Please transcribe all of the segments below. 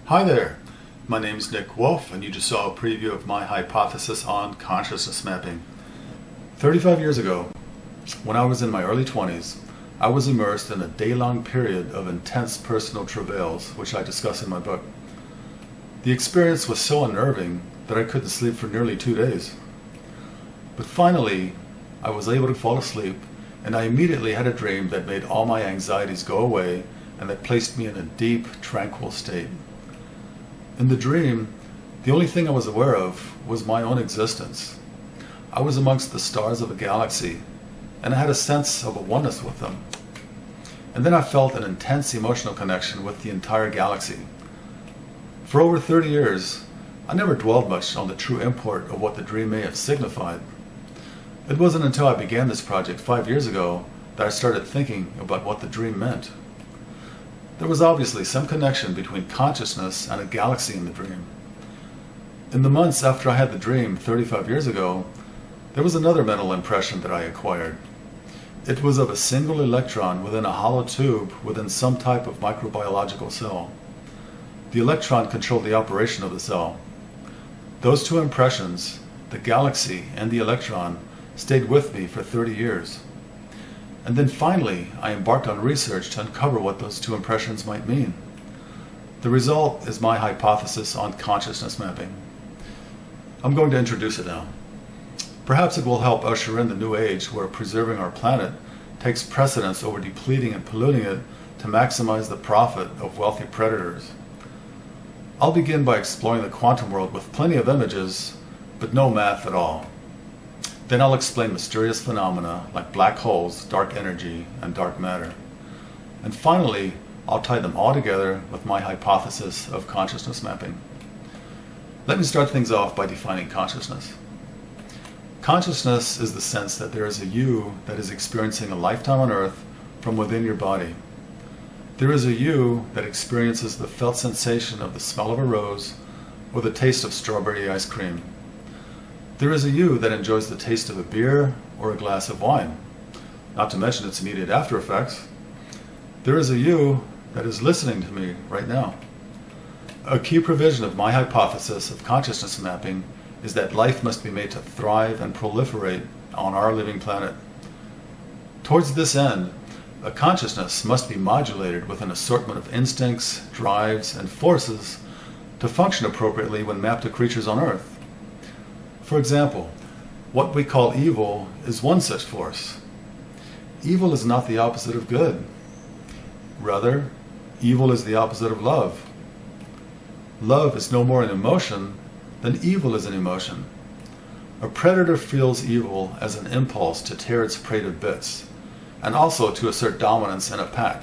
Hi there, my name is Nick Wolf, and you just saw a preview of my hypothesis on consciousness mapping. 35 years ago, when I was in my early 20s, I was immersed in a day-long period of intense personal travails, which I discuss in my book. The experience was so unnerving that I couldn't sleep for nearly 2 days. But finally, I was able to fall asleep, and I immediately had a dream that made all my anxieties go away and that placed me in a deep, tranquil state. In the dream, the only thing I was aware of was my own existence. I was amongst the stars of a galaxy, and I had a sense of a oneness with them. And then I felt an intense emotional connection with the entire galaxy. For over 30 years, I never dwelled much on the true import of what the dream may have signified. It wasn't until I began this project 5 years ago that I started thinking about what the dream meant. There was obviously some connection between consciousness and a galaxy in the dream. In the months after I had the dream 35 years ago, there was another mental impression that I acquired. It was of a single electron within a hollow tube within some type of microbiological cell. The electron controlled the operation of the cell. Those two impressions, the galaxy and the electron, stayed with me for 30 years. And then finally, I embarked on research to uncover what those two impressions might mean. The result is my hypothesis on consciousness mapping. I'm going to introduce it now. Perhaps it will help usher in the new age where preserving our planet takes precedence over depleting and polluting it to maximize the profit of wealthy predators. I'll begin by exploring the quantum world with plenty of images, but no math at all. Then I'll explain mysterious phenomena like black holes, dark energy, and dark matter. And finally, I'll tie them all together with my hypothesis of consciousness mapping. Let me start things off by defining consciousness. Consciousness is the sense that there is a you that is experiencing a lifetime on Earth from within your body. There is a you that experiences the felt sensation of the smell of a rose or the taste of strawberry ice cream. There is a you that enjoys the taste of a beer or a glass of wine, not to mention its immediate after effects. There is a you that is listening to me right now. A key provision of my hypothesis of consciousness mapping is that life must be made to thrive and proliferate on our living planet. Towards this end, a consciousness must be modulated with an assortment of instincts, drives, and forces to function appropriately when mapped to creatures on Earth. For example, what we call evil is one such force. Evil is not the opposite of good. Rather, evil is the opposite of love. Love is no more an emotion than evil is an emotion. A predator feels evil as an impulse to tear its prey to bits, and also to assert dominance in a pack.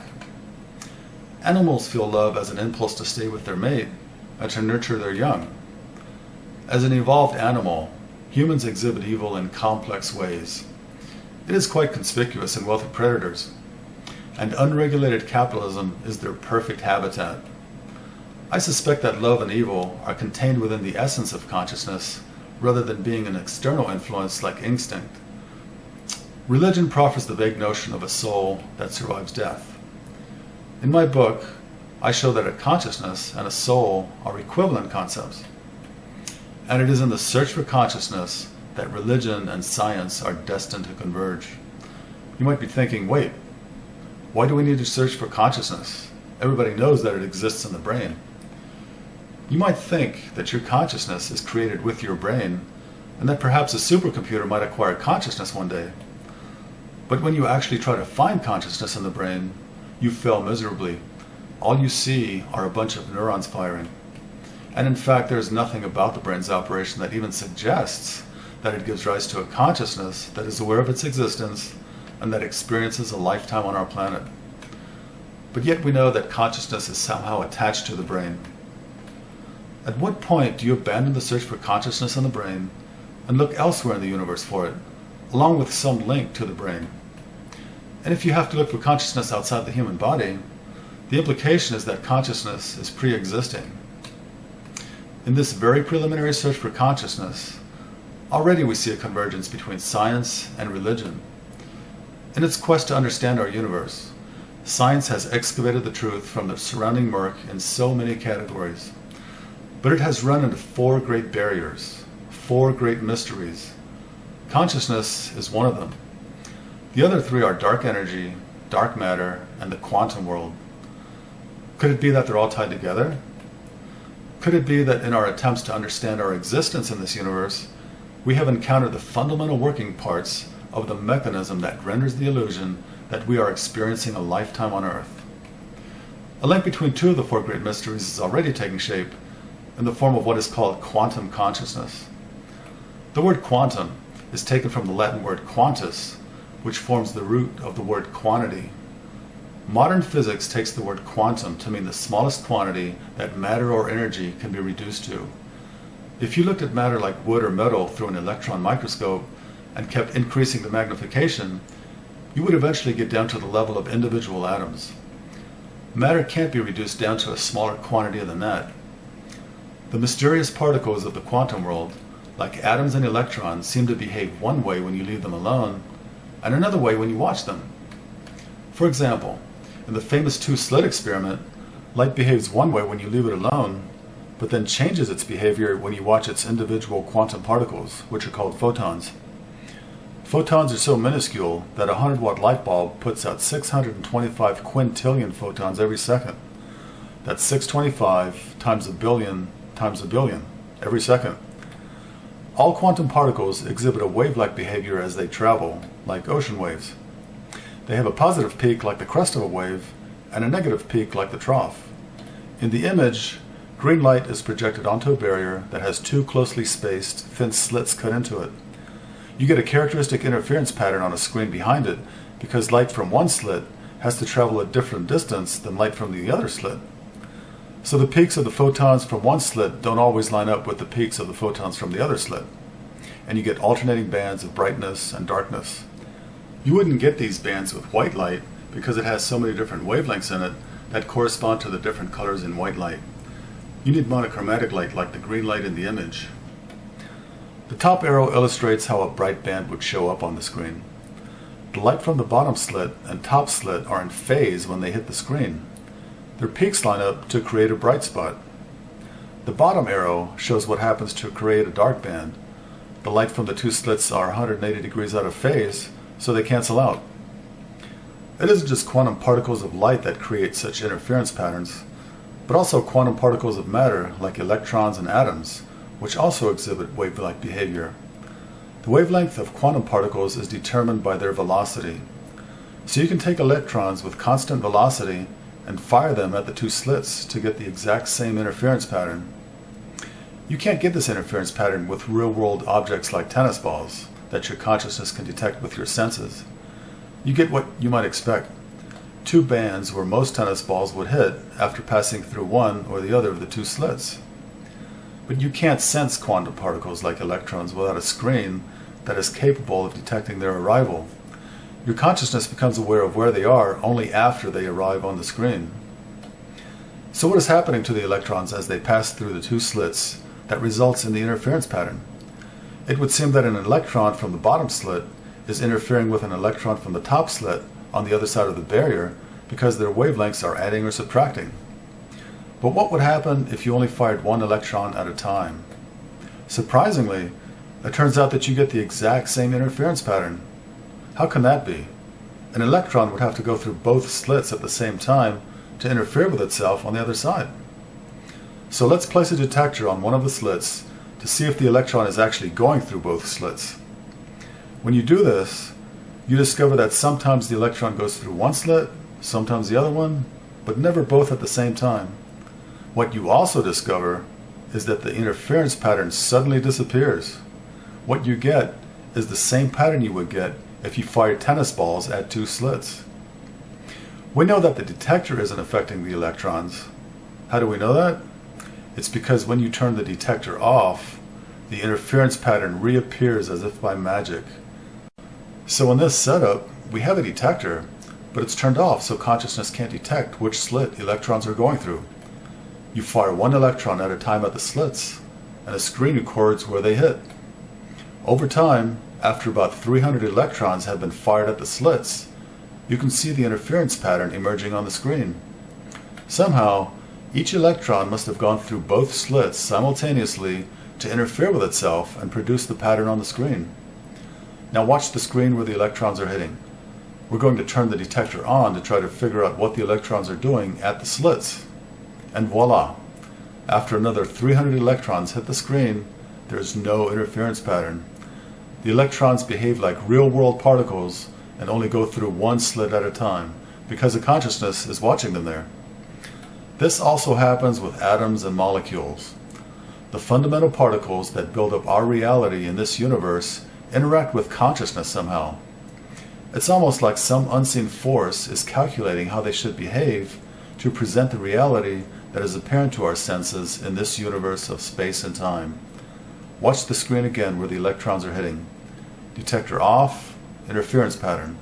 Animals feel love as an impulse to stay with their mate and to nurture their young. As an evolved animal, humans exhibit evil in complex ways. It is quite conspicuous in wealthy predators, and unregulated capitalism is their perfect habitat. I suspect that love and evil are contained within the essence of consciousness rather than being an external influence like instinct. Religion proffers the vague notion of a soul that survives death. In my book, I show that a consciousness and a soul are equivalent concepts. And it is in the search for consciousness that religion and science are destined to converge. You might be thinking, wait, why do we need to search for consciousness? Everybody knows that it exists in the brain. You might think that your consciousness is created with your brain, and that perhaps a supercomputer might acquire consciousness one day. But when you actually try to find consciousness in the brain, you fail miserably. All you see are a bunch of neurons firing. And in fact, there is nothing about the brain's operation that even suggests that it gives rise to a consciousness that is aware of its existence and that experiences a lifetime on our planet. But yet we know that consciousness is somehow attached to the brain. At what point do you abandon the search for consciousness in the brain and look elsewhere in the universe for it, along with some link to the brain? And if you have to look for consciousness outside the human body, the implication is that consciousness is pre-existing. In this very preliminary search for consciousness, already we see a convergence between science and religion. In its quest to understand our universe, science has excavated the truth from the surrounding murk in so many categories. But it has run into four great barriers, four great mysteries. Consciousness is one of them. The other three are dark energy, dark matter, and the quantum world. Could it be that they're all tied together? Could it be that in our attempts to understand our existence in this universe, we have encountered the fundamental working parts of the mechanism that renders the illusion that we are experiencing a lifetime on Earth? A link between two of the four great mysteries is already taking shape in the form of what is called quantum consciousness. The word quantum is taken from the Latin word quantus, which forms the root of the word quantity. Modern physics takes the word quantum to mean the smallest quantity that matter or energy can be reduced to. If you looked at matter like wood or metal through an electron microscope and kept increasing the magnification, you would eventually get down to the level of individual atoms. Matter can't be reduced down to a smaller quantity than that. The mysterious particles of the quantum world, like atoms and electrons, seem to behave one way when you leave them alone, and another way when you watch them. For example, in the famous two-slit experiment, light behaves one way when you leave it alone, but then changes its behavior when you watch its individual quantum particles, which are called photons. Photons are so minuscule that a 100-watt light bulb puts out 625 quintillion photons every second. That's 625 times a billion times a billion every second. All quantum particles exhibit a wave-like behavior as they travel, like ocean waves. They have a positive peak like the crest of a wave and a negative peak like the trough. In the image, green light is projected onto a barrier that has two closely spaced, thin slits cut into it. You get a characteristic interference pattern on a screen behind it because light from one slit has to travel a different distance than light from the other slit. So the peaks of the photons from one slit don't always line up with the peaks of the photons from the other slit, and you get alternating bands of brightness and darkness. You wouldn't get these bands with white light because it has so many different wavelengths in it that correspond to the different colors in white light. You need monochromatic light like the green light in the image. The top arrow illustrates how a bright band would show up on the screen. The light from the bottom slit and top slit are in phase when they hit the screen. Their peaks line up to create a bright spot. The bottom arrow shows what happens to create a dark band. The light from the two slits are 180 degrees out of phase, so they cancel out. It isn't just quantum particles of light that create such interference patterns, but also quantum particles of matter like electrons and atoms, which also exhibit wave-like behavior. The wavelength of quantum particles is determined by their velocity. So you can take electrons with constant velocity and fire them at the two slits to get the exact same interference pattern. You can't get this interference pattern with real-world objects like tennis balls that your consciousness can detect with your senses. You get what you might expect: two bands where most tennis balls would hit after passing through one or the other of the two slits. But you can't sense quantum particles like electrons without a screen that is capable of detecting their arrival. Your consciousness becomes aware of where they are only after they arrive on the screen. So what is happening to the electrons as they pass through the two slits that results in the interference pattern? It would seem that an electron from the bottom slit is interfering with an electron from the top slit on the other side of the barrier because their wavelengths are adding or subtracting. But what would happen if you only fired one electron at a time? Surprisingly, it turns out that you get the exact same interference pattern. How can that be? An electron would have to go through both slits at the same time to interfere with itself on the other side. So let's place a detector on one of the slits to see if the electron is actually going through both slits. When you do this, you discover that sometimes the electron goes through one slit, sometimes the other one, but never both at the same time. What you also discover is that the interference pattern suddenly disappears. What you get is the same pattern you would get if you fired tennis balls at two slits. We know that the detector isn't affecting the electrons. How do we know that? It's because when you turn the detector off, the interference pattern reappears as if by magic. So in this setup, we have a detector, but it's turned off so consciousness can't detect which slit electrons are going through. You fire one electron at a time at the slits, and a screen records where they hit. Over time, after about 300 electrons have been fired at the slits, you can see the interference pattern emerging on the screen. Somehow, each electron must have gone through both slits simultaneously to interfere with itself and produce the pattern on the screen. Now watch the screen where the electrons are hitting. We're going to turn the detector on to try to figure out what the electrons are doing at the slits. And voila! After another 300 electrons hit the screen, there's no interference pattern. The electrons behave like real-world particles and only go through one slit at a time because the consciousness is watching them there. This also happens with atoms and molecules. The fundamental particles that build up our reality in this universe interact with consciousness somehow. It's almost like some unseen force is calculating how they should behave to present the reality that is apparent to our senses in this universe of space and time. Watch the screen again where the electrons are hitting. Detector off, interference pattern.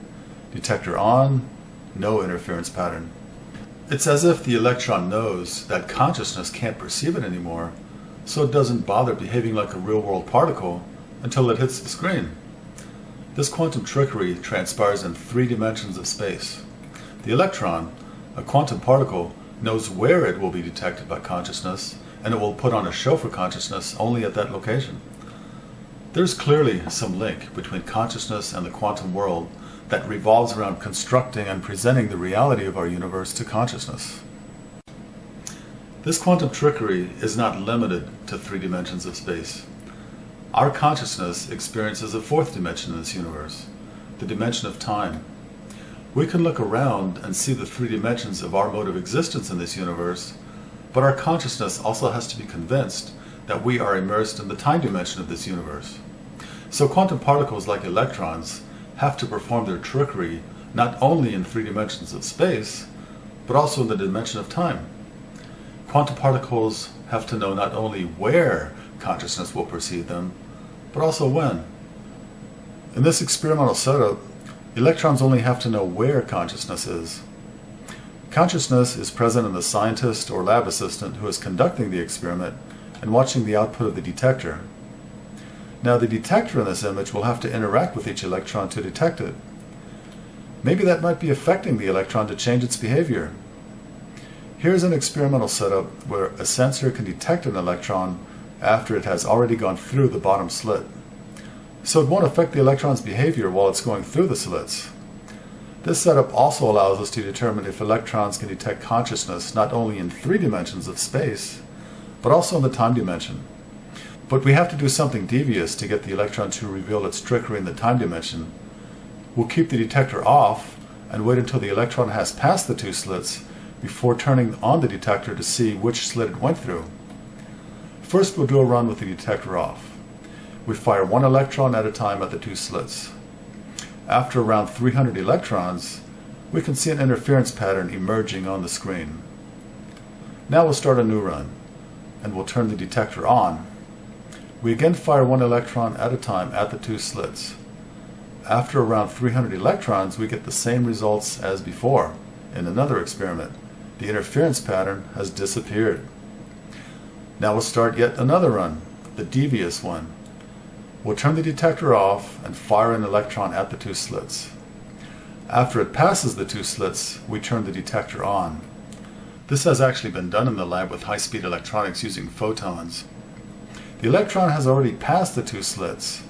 Detector on, no interference pattern. It's as if the electron knows that consciousness can't perceive it anymore, so it doesn't bother behaving like a real-world particle until it hits the screen. This quantum trickery transpires in 3 dimensions of space. The electron, a quantum particle, knows where it will be detected by consciousness, and it will put on a show for consciousness only at that location. There's clearly some link between consciousness and the quantum world that revolves around constructing and presenting the reality of our universe to consciousness. This quantum trickery is not limited to 3 dimensions of space. Our consciousness experiences a 4th dimension in this universe, the dimension of time. We can look around and see the 3 dimensions of our mode of existence in this universe, but our consciousness also has to be convinced that we are immersed in the time dimension of this universe. So quantum particles like electrons have to perform their trickery not only in 3 dimensions of space, but also in the dimension of time. Quantum particles have to know not only where consciousness will perceive them, but also when. In this experimental setup, electrons only have to know where consciousness is. Consciousness is present in the scientist or lab assistant who is conducting the experiment and watching the output of the detector. Now the detector in this image will have to interact with each electron to detect it. Maybe that might be affecting the electron to change its behavior. Here's an experimental setup where a sensor can detect an electron after it has already gone through the bottom slit. So it won't affect the electron's behavior while it's going through the slits. This setup also allows us to determine if electrons can detect consciousness not only in 3 dimensions of space, but also in the time dimension. But we have to do something devious to get the electron to reveal its trickery in the time dimension. We'll keep the detector off and wait until the electron has passed the 2 slits before turning on the detector to see which slit it went through. First, we'll do a run with the detector off. We fire 1 electron at a time at the 2 slits. After around 300 electrons, we can see an interference pattern emerging on the screen. Now we'll start a new run, and we'll turn the detector on. We again fire 1 electron at a time at the 2 slits. After around 300 electrons, we get the same results as before in another experiment. The interference pattern has disappeared. Now we'll start yet another run, the devious one. We'll turn the detector off and fire an electron at the 2 slits. After it passes the 2 slits, we turn the detector on. This has actually been done in the lab with high-speed electronics using photons. The electron has already passed the 2 slits.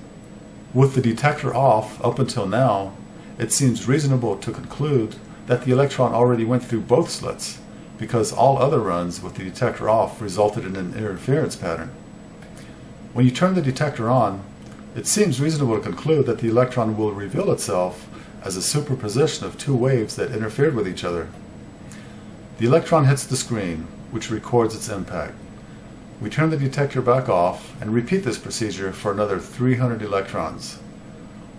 With the detector off up until now, it seems reasonable to conclude that the electron already went through both slits, because all other runs with the detector off resulted in an interference pattern. When you turn the detector on, it seems reasonable to conclude that the electron will reveal itself as a superposition of two waves that interfered with each other. The electron hits the screen, which records its impact. We turn the detector back off and repeat this procedure for another 300 electrons.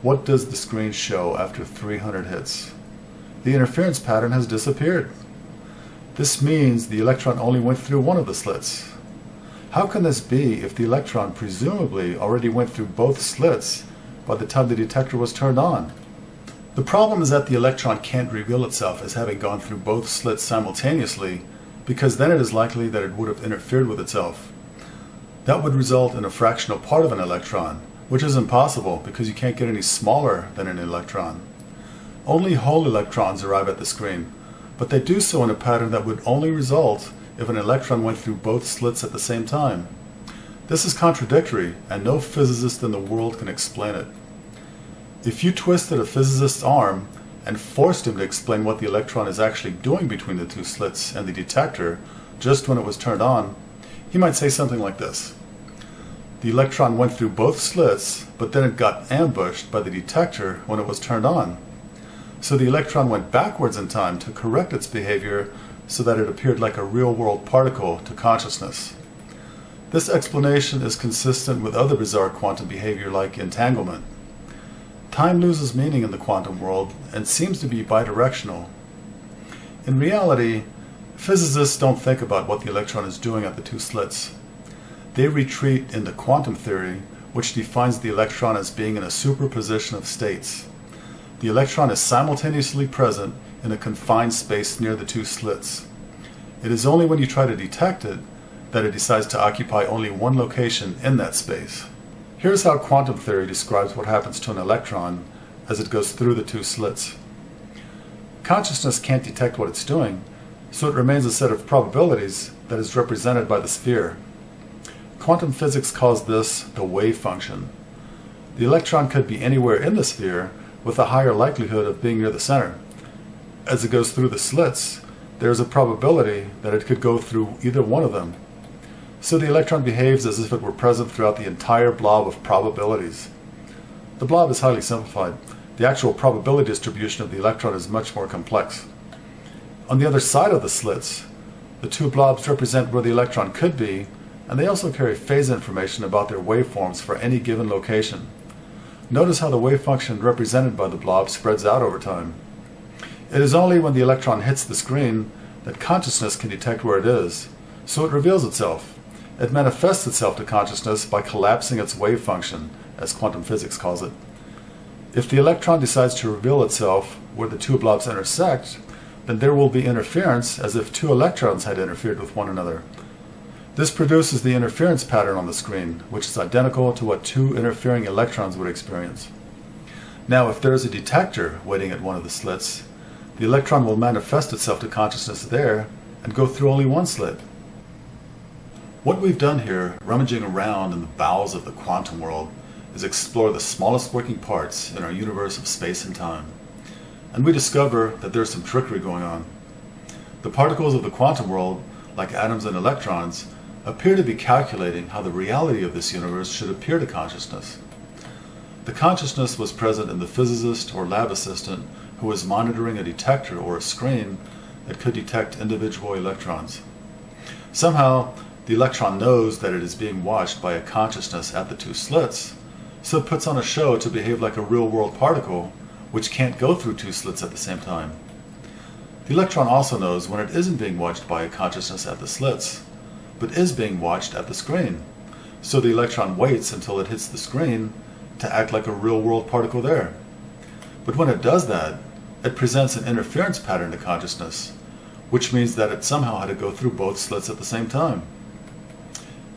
What does the screen show after 300 hits? The interference pattern has disappeared. This means the electron only went through one of the slits. How can this be if the electron presumably already went through both slits by the time the detector was turned on? The problem is that the electron can't reveal itself as having gone through both slits simultaneously, because then it is likely that it would have interfered with itself. That would result in a fractional part of an electron, which is impossible because you can't get any smaller than an electron. Only whole electrons arrive at the screen, but they do so in a pattern that would only result if an electron went through both slits at the same time. This is contradictory, and no physicist in the world can explain it. If you twisted a physicist's arm and forced him to explain what the electron is actually doing between the two slits and the detector just when it was turned on, he might say something like this. The electron went through both slits, but then it got ambushed by the detector when it was turned on. So the electron went backwards in time to correct its behavior so that it appeared like a real-world particle to consciousness. This explanation is consistent with other bizarre quantum behavior like entanglement. Time loses meaning in the quantum world and seems to be bidirectional. In reality, physicists don't think about what the electron is doing at the two slits. They retreat into quantum theory, which defines the electron as being in a superposition of states. The electron is simultaneously present in a confined space near the two slits. It is only when you try to detect it that it decides to occupy only one location in that space. Here's how quantum theory describes what happens to an electron as it goes through the two slits. Consciousness can't detect what it's doing, so it remains a set of probabilities that is represented by the sphere. Quantum physics calls this the wave function. The electron could be anywhere in the sphere with a higher likelihood of being near the center. As it goes through the slits, there is a probability that it could go through either one of them. So the electron behaves as if it were present throughout the entire blob of probabilities. The blob is highly simplified. The actual probability distribution of the electron is much more complex. On the other side of the slits, the two blobs represent where the electron could be, and they also carry phase information about their waveforms for any given location. Notice how the wave function represented by the blob spreads out over time. It is only when the electron hits the screen that consciousness can detect where it is, so it reveals itself. It manifests itself to consciousness by collapsing its wave function, as quantum physics calls it. If the electron decides to reveal itself where the two blobs intersect, then there will be interference as if two electrons had interfered with one another. This produces the interference pattern on the screen, which is identical to what two interfering electrons would experience. Now, if there is a detector waiting at one of the slits, the electron will manifest itself to consciousness there and go through only one slit. What we've done here, rummaging around in the bowels of the quantum world, is explore the smallest working parts in our universe of space and time. And we discover that there's some trickery going on. The particles of the quantum world, like atoms and electrons, appear to be calculating how the reality of this universe should appear to consciousness. The consciousness was present in the physicist or lab assistant who was monitoring a detector or a screen that could detect individual electrons. Somehow, the electron knows that it is being watched by a consciousness at the two slits, so it puts on a show to behave like a real-world particle, which can't go through two slits at the same time. The electron also knows when it isn't being watched by a consciousness at the slits, but is being watched at the screen, so the electron waits until it hits the screen to act like a real-world particle there. But when it does that, it presents an interference pattern to consciousness, which means that it somehow had to go through both slits at the same time.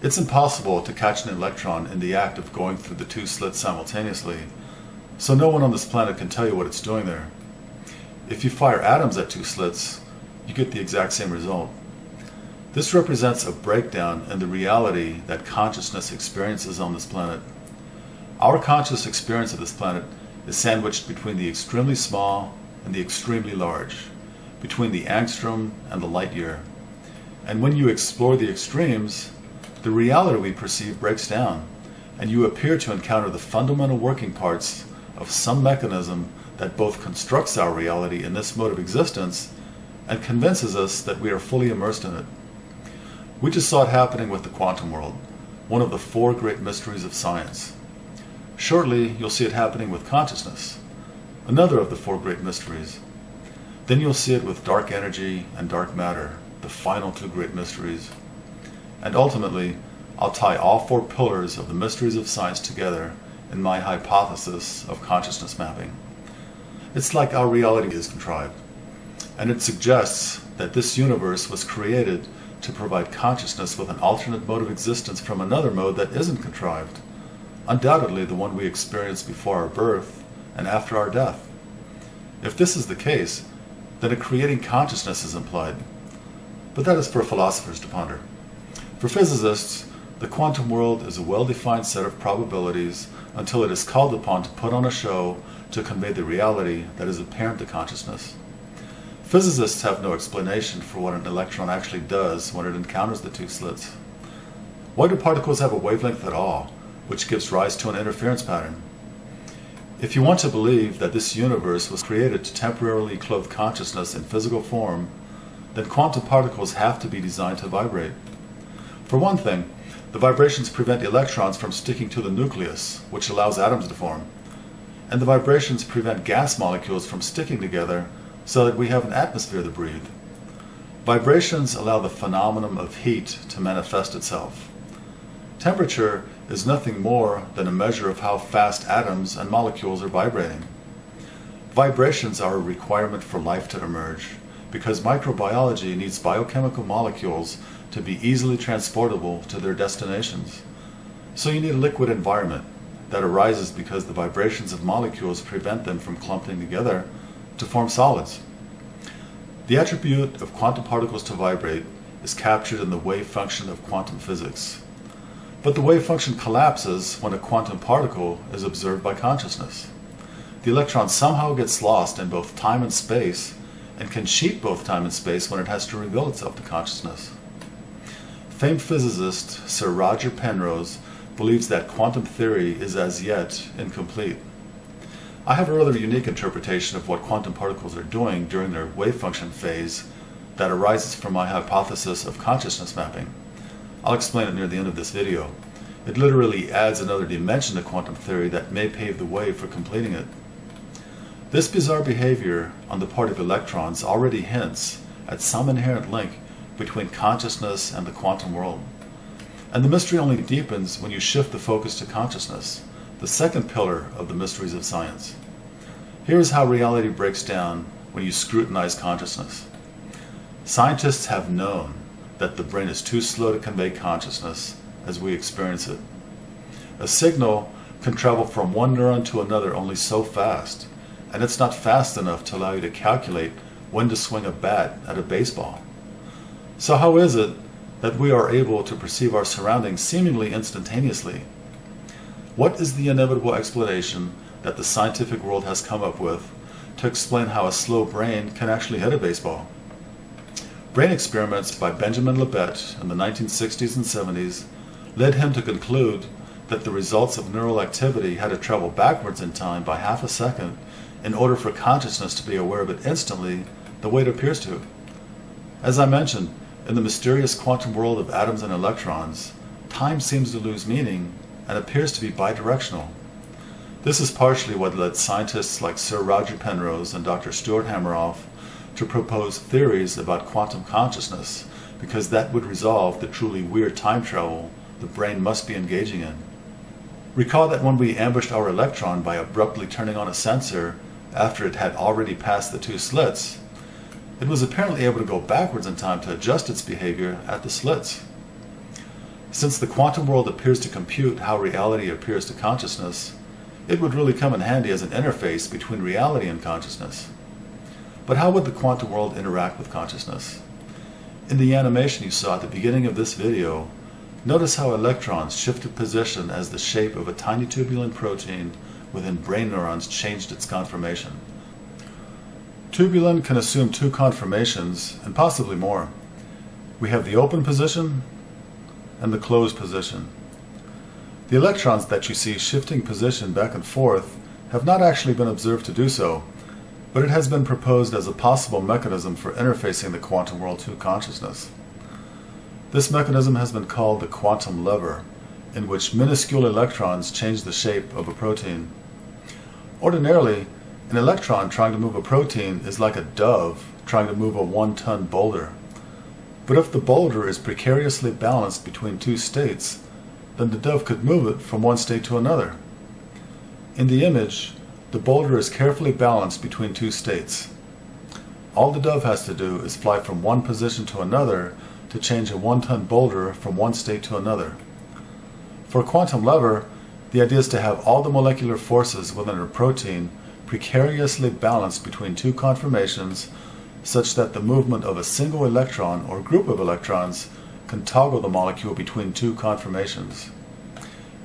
It's impossible to catch an electron in the act of going through the two slits simultaneously, so no one on this planet can tell you what it's doing there. If you fire atoms at two slits, you get the exact same result. This represents a breakdown in the reality that consciousness experiences on this planet. Our conscious experience of this planet is sandwiched between the extremely small and the extremely large, between the angstrom and the light year. And when you explore the extremes, the reality we perceive breaks down, and you appear to encounter the fundamental working parts of some mechanism that both constructs our reality in this mode of existence and convinces us that we are fully immersed in it. We just saw it happening with the quantum world, one of the four great mysteries of science. Shortly, you'll see it happening with consciousness, another of the four great mysteries. Then you'll see it with dark energy and dark matter, the final two great mysteries. And ultimately, I'll tie all four pillars of the mysteries of science together in my hypothesis of consciousness mapping. It's like our reality is contrived, and it suggests that this universe was created to provide consciousness with an alternate mode of existence from another mode that isn't contrived, undoubtedly the one we experience before our birth and after our death. If this is the case, then a creating consciousness is implied. But that is for philosophers to ponder. For physicists, the quantum world is a well-defined set of probabilities until it is called upon to put on a show to convey the reality that is apparent to consciousness. Physicists have no explanation for what an electron actually does when it encounters the two slits. Why do particles have a wavelength at all, which gives rise to an interference pattern? If you want to believe that this universe was created to temporarily clothe consciousness in physical form, then quantum particles have to be designed to vibrate. For one thing, the vibrations prevent electrons from sticking to the nucleus, which allows atoms to form. And the vibrations prevent gas molecules from sticking together so that we have an atmosphere to breathe. Vibrations allow the phenomenon of heat to manifest itself. Temperature is nothing more than a measure of how fast atoms and molecules are vibrating. Vibrations are a requirement for life to emerge, because microbiology needs biochemical molecules to be easily transportable to their destinations. So you need a liquid environment that arises because the vibrations of molecules prevent them from clumping together to form solids. The attribute of quantum particles to vibrate is captured in the wave function of quantum physics. But the wave function collapses when a quantum particle is observed by consciousness. The electron somehow gets lost in both time and space and can cheat both time and space when it has to reveal itself to consciousness. Famed physicist Sir Roger Penrose believes that quantum theory is as yet incomplete. I have a rather unique interpretation of what quantum particles are doing during their wave function phase that arises from my hypothesis of consciousness mapping. I'll explain it near the end of this video. It literally adds another dimension to quantum theory that may pave the way for completing it. This bizarre behavior on the part of electrons already hints at some inherent link between consciousness and the quantum world. And the mystery only deepens when you shift the focus to consciousness, the second pillar of the mysteries of science. Here is how reality breaks down when you scrutinize consciousness. Scientists have known that the brain is too slow to convey consciousness as we experience it. A signal can travel from one neuron to another only so fast, and it's not fast enough to allow you to calculate when to swing a bat at a baseball. So how is it that we are able to perceive our surroundings seemingly instantaneously? What is the inevitable explanation that the scientific world has come up with to explain how a slow brain can actually hit a baseball? Brain experiments by Benjamin Libet in the 1960s and 70s led him to conclude that the results of neural activity had to travel backwards in time by half a second in order for consciousness to be aware of it instantly the way it appears to. As I mentioned, in the mysterious quantum world of atoms and electrons, time seems to lose meaning and appears to be bidirectional. This is partially what led scientists like Sir Roger Penrose and Dr. Stuart Hameroff to propose theories about quantum consciousness, because that would resolve the truly weird time travel the brain must be engaging in. Recall that when we ambushed our electron by abruptly turning on a sensor after it had already passed the two slits, it was apparently able to go backwards in time to adjust its behavior at the slits. Since the quantum world appears to compute how reality appears to consciousness, it would really come in handy as an interface between reality and consciousness. But how would the quantum world interact with consciousness? In the animation you saw at the beginning of this video, notice how electrons shifted position as the shape of a tiny tubulin protein within brain neurons changed its conformation. Tubulin can assume two conformations, and possibly more. We have the open position and the closed position. The electrons that you see shifting position back and forth have not actually been observed to do so, but it has been proposed as a possible mechanism for interfacing the quantum world to consciousness. This mechanism has been called the quantum lever, in which minuscule electrons change the shape of a protein. Ordinarily, an electron trying to move a protein is like a dove trying to move a 1-ton boulder. But if the boulder is precariously balanced between two states, then the dove could move it from one state to another. In the image, the boulder is carefully balanced between two states. All the dove has to do is fly from one position to another to change a 1-ton boulder from one state to another. For a quantum lever, the idea is to have all the molecular forces within a protein precariously balanced between two conformations such that the movement of a single electron or group of electrons can toggle the molecule between two conformations.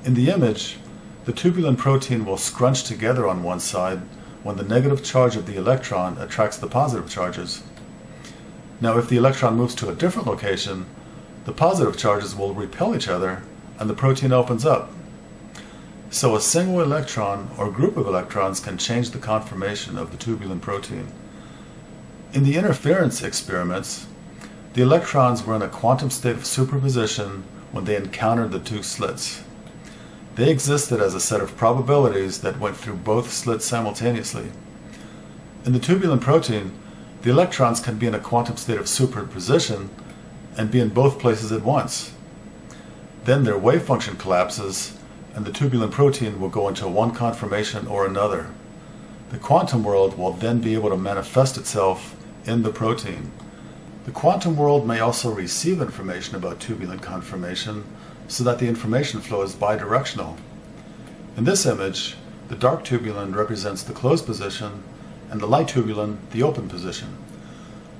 In the image, the tubulin protein will scrunch together on one side when the negative charge of the electron attracts the positive charges. Now, if the electron moves to a different location, the positive charges will repel each other and the protein opens up. So a single electron or group of electrons can change the conformation of the tubulin protein. In the interference experiments, the electrons were in a quantum state of superposition when they encountered the two slits. They existed as a set of probabilities that went through both slits simultaneously. In the tubulin protein, the electrons can be in a quantum state of superposition and be in both places at once. Then their wave function collapses and the tubulin protein will go into one conformation or another. The quantum world will then be able to manifest itself in the protein. The quantum world may also receive information about tubulin conformation so that the information flow is bidirectional. In this image, the dark tubulin represents the closed position and the light tubulin the open position.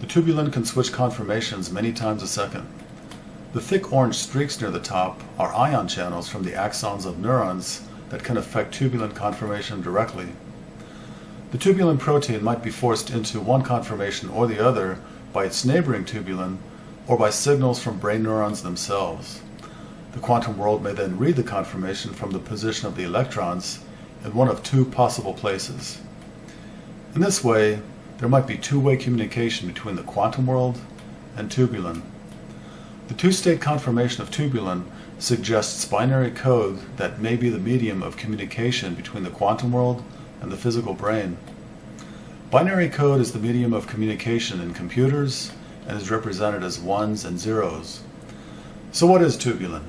The tubulin can switch conformations many times a second. The thick orange streaks near the top are ion channels from the axons of neurons that can affect tubulin conformation directly. The tubulin protein might be forced into one conformation or the other by its neighboring tubulin or by signals from brain neurons themselves. The quantum world may then read the conformation from the position of the electrons in one of two possible places. In this way, there might be two-way communication between the quantum world and tubulin. The two-state conformation of tubulin suggests binary code that may be the medium of communication between the quantum world and the physical brain. Binary code is the medium of communication in computers and is represented as ones and zeros. So what is tubulin?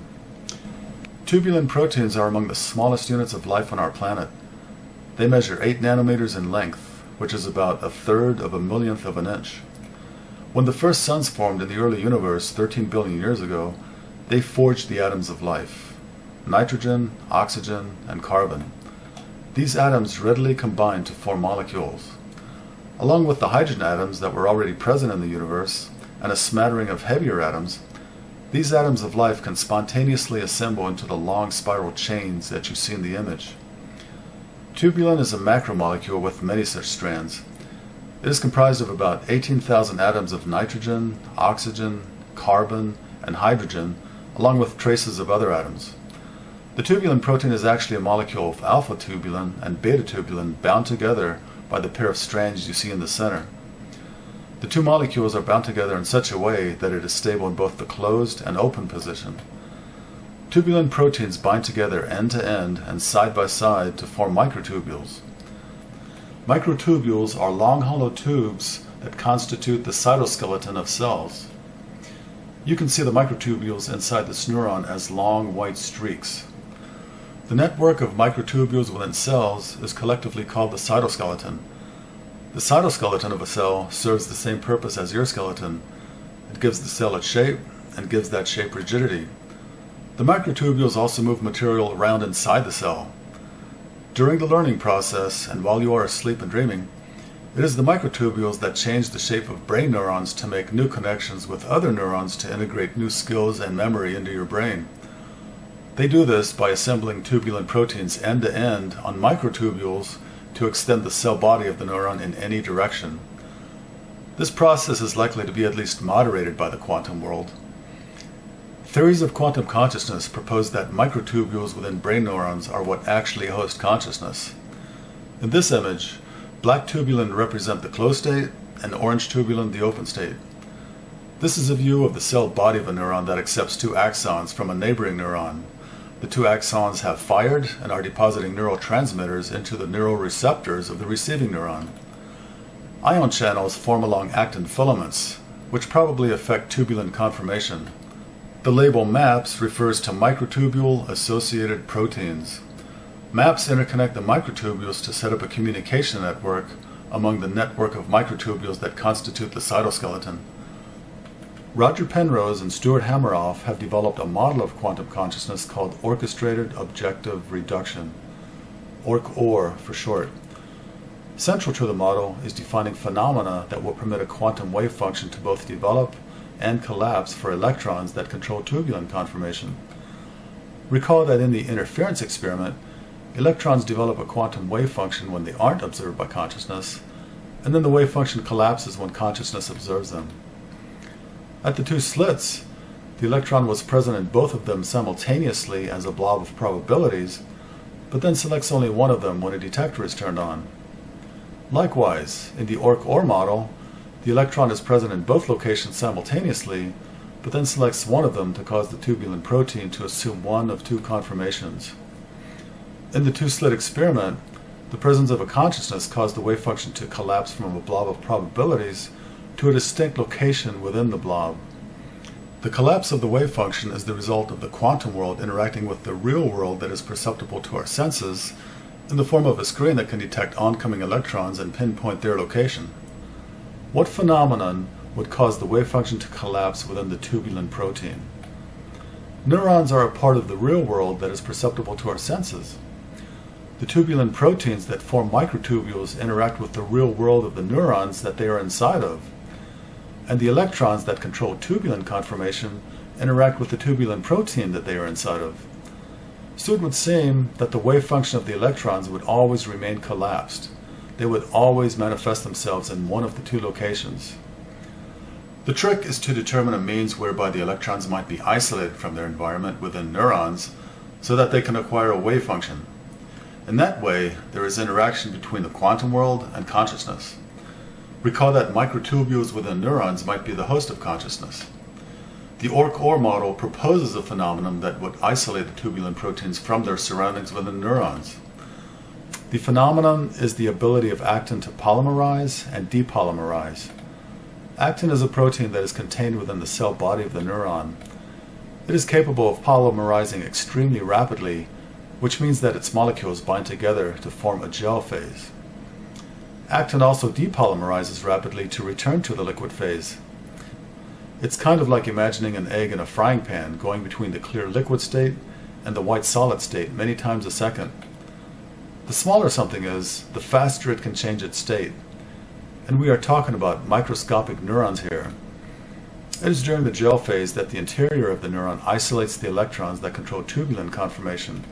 Tubulin proteins are among the smallest units of life on our planet. They measure 8 nanometers in length, which is about 1/3 of a millionth of an inch. When the first suns formed in the early universe 13 billion years ago, they forged the atoms of life: nitrogen, oxygen, and carbon. These atoms readily combined to form molecules. Along with the hydrogen atoms that were already present in the universe, and a smattering of heavier atoms, these atoms of life can spontaneously assemble into the long spiral chains that you see in the image. Tubulin is a macromolecule with many such strands. It is comprised of about 18,000 atoms of nitrogen, oxygen, carbon, and hydrogen, along with traces of other atoms. The tubulin protein is actually a molecule of alpha tubulin and beta tubulin bound together by the pair of strands you see in the center. The two molecules are bound together in such a way that it is stable in both the closed and open position. Tubulin proteins bind together end to end and side by side to form microtubules. Microtubules are long hollow tubes that constitute the cytoskeleton of cells. You can see the microtubules inside this neuron as long white streaks. The network of microtubules within cells is collectively called the cytoskeleton. The cytoskeleton of a cell serves the same purpose as your skeleton. It gives the cell its shape and gives that shape rigidity. The microtubules also move material around inside the cell. During the learning process and while you are asleep and dreaming, it is the microtubules that change the shape of brain neurons to make new connections with other neurons to integrate new skills and memory into your brain. They do this by assembling tubulin proteins end to end on microtubules to extend the cell body of the neuron in any direction. This process is likely to be at least moderated by the quantum world. Theories of quantum consciousness propose that microtubules within brain neurons are what actually host consciousness. In this image, black tubulin represent the closed state and orange tubulin the open state. This is a view of the cell body of a neuron that accepts two axons from a neighboring neuron. The two axons have fired and are depositing neurotransmitters into the neural receptors of the receiving neuron. Ion channels form along actin filaments, which probably affect tubulin conformation. The label MAPS refers to microtubule-associated proteins. MAPS interconnect the microtubules to set up a communication network among the network of microtubules that constitute the cytoskeleton. Roger Penrose and Stuart Hameroff have developed a model of quantum consciousness called Orchestrated Objective Reduction, ORC-OR for short. Central to the model is defining phenomena that will permit a quantum wave function to both develop and collapse for electrons that control tubulin conformation. Recall that in the interference experiment, electrons develop a quantum wave function when they aren't observed by consciousness, and then the wave function collapses when consciousness observes them. At the two slits, the electron was present in both of them simultaneously as a blob of probabilities, but then selects only one of them when a detector is turned on. Likewise, in the ORC-OR model, the electron is present in both locations simultaneously, but then selects one of them to cause the tubulin protein to assume one of two conformations. In the two-slit experiment, the presence of a consciousness caused the wave function to collapse from a blob of probabilities to a distinct location within the blob. The collapse of the wave function is the result of the quantum world interacting with the real world that is perceptible to our senses in the form of a screen that can detect oncoming electrons and pinpoint their location. What phenomenon would cause the wave function to collapse within the tubulin protein? Neurons are a part of the real world that is perceptible to our senses. The tubulin proteins that form microtubules interact with the real world of the neurons that they are inside of, and the electrons that control tubulin conformation interact with the tubulin protein that they are inside of. So it would seem that the wave function of the electrons would always remain collapsed. They would always manifest themselves in one of the two locations. The trick is to determine a means whereby the electrons might be isolated from their environment within neurons so that they can acquire a wave function. In that way, there is interaction between the quantum world and consciousness. Recall that microtubules within neurons might be the host of consciousness. The ORC-OR model proposes a phenomenon that would isolate the tubulin proteins from their surroundings within neurons. The phenomenon is the ability of actin to polymerize and depolymerize. Actin is a protein that is contained within the cell body of the neuron. It is capable of polymerizing extremely rapidly, which means that its molecules bind together to form a gel phase. Actin also depolymerizes rapidly to return to the liquid phase. It's kind of like imagining an egg in a frying pan going between the clear liquid state and the white solid state many times a second. The smaller something is, the faster it can change its state. And we are talking about microscopic neurons here. It is during the gel phase that the interior of the neuron isolates the electrons that control tubulin conformation.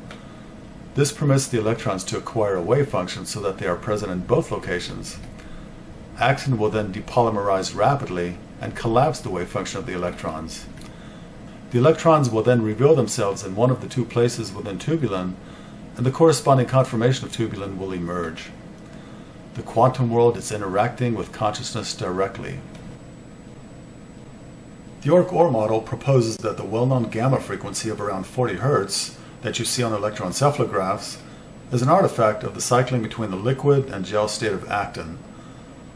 This permits the electrons to acquire a wave function so that they are present in both locations. Actin will then depolymerize rapidly and collapse the wave function of the electrons. The electrons will then reveal themselves in one of the two places within tubulin, and the corresponding conformation of tubulin will emerge. The quantum world is interacting with consciousness directly. The ORC-OR model proposes that the well-known gamma frequency of around 40 Hz that you see on electroencephalographs is an artifact of the cycling between the liquid and gel state of actin.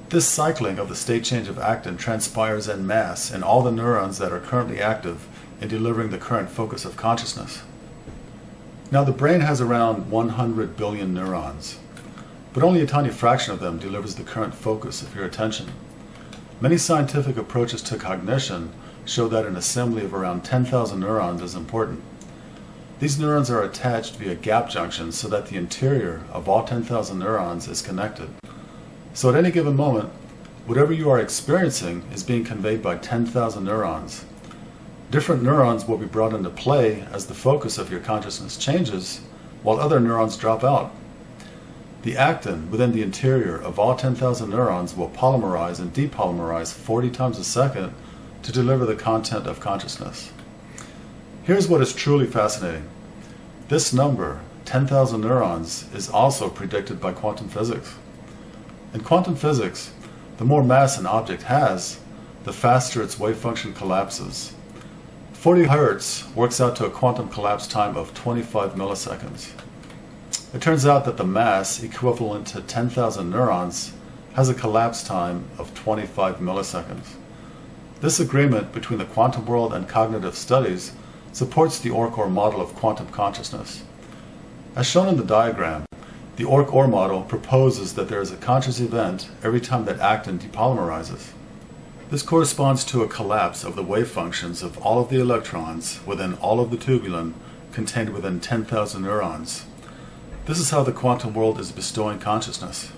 This cycling of the state change of actin transpires en masse in all the neurons that are currently active in delivering the current focus of consciousness. Now, the brain has around 100 billion neurons, but only a tiny fraction of them delivers the current focus of your attention. Many scientific approaches to cognition show that an assembly of around 10,000 neurons is important. These neurons are attached via gap junctions so that the interior of all 10,000 neurons is connected. So at any given moment, whatever you are experiencing is being conveyed by 10,000 neurons. Different neurons will be brought into play as the focus of your consciousness changes, while other neurons drop out. The actin within the interior of all 10,000 neurons will polymerize and depolymerize 40 times a second to deliver the content of consciousness. Here's what is truly fascinating. This number, 10,000 neurons, is also predicted by quantum physics. In quantum physics, the more mass an object has, the faster its wave function collapses. 40 Hz works out to a quantum collapse time of 25 milliseconds. It turns out that the mass equivalent to 10,000 neurons has a collapse time of 25 milliseconds. This agreement between the quantum world and cognitive studies supports the ORC-OR model of quantum consciousness. As shown in the diagram, the ORC-OR model proposes that there is a conscious event every time that actin depolymerizes. This corresponds to a collapse of the wave functions of all of the electrons within all of the tubulin contained within 10,000 neurons. This is how the quantum world is bestowing consciousness.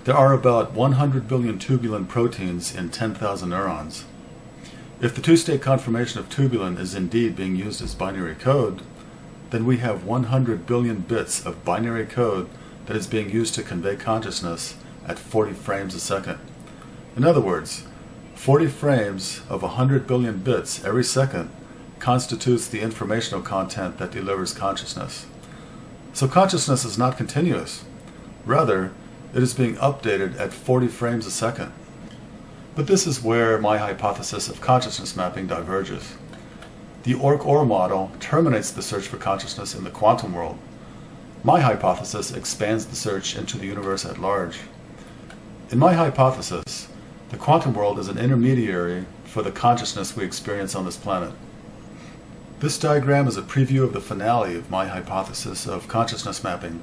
There are about 100 billion tubulin proteins in 10,000 neurons. If the two-state conformation of tubulin is indeed being used as binary code, then we have 100 billion bits of binary code that is being used to convey consciousness at 40 frames a second. In other words, 40 frames of 100 billion bits every second constitutes the informational content that delivers consciousness. So consciousness is not continuous. Rather, it is being updated at 40 frames a second. But this is where my hypothesis of consciousness mapping diverges. The ORC-OR model terminates the search for consciousness in the quantum world. My hypothesis expands the search into the universe at large. In my hypothesis, the quantum world is an intermediary for the consciousness we experience on this planet. This diagram is a preview of the finale of my hypothesis of consciousness mapping.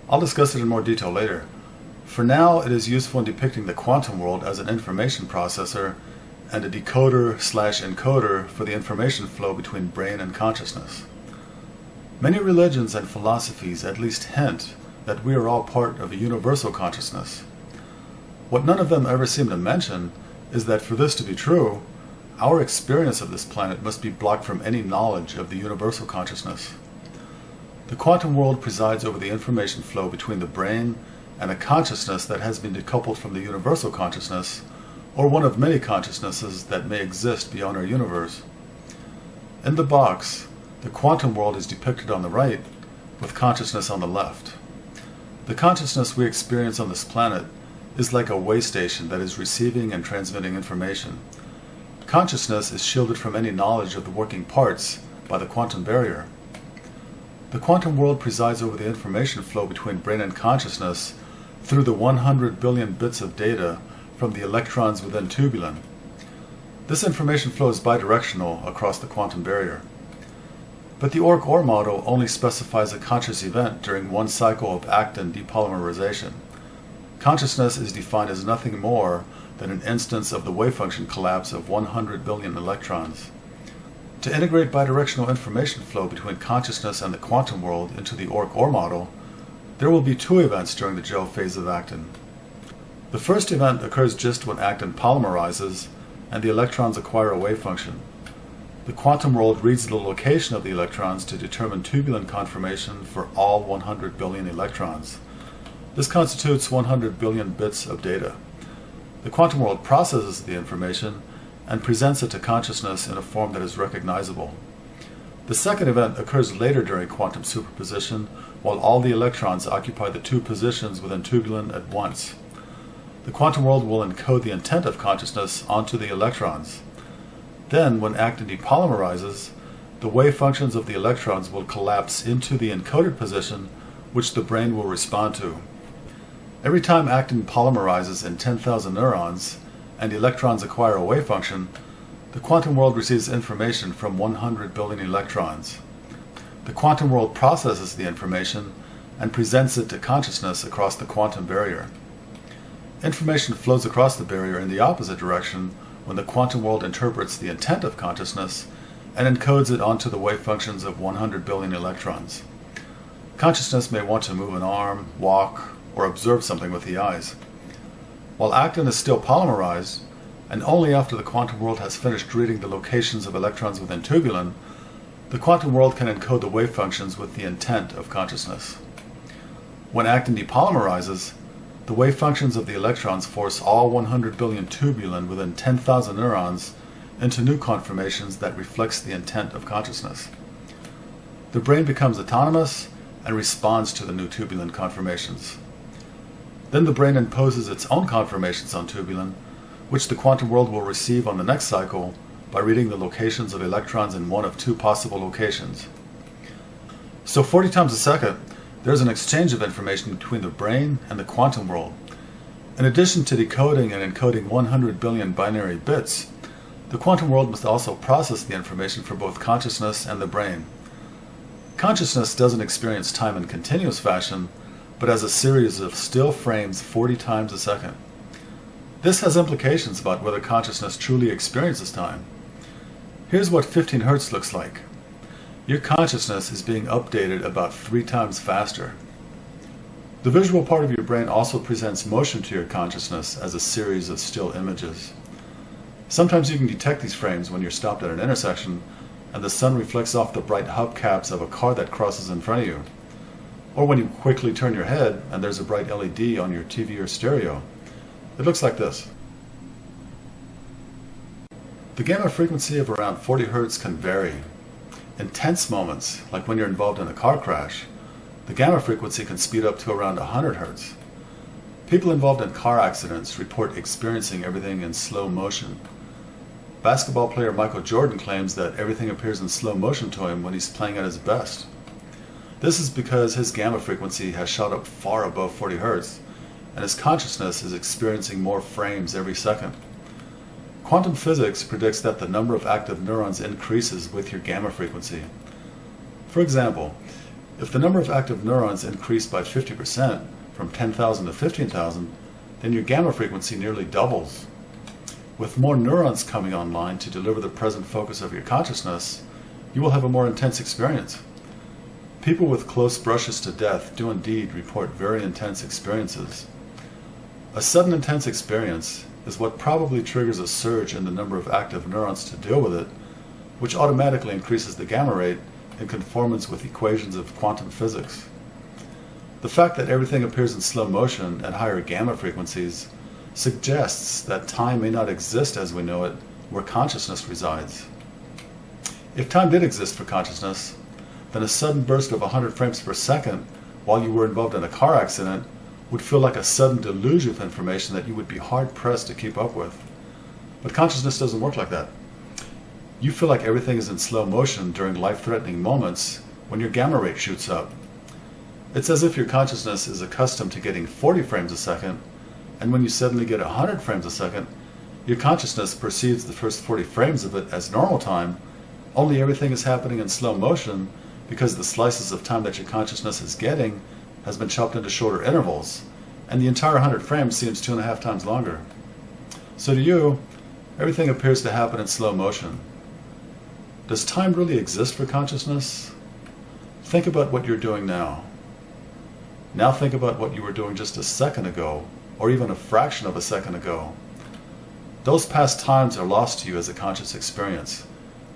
I'll discuss it in more detail later. For now, it is useful in depicting the quantum world as an information processor and a decoder/encoder for the information flow between brain and consciousness. Many religions and philosophies at least hint that we are all part of a universal consciousness. What none of them ever seem to mention is that for this to be true, our experience of this planet must be blocked from any knowledge of the universal consciousness. The quantum world presides over the information flow between the brain and a consciousness that has been decoupled from the universal consciousness, or one of many consciousnesses that may exist beyond our universe. In the box, the quantum world is depicted on the right, with consciousness on the left. The consciousness we experience on this planet is like a way station that is receiving and transmitting information. Consciousness is shielded from any knowledge of the working parts by the quantum barrier. The quantum world presides over the information flow between brain and consciousness through the 100 billion bits of data from the electrons within tubulin. This information flow is bidirectional across the quantum barrier. But the ORC-OR model only specifies a conscious event during one cycle of actin depolymerization. Consciousness is defined as nothing more than an instance of the wave function collapse of 100 billion electrons. To integrate bidirectional information flow between consciousness and the quantum world into the ORC-OR model, there will be two events during the gel phase of actin. The first event occurs just when actin polymerizes and the electrons acquire a wave function. The quantum world reads the location of the electrons to determine tubulin conformation for all 100 billion electrons. This constitutes 100 billion bits of data. The quantum world processes the information and presents it to consciousness in a form that is recognizable. The second event occurs later during quantum superposition, while all the electrons occupy the two positions within tubulin at once. The quantum world will encode the intent of consciousness onto the electrons. Then, when actin depolymerizes, the wave functions of the electrons will collapse into the encoded position, which the brain will respond to. Every time actin polymerizes in 10,000 neurons and electrons acquire a wave function, the quantum world receives information from 100 billion electrons. The quantum world processes the information and presents it to consciousness across the quantum barrier. Information flows across the barrier in the opposite direction when the quantum world interprets the intent of consciousness and encodes it onto the wave functions of 100 billion electrons. Consciousness may want to move an arm, walk, or observe something with the eyes. While actin is still polymerized, and only after the quantum world has finished reading the locations of electrons within tubulin, the quantum world can encode the wave functions with the intent of consciousness. When actin depolymerizes, the wave functions of the electrons force all 100 billion tubulin within 10,000 neurons into new conformations that reflects the intent of consciousness. The brain becomes autonomous and responds to the new tubulin conformations. Then the brain imposes its own conformations on tubulin, which the quantum world will receive on the next cycle by reading the locations of electrons in one of two possible locations. So 40 times a second, there's an exchange of information between the brain and the quantum world. In addition to decoding and encoding 100 billion binary bits, the quantum world must also process the information for both consciousness and the brain. Consciousness doesn't experience time in continuous fashion, but as a series of still frames 40 times a second. This has implications about whether consciousness truly experiences time. Here's what 15 Hertz looks like. Your consciousness is being updated about 3 times faster. The visual part of your brain also presents motion to your consciousness as a series of still images. Sometimes you can detect these frames when you're stopped at an intersection and the sun reflects off the bright hubcaps of a car that crosses in front of you. Or when you quickly turn your head and there's a bright LED on your TV or stereo. It looks like this. The gamma frequency of around 40 Hertz can vary. In tense moments, like when you're involved in a car crash, the gamma frequency can speed up to around 100 Hertz. People involved in car accidents report experiencing everything in slow motion. Basketball player Michael Jordan claims that everything appears in slow motion to him when he's playing at his best. This is because his gamma frequency has shot up far above 40 Hertz, and his consciousness is experiencing more frames every second. Quantum physics predicts that the number of active neurons increases with your gamma frequency. For example, if the number of active neurons increased by 50% from 10,000 to 15,000, then your gamma frequency nearly doubles. With more neurons coming online to deliver the present focus of your consciousness, you will have a more intense experience. People with close brushes to death do indeed report very intense experiences. A sudden intense experience is what probably triggers a surge in the number of active neurons to deal with it, which automatically increases the gamma rate in conformance with equations of quantum physics. The fact that everything appears in slow motion at higher gamma frequencies suggests that time may not exist as we know it where consciousness resides. If time did exist for consciousness, then a sudden burst of 100 frames per second while you were involved in a car accident would feel like a sudden deluge of information that you would be hard-pressed to keep up with. But consciousness doesn't work like that. You feel like everything is in slow motion during life-threatening moments when your gamma rate shoots up. It's as if your consciousness is accustomed to getting 40 frames a second, and when you suddenly get 100 frames a second, your consciousness perceives the first 40 frames of it as normal time, only everything is happening in slow motion because the slices of time that your consciousness is getting has been chopped into shorter intervals, and the entire 100 frames seems 2.5 times longer. So to you, everything appears to happen in slow motion. Does time really exist for consciousness? Think about what you're doing now. Now think about what you were doing just a second ago, or even a fraction of a second ago. Those past times are lost to you as a conscious experience.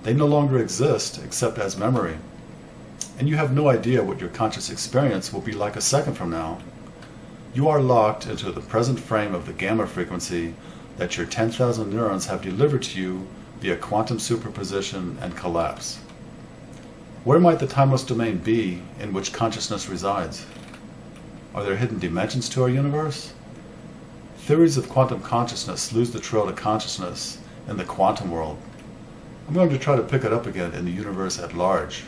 They no longer exist except as memory. And you have no idea what your conscious experience will be like a second from now. You are locked into the present frame of the gamma frequency that your 10,000 neurons have delivered to you via quantum superposition and collapse. Where might the timeless domain be in which consciousness resides? Are there hidden dimensions to our universe? Theories of quantum consciousness lose the trail to consciousness in the quantum world. I'm going to try to pick it up again in the universe at large.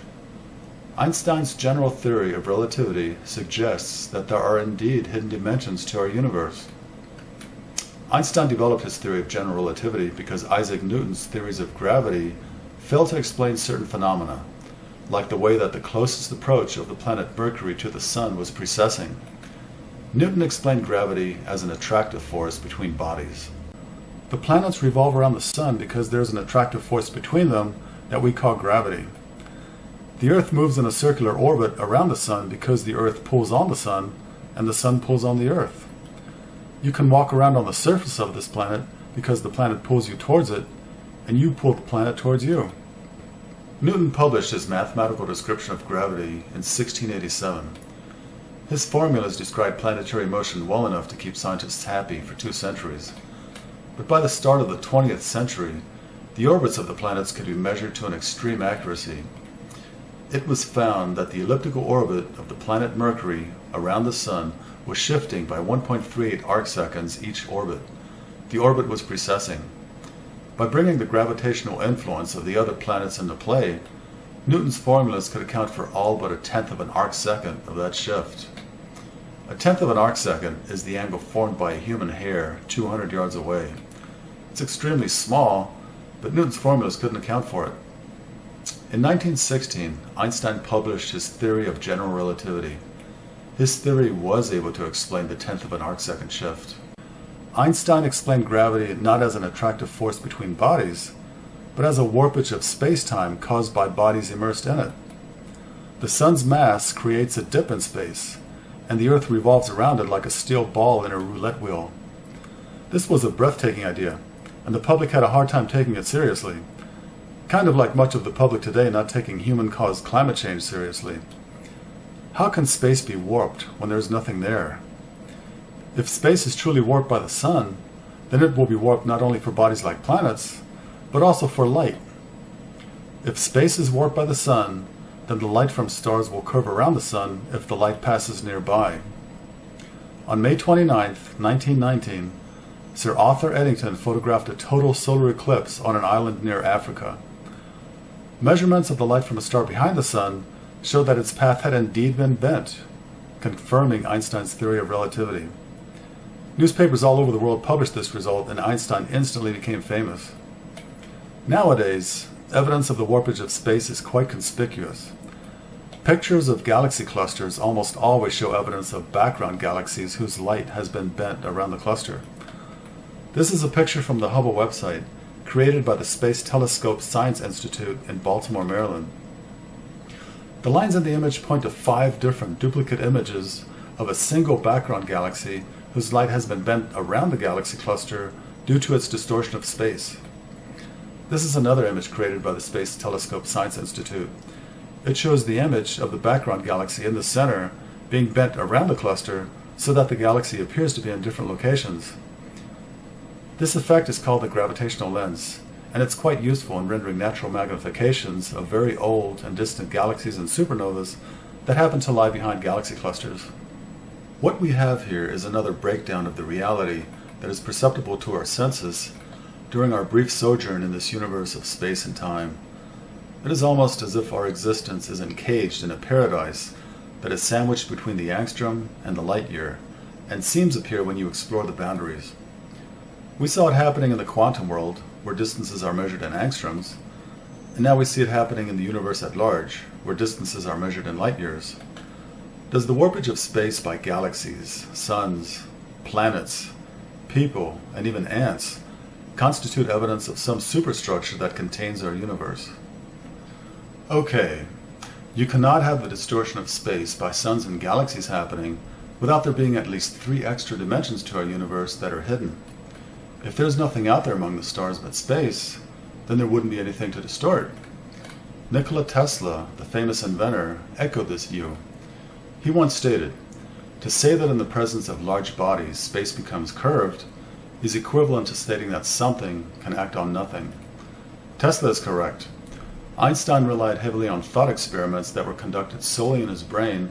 Einstein's general theory of relativity suggests that there are indeed hidden dimensions to our universe. Einstein developed his theory of general relativity because Isaac Newton's theories of gravity failed to explain certain phenomena, like the way that the closest approach of the planet Mercury to the Sun was precessing. Newton explained gravity as an attractive force between bodies. The planets revolve around the Sun because there's an attractive force between them that we call gravity. The Earth moves in a circular orbit around the Sun because the Earth pulls on the Sun and the Sun pulls on the Earth. You can walk around on the surface of this planet because the planet pulls you towards it and you pull the planet towards you. Newton published his mathematical description of gravity in 1687. His formulas described planetary motion well enough to keep scientists happy for 2 centuries. But by the start of the 20th century, the orbits of the planets could be measured to an extreme accuracy. It was found that the elliptical orbit of the planet Mercury around the Sun was shifting by 1.38 arcseconds each orbit. The orbit was precessing. By bringing the gravitational influence of the other planets into play, Newton's formulas could account for all but 1/10 of an arcsecond of that shift. 1/10 of an arcsecond is the angle formed by a human hair 200 yards away. It's extremely small, but Newton's formulas couldn't account for it. In 1916, Einstein published his theory of general relativity. His theory was able to explain the 1/10 of an arcsecond shift. Einstein explained gravity not as an attractive force between bodies, but as a warpage of space-time caused by bodies immersed in it. The sun's mass creates a dip in space, and the Earth revolves around it like a steel ball in a roulette wheel. This was a breathtaking idea, and the public had a hard time taking it seriously. Kind of like much of the public today not taking human-caused climate change seriously. How can space be warped when there's nothing there? If space is truly warped by the sun, then it will be warped not only for bodies like planets, but also for light. If space is warped by the sun, then the light from stars will curve around the sun if the light passes nearby. On May 29, 1919, Sir Arthur Eddington photographed a total solar eclipse on an island near Africa. Measurements of the light from a star behind the sun showed that its path had indeed been bent, confirming Einstein's theory of relativity. Newspapers all over the world published this result, and Einstein instantly became famous. Nowadays, evidence of the warpage of space is quite conspicuous. Pictures of galaxy clusters almost always show evidence of background galaxies whose light has been bent around the cluster. This is a picture from the Hubble website, created by the Space Telescope Science Institute in Baltimore, Maryland. The lines in the image point to 5 different duplicate images of a single background galaxy whose light has been bent around the galaxy cluster due to its distortion of space. This is another image created by the Space Telescope Science Institute. It shows the image of the background galaxy in the center being bent around the cluster so that the galaxy appears to be in different locations. This effect is called the gravitational lens, and it's quite useful in rendering natural magnifications of very old and distant galaxies and supernovas that happen to lie behind galaxy clusters. What we have here is another breakdown of the reality that is perceptible to our senses during our brief sojourn in this universe of space and time. It is almost as if our existence is encaged in a paradise that is sandwiched between the angstrom and the light year, and seams appear when you explore the boundaries. We saw it happening in the quantum world, where distances are measured in angstroms, and now we see it happening in the universe at large, where distances are measured in light years. Does the warpage of space by galaxies, suns, planets, people, and even ants constitute evidence of some superstructure that contains our universe? Okay, you cannot have the distortion of space by suns and galaxies happening without there being at least 3 extra dimensions to our universe that are hidden. If there's nothing out there among the stars but space, then there wouldn't be anything to distort. Nikola Tesla, the famous inventor, echoed this view. He once stated, "To say that in the presence of large bodies space becomes curved is equivalent to stating that something can act on nothing." Tesla is correct. Einstein relied heavily on thought experiments that were conducted solely in his brain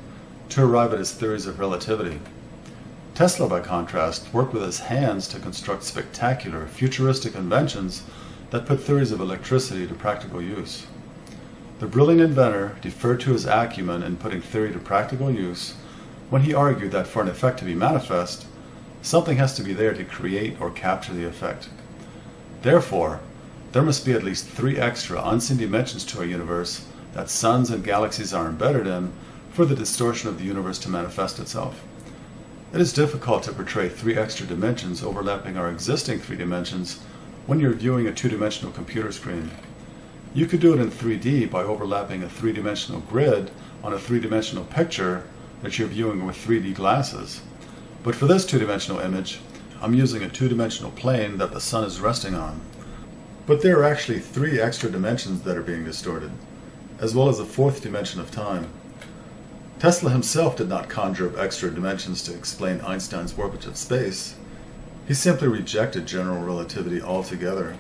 to arrive at his theories of relativity. Tesla, by contrast, worked with his hands to construct spectacular, futuristic inventions that put theories of electricity to practical use. The brilliant inventor deferred to his acumen in putting theory to practical use when he argued that for an effect to be manifest, something has to be there to create or capture the effect. Therefore, there must be at least 3 extra unseen dimensions to our universe that suns and galaxies are embedded in for the distortion of the universe to manifest itself. It is difficult to portray 3 extra dimensions overlapping our existing 3 dimensions when you're viewing a 2-dimensional computer screen. You could do it in 3D by overlapping a 3-dimensional grid on a 3-dimensional picture that you're viewing with 3D glasses. But for this 2-dimensional image, I'm using a 2-dimensional plane that the sun is resting on. But there are actually 3 extra dimensions that are being distorted, as well as a 4th dimension of time. Tesla himself did not conjure up extra dimensions to explain Einstein's warpage of space. He simply rejected general relativity altogether.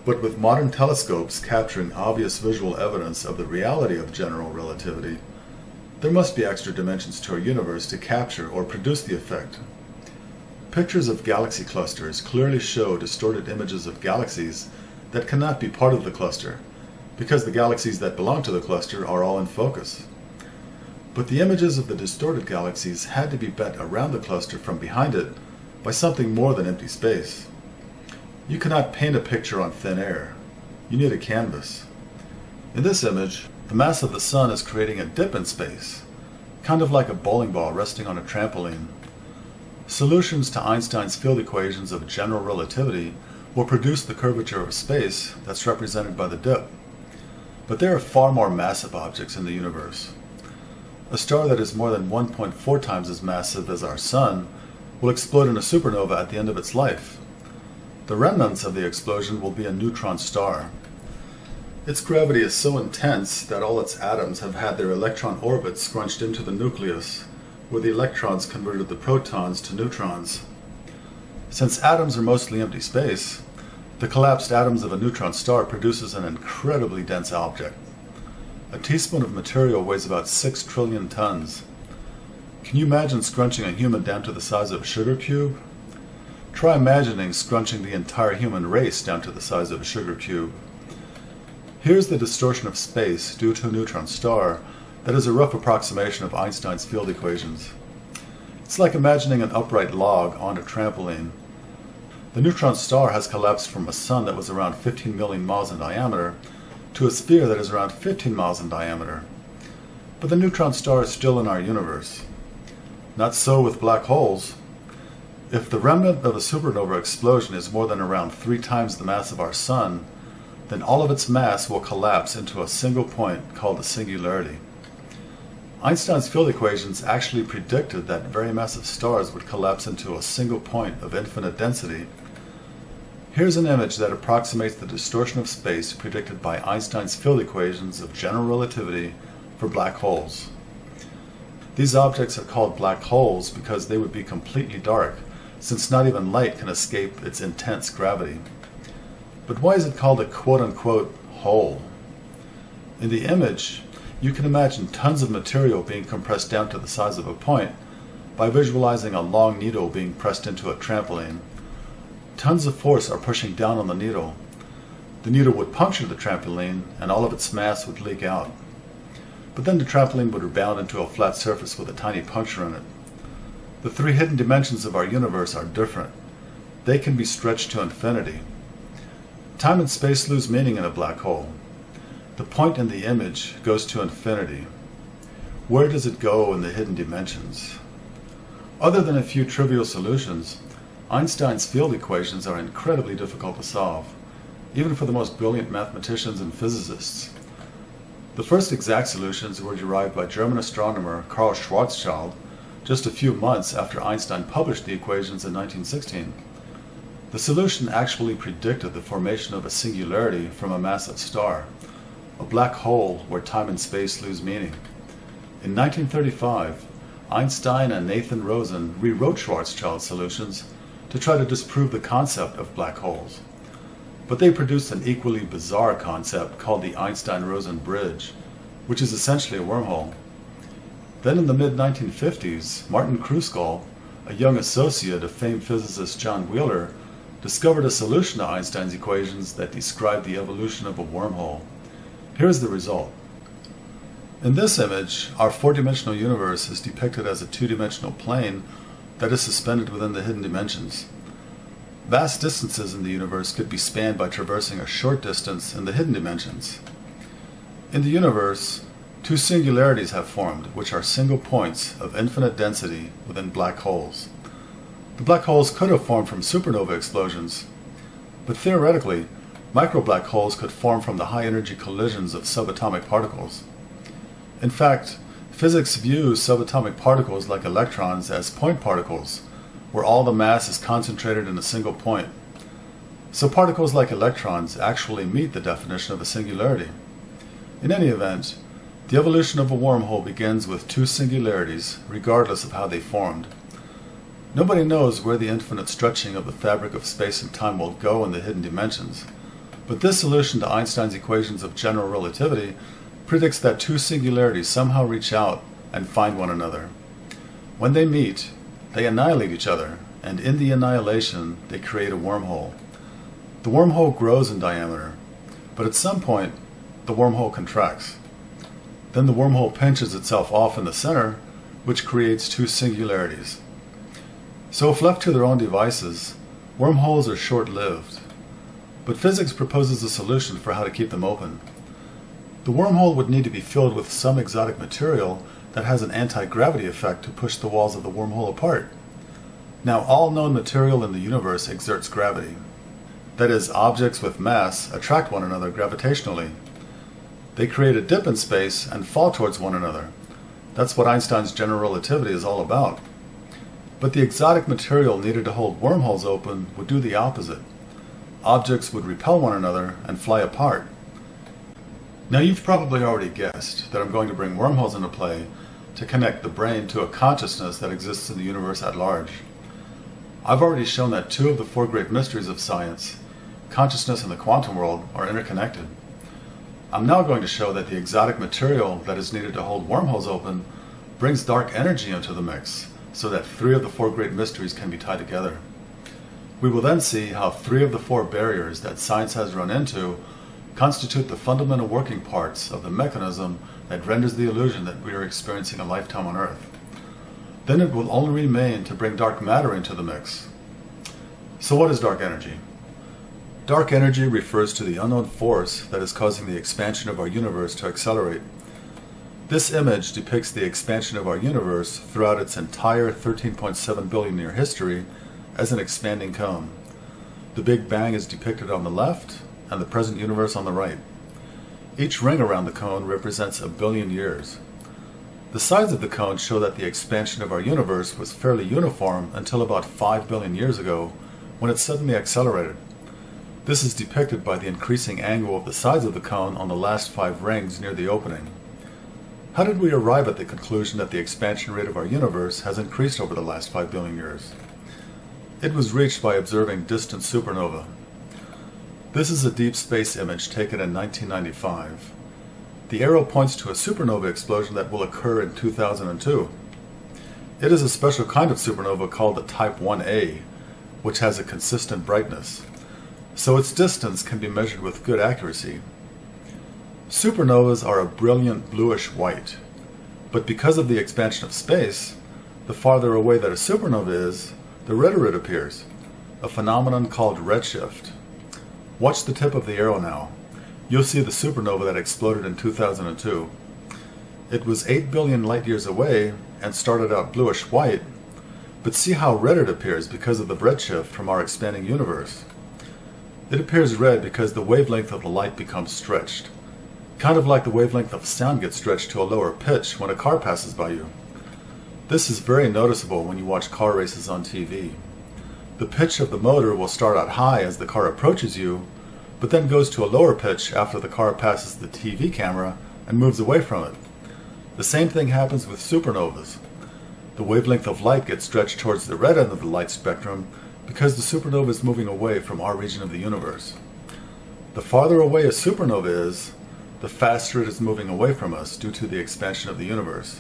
But with modern telescopes capturing obvious visual evidence of the reality of general relativity, there must be extra dimensions to our universe to capture or produce the effect. Pictures of galaxy clusters clearly show distorted images of galaxies that cannot be part of the cluster, because the galaxies that belong to the cluster are all in focus. But the images of the distorted galaxies had to be bent around the cluster from behind it by something more than empty space. You cannot paint a picture on thin air. You need a canvas. In this image, the mass of the sun is creating a dip in space, kind of like a bowling ball resting on a trampoline. Solutions to Einstein's field equations of general relativity will produce the curvature of space that's represented by the dip. But there are far more massive objects in the universe. A star that is more than 1.4 times as massive as our sun will explode in a supernova at the end of its life. The remnants of the explosion will be a neutron star. Its gravity is so intense that all its atoms have had their electron orbits scrunched into the nucleus, where the electrons converted the protons to neutrons. Since atoms are mostly empty space, the collapsed atoms of a neutron star produces an incredibly dense object. A teaspoon of material weighs about 6 trillion tons. Can you imagine scrunching a human down to the size of a sugar cube? Try imagining scrunching the entire human race down to the size of a sugar cube. Here's the distortion of space due to a neutron star that is a rough approximation of Einstein's field equations. It's like imagining an upright log on a trampoline. The neutron star has collapsed from a sun that was around 15 million miles in diameter to a sphere that is around 15 miles in diameter. But the neutron star is still in our universe. Not so with black holes. If the remnant of a supernova explosion is more than around 3 times the mass of our sun, then all of its mass will collapse into a single point called a singularity. Einstein's field equations actually predicted that very massive stars would collapse into a single point of infinite density. Here's an image that approximates the distortion of space predicted by Einstein's field equations of general relativity for black holes. These objects are called black holes because they would be completely dark, since not even light can escape its intense gravity. But why is it called a quote-unquote hole? In the image, you can imagine tons of material being compressed down to the size of a point by visualizing a long needle being pressed into a trampoline. Tons of force are pushing down on the needle. The needle would puncture the trampoline and all of its mass would leak out. But then the trampoline would rebound into a flat surface with a tiny puncture in it. The 3 hidden dimensions of our universe are different. They can be stretched to infinity. Time and space lose meaning in a black hole. The point in the image goes to infinity. Where does it go in the hidden dimensions? Other than a few trivial solutions, Einstein's field equations are incredibly difficult to solve, even for the most brilliant mathematicians and physicists. The first exact solutions were derived by German astronomer Karl Schwarzschild just a few months after Einstein published the equations in 1916. The solution actually predicted the formation of a singularity from a massive star, a black hole where time and space lose meaning. In 1935, Einstein and Nathan Rosen rewrote Schwarzschild's solutions to try to disprove the concept of black holes. But they produced an equally bizarre concept called the Einstein-Rosen bridge, which is essentially a wormhole. Then in the mid-1950s, Martin Kruskal, a young associate of famed physicist John Wheeler, discovered a solution to Einstein's equations that described the evolution of a wormhole. Here's the result. In this image, our 4-dimensional universe is depicted as a 2-dimensional plane that is suspended within the hidden dimensions. Vast distances in the universe could be spanned by traversing a short distance in the hidden dimensions. In the universe, 2 singularities have formed, which are single points of infinite density within black holes. The black holes could have formed from supernova explosions, but theoretically, micro-black holes could form from the high-energy collisions of subatomic particles. In fact, physics views subatomic particles like electrons as point particles, where all the mass is concentrated in a single point. So particles like electrons actually meet the definition of a singularity. In any event, The evolution of a wormhole begins with two singularities, regardless of how they formed. Nobody knows where the infinite stretching of the fabric of space and time will go in the hidden dimensions, but this solution to Einstein's equations of general relativity predicts that two singularities somehow reach out and find one another. When they meet, they annihilate each other, and in the annihilation, they create a wormhole. The wormhole grows in diameter, but at some point, the wormhole contracts. Then the wormhole pinches itself off in the center, which creates two singularities. So if left to their own devices, wormholes are short-lived. But physics proposes a solution for how to keep them open. The wormhole would need to be filled with some exotic material that has an anti-gravity effect to push the walls of the wormhole apart. Now, all known material in the universe exerts gravity. That is, objects with mass attract one another gravitationally. They create a dip in space and fall towards one another. That's what Einstein's general relativity is all about. But the exotic material needed to hold wormholes open would do the opposite. Objects would repel one another and fly apart. Now, you've probably already guessed that I'm going to bring wormholes into play to connect the brain to a consciousness that exists in the universe at large. I've already shown that two of the four great mysteries of science, consciousness and the quantum world, are interconnected. I'm now going to show that the exotic material that is needed to hold wormholes open brings dark energy into the mix, so that three of the four great mysteries can be tied together. We will then see how three of the four barriers that science has run into constitute the fundamental working parts of the mechanism that renders the illusion that we are experiencing a lifetime on Earth. Then it will only remain to bring dark matter into the mix. So what is dark energy? Dark energy refers to the unknown force that is causing the expansion of our universe to accelerate. This image depicts the expansion of our universe throughout its entire 13.7 billion year history as an expanding cone. The Big Bang is depicted on the left and the present universe on the right. Each ring around the cone represents a billion years. The sides of the cone show that the expansion of our universe was fairly uniform until about 5 billion years ago, when it suddenly accelerated. This is depicted by the increasing angle of the sides of the cone on the last 5 rings near the opening. How did we arrive at the conclusion that the expansion rate of our universe has increased over the last 5 billion years? It was reached by observing distant supernovae. This is a deep space image taken in 1995. The arrow points to a supernova explosion that will occur in 2002. It is a special kind of supernova called the Type 1a, which has a consistent brightness, so its distance can be measured with good accuracy. Supernovas are a brilliant bluish white, but because of the expansion of space, the farther away that a supernova is, the redder it appears, a phenomenon called redshift. Watch the tip of the arrow now. You'll see the supernova that exploded in 2002. It was 8 billion light years away and started out bluish white, but see how red it appears because of the redshift from our expanding universe. It appears red because the wavelength of the light becomes stretched, kind of like the wavelength of sound gets stretched to a lower pitch when a car passes by you. This is very noticeable when you watch car races on TV. The pitch of the motor will start out high as the car approaches you, but then goes to a lower pitch after the car passes the TV camera and moves away from it. The same thing happens with supernovas. The wavelength of light gets stretched towards the red end of the light spectrum because the supernova is moving away from our region of the universe. The farther away a supernova is, the faster it is moving away from us due to the expansion of the universe.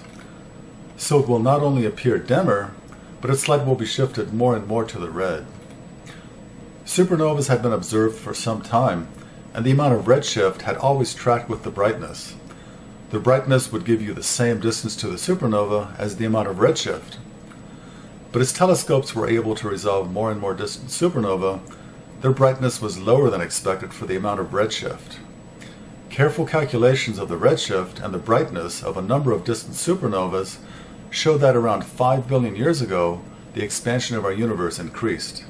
So it will not only appear dimmer, but its light will be shifted more and more to the red. Supernovas had been observed for some time, and the amount of redshift had always tracked with the brightness. The brightness would give you the same distance to the supernova as the amount of redshift. But as telescopes were able to resolve more and more distant supernova, their brightness was lower than expected for the amount of redshift. Careful calculations of the redshift and the brightness of a number of distant supernovas showed that around 5 billion years ago, the expansion of our universe increased.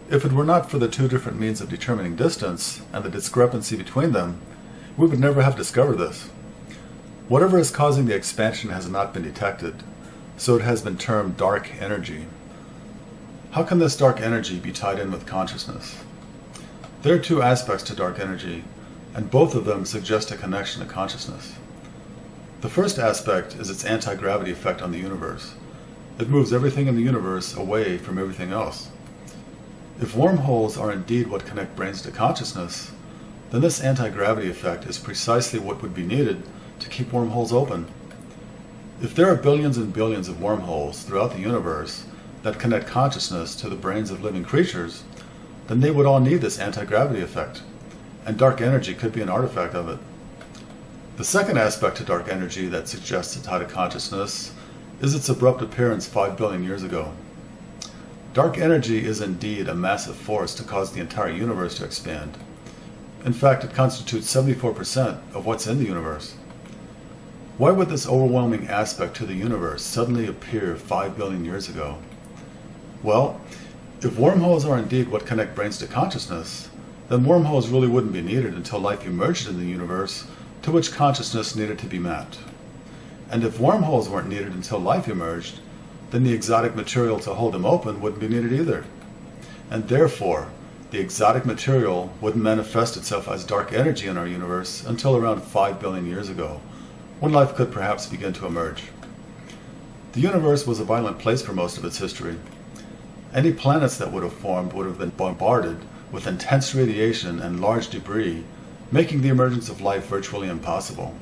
If it were not for the two different means of determining distance and the discrepancy between them, we would never have discovered this. Whatever is causing the expansion has not been detected, so it has been termed dark energy. How can this dark energy be tied in with consciousness? There are two aspects to dark energy, and both of them suggest a connection to consciousness. The first aspect is its anti-gravity effect on the universe. It moves everything in the universe away from everything else. If wormholes are indeed what connect brains to consciousness, then this anti-gravity effect is precisely what would be needed to keep wormholes open. If there are billions and billions of wormholes throughout the universe that connect consciousness to the brains of living creatures, then they would all need this anti-gravity effect, and dark energy could be an artifact of it. The second aspect to dark energy that suggests a tie to consciousness is its abrupt appearance 5 billion years ago. Dark energy is indeed a massive force to cause the entire universe to expand. In fact, it constitutes 74% of what's in the universe. Why would this overwhelming aspect to the universe suddenly appear 5 billion years ago? Well, if wormholes are indeed what connect brains to consciousness, then wormholes really wouldn't be needed until life emerged in the universe to which consciousness needed to be mapped. And if wormholes weren't needed until life emerged, then the exotic material to hold them open wouldn't be needed either. And therefore, the exotic material wouldn't manifest itself as dark energy in our universe until around 5 billion years ago, when life could perhaps begin to emerge. The universe was a violent place for most of its history. Any planets that would have formed would have been bombarded with intense radiation and large debris, making the emergence of life virtually impossible.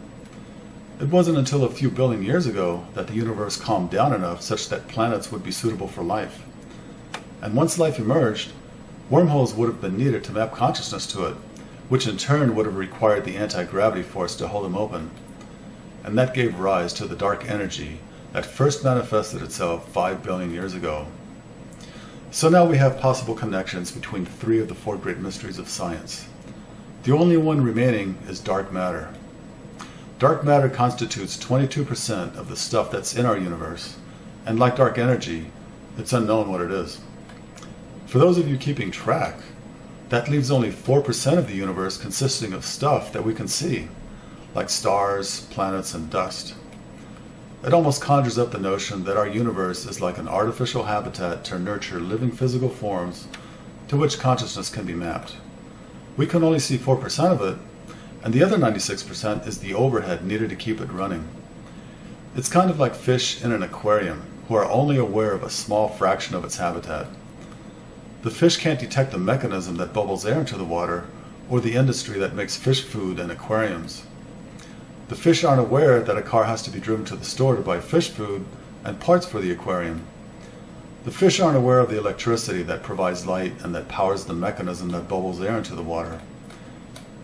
It wasn't until a few billion years ago that the universe calmed down enough such that planets would be suitable for life. And once life emerged, wormholes would have been needed to map consciousness to it, which in turn would have required the anti-gravity force to hold them open. And that gave rise to the dark energy that first manifested itself 5 billion years ago. So now we have possible connections between 3 of the 4 great mysteries of science. The only one remaining is dark matter. Dark matter constitutes 22% of the stuff that's in our universe, and like dark energy, it's unknown what it is. For those of you keeping track, that leaves only 4% of the universe consisting of stuff that we can see, like stars, planets, and dust. It almost conjures up the notion that our universe is like an artificial habitat to nurture living physical forms to which consciousness can be mapped. We can only see 4% of it, and the other 96% is the overhead needed to keep it running. It's kind of like fish in an aquarium who are only aware of a small fraction of its habitat. The fish can't detect the mechanism that bubbles air into the water or the industry that makes fish food in aquariums. The fish aren't aware that a car has to be driven to the store to buy fish food and parts for the aquarium. The fish aren't aware of the electricity that provides light and that powers the mechanism that bubbles air into the water.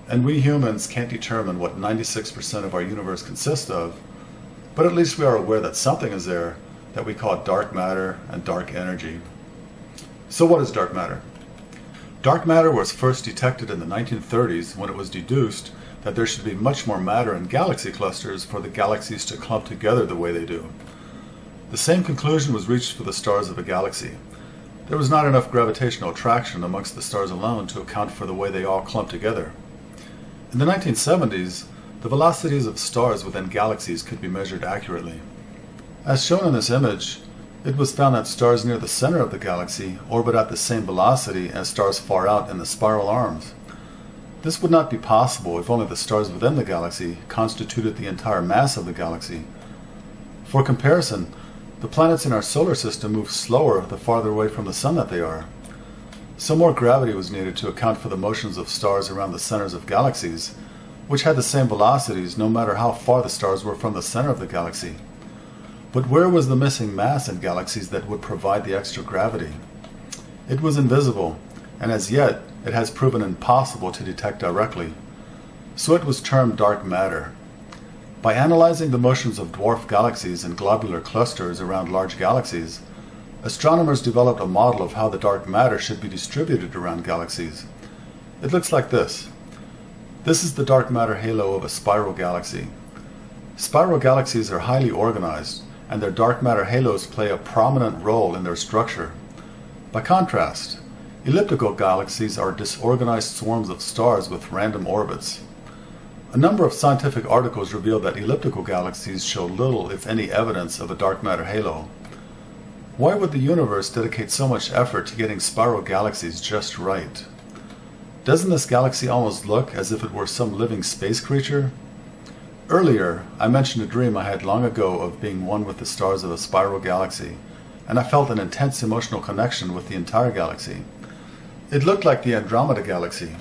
And we humans can't determine what 96% of our universe consists of, but at least we are aware that something is there that we call dark matter and dark energy. So what is dark matter? Dark matter was first detected in the 1930s when it was deduced that there should be much more matter in galaxy clusters for the galaxies to clump together the way they do. The same conclusion was reached for the stars of a galaxy. There was not enough gravitational attraction amongst the stars alone to account for the way they all clump together. In the 1970s, the velocities of stars within galaxies could be measured accurately. As shown in this image, it was found that stars near the center of the galaxy orbit at the same velocity as stars far out in the spiral arms. This would not be possible if only the stars within the galaxy constituted the entire mass of the galaxy. For comparison, the planets in our solar system move slower the farther away from the sun that they are. So more gravity was needed to account for the motions of stars around the centers of galaxies, which had the same velocities no matter how far the stars were from the center of the galaxy. But where was the missing mass in galaxies that would provide the extra gravity? It was invisible, and as yet it has proven impossible to detect directly. So it was termed dark matter. By analyzing the motions of dwarf galaxies and globular clusters around large galaxies, astronomers developed a model of how the dark matter should be distributed around galaxies. It looks like this. This is the dark matter halo of a spiral galaxy. Spiral galaxies are highly organized, and their dark matter halos play a prominent role in their structure. By contrast, elliptical galaxies are disorganized swarms of stars with random orbits. A number of scientific articles reveal that elliptical galaxies show little, if any, evidence of a dark matter halo. Why would the universe dedicate so much effort to getting spiral galaxies just right? Doesn't this galaxy almost look as if it were some living space creature? Earlier, I mentioned a dream I had long ago of being one with the stars of a spiral galaxy, and I felt an intense emotional connection with the entire galaxy. It looked like the Andromeda Galaxy.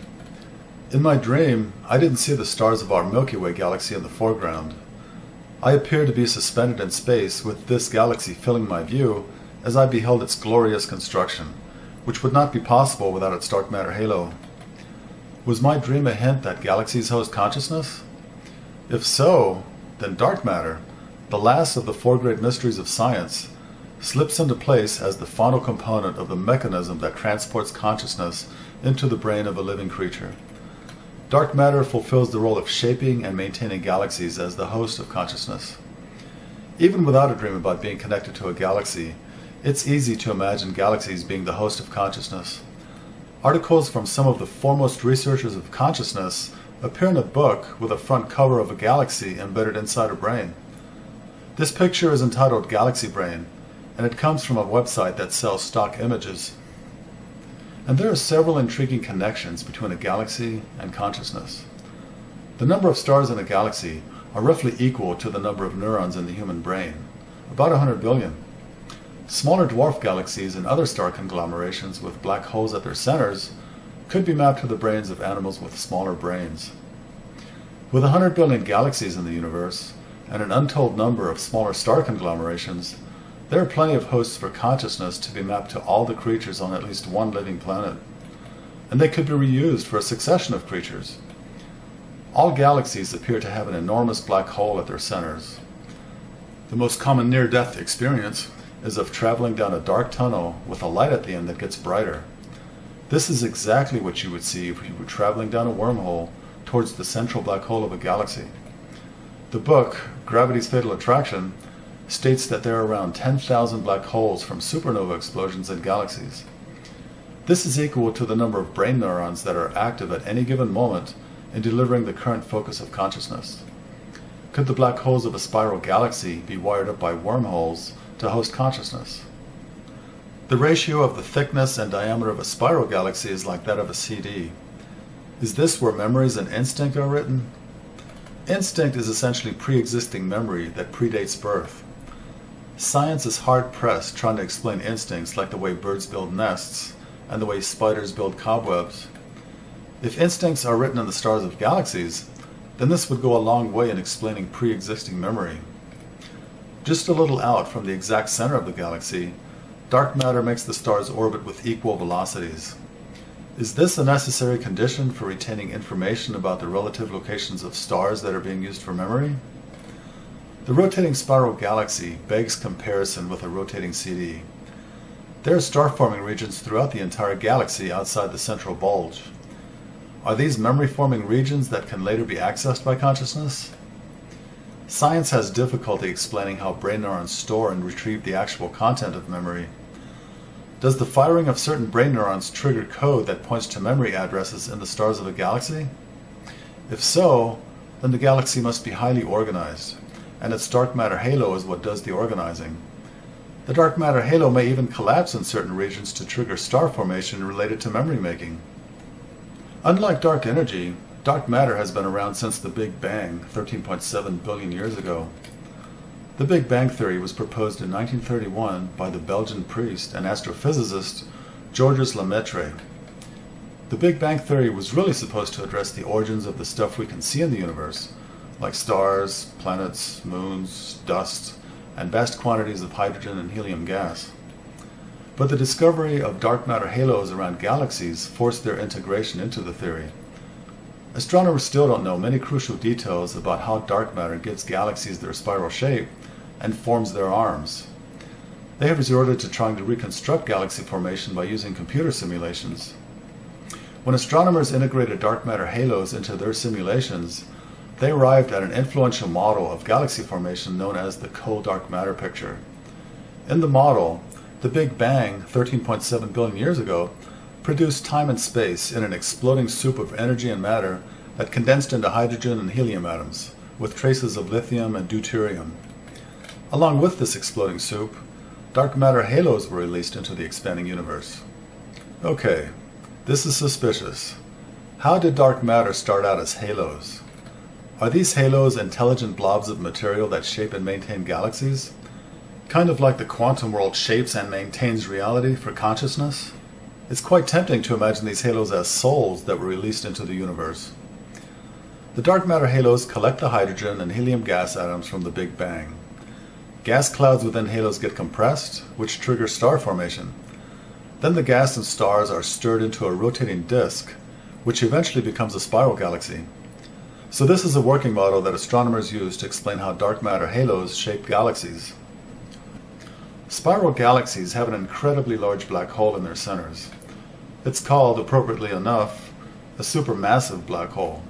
In my dream, I didn't see the stars of our Milky Way galaxy in the foreground. I appeared to be suspended in space with this galaxy filling my view as I beheld its glorious construction, which would not be possible without its dark matter halo. Was my dream a hint that galaxies host consciousness? If so, then dark matter, the last of the four great mysteries of science, slips into place as the final component of the mechanism that transports consciousness into the brain of a living creature. Dark matter fulfills the role of shaping and maintaining galaxies as the host of consciousness. Even without a dream about being connected to a galaxy, it's easy to imagine galaxies being the host of consciousness. Articles from some of the foremost researchers of consciousness appear in a book with a front cover of a galaxy embedded inside a brain. This picture is entitled Galaxy Brain, and it comes from a website that sells stock images. And there are several intriguing connections between a galaxy and consciousness. The number of stars in a galaxy are roughly equal to the number of neurons in the human brain, about 100 billion. Smaller dwarf galaxies and other star conglomerations with black holes at their centers could be mapped to the brains of animals with smaller brains. With 100 billion galaxies in the universe, and an untold number of smaller star conglomerations, there are plenty of hosts for consciousness to be mapped to all the creatures on at least one living planet, and they could be reused for a succession of creatures. All galaxies appear to have an enormous black hole at their centers. The most common near-death experience is of traveling down a dark tunnel with a light at the end that gets brighter. This is exactly what you would see if you were traveling down a wormhole towards the central black hole of a galaxy. The book, Gravity's Fatal Attraction, states that there are around 10,000 black holes from supernova explosions in galaxies. This is equal to the number of brain neurons that are active at any given moment in delivering the current focus of consciousness. Could the black holes of a spiral galaxy be wired up by wormholes to host consciousness? The ratio of the thickness and diameter of a spiral galaxy is like that of a CD. Is this where memories and instinct are written? Instinct is essentially pre-existing memory that predates birth. Science is hard-pressed trying to explain instincts like the way birds build nests and the way spiders build cobwebs. If instincts are written in the stars of galaxies, then this would go a long way in explaining pre-existing memory. Just a little out from the exact center of the galaxy, dark matter makes the stars orbit with equal velocities. Is this a necessary condition for retaining information about the relative locations of stars that are being used for memory? The rotating spiral galaxy begs comparison with a rotating CD. There are star-forming regions throughout the entire galaxy outside the central bulge. Are these memory-forming regions that can later be accessed by consciousness? Science has difficulty explaining how brain neurons store and retrieve the actual content of memory. Does the firing of certain brain neurons trigger code that points to memory addresses in the stars of a galaxy? If so, then the galaxy must be highly organized, and its dark matter halo is what does the organizing. The dark matter halo may even collapse in certain regions to trigger star formation related to memory making. Unlike dark energy, dark matter has been around since the Big Bang, 13.7 billion years ago. The Big Bang theory was proposed in 1931 by the Belgian priest and astrophysicist Georges Lemaitre. The Big Bang theory was really supposed to address the origins of the stuff we can see in the universe, like stars, planets, moons, dust, and vast quantities of hydrogen and helium gas. But the discovery of dark matter halos around galaxies forced their integration into the theory. Astronomers still don't know many crucial details about how dark matter gives galaxies their spiral shape and forms their arms. They have resorted to trying to reconstruct galaxy formation by using computer simulations. When astronomers integrated dark matter halos into their simulations, they arrived at an influential model of galaxy formation known as the cold dark matter picture. In the model, the Big Bang, 13.7 billion years ago, produced time and space in an exploding soup of energy and matter that condensed into hydrogen and helium atoms, with traces of lithium and deuterium. Along with this exploding soup, dark matter halos were released into the expanding universe. Okay, this is suspicious. How did dark matter start out as halos? Are these halos intelligent blobs of material that shape and maintain galaxies? Kind of like the quantum world shapes and maintains reality for consciousness? It's quite tempting to imagine these halos as souls that were released into the universe. The dark matter halos collect the hydrogen and helium gas atoms from the Big Bang. Gas clouds within halos get compressed, which triggers star formation. Then the gas and stars are stirred into a rotating disk, which eventually becomes a spiral galaxy. So this is a working model that astronomers use to explain how dark matter halos shape galaxies. Spiral galaxies have an incredibly large black hole in their centers. It's called, appropriately enough, a supermassive black hole.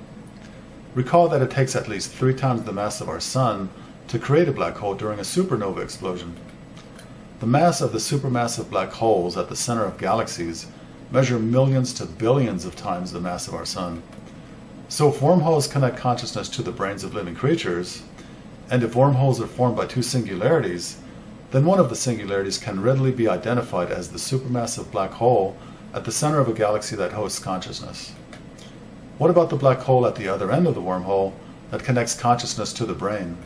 Recall that it takes at least 3 times the mass of our Sun to create a black hole during a supernova explosion. The mass of the supermassive black holes at the center of galaxies measure millions to billions of times the mass of our Sun. So if wormholes connect consciousness to the brains of living creatures, and if wormholes are formed by 2 singularities, then one of the singularities can readily be identified as the supermassive black hole at the center of a galaxy that hosts consciousness. What about the black hole at the other end of the wormhole that connects consciousness to the brain?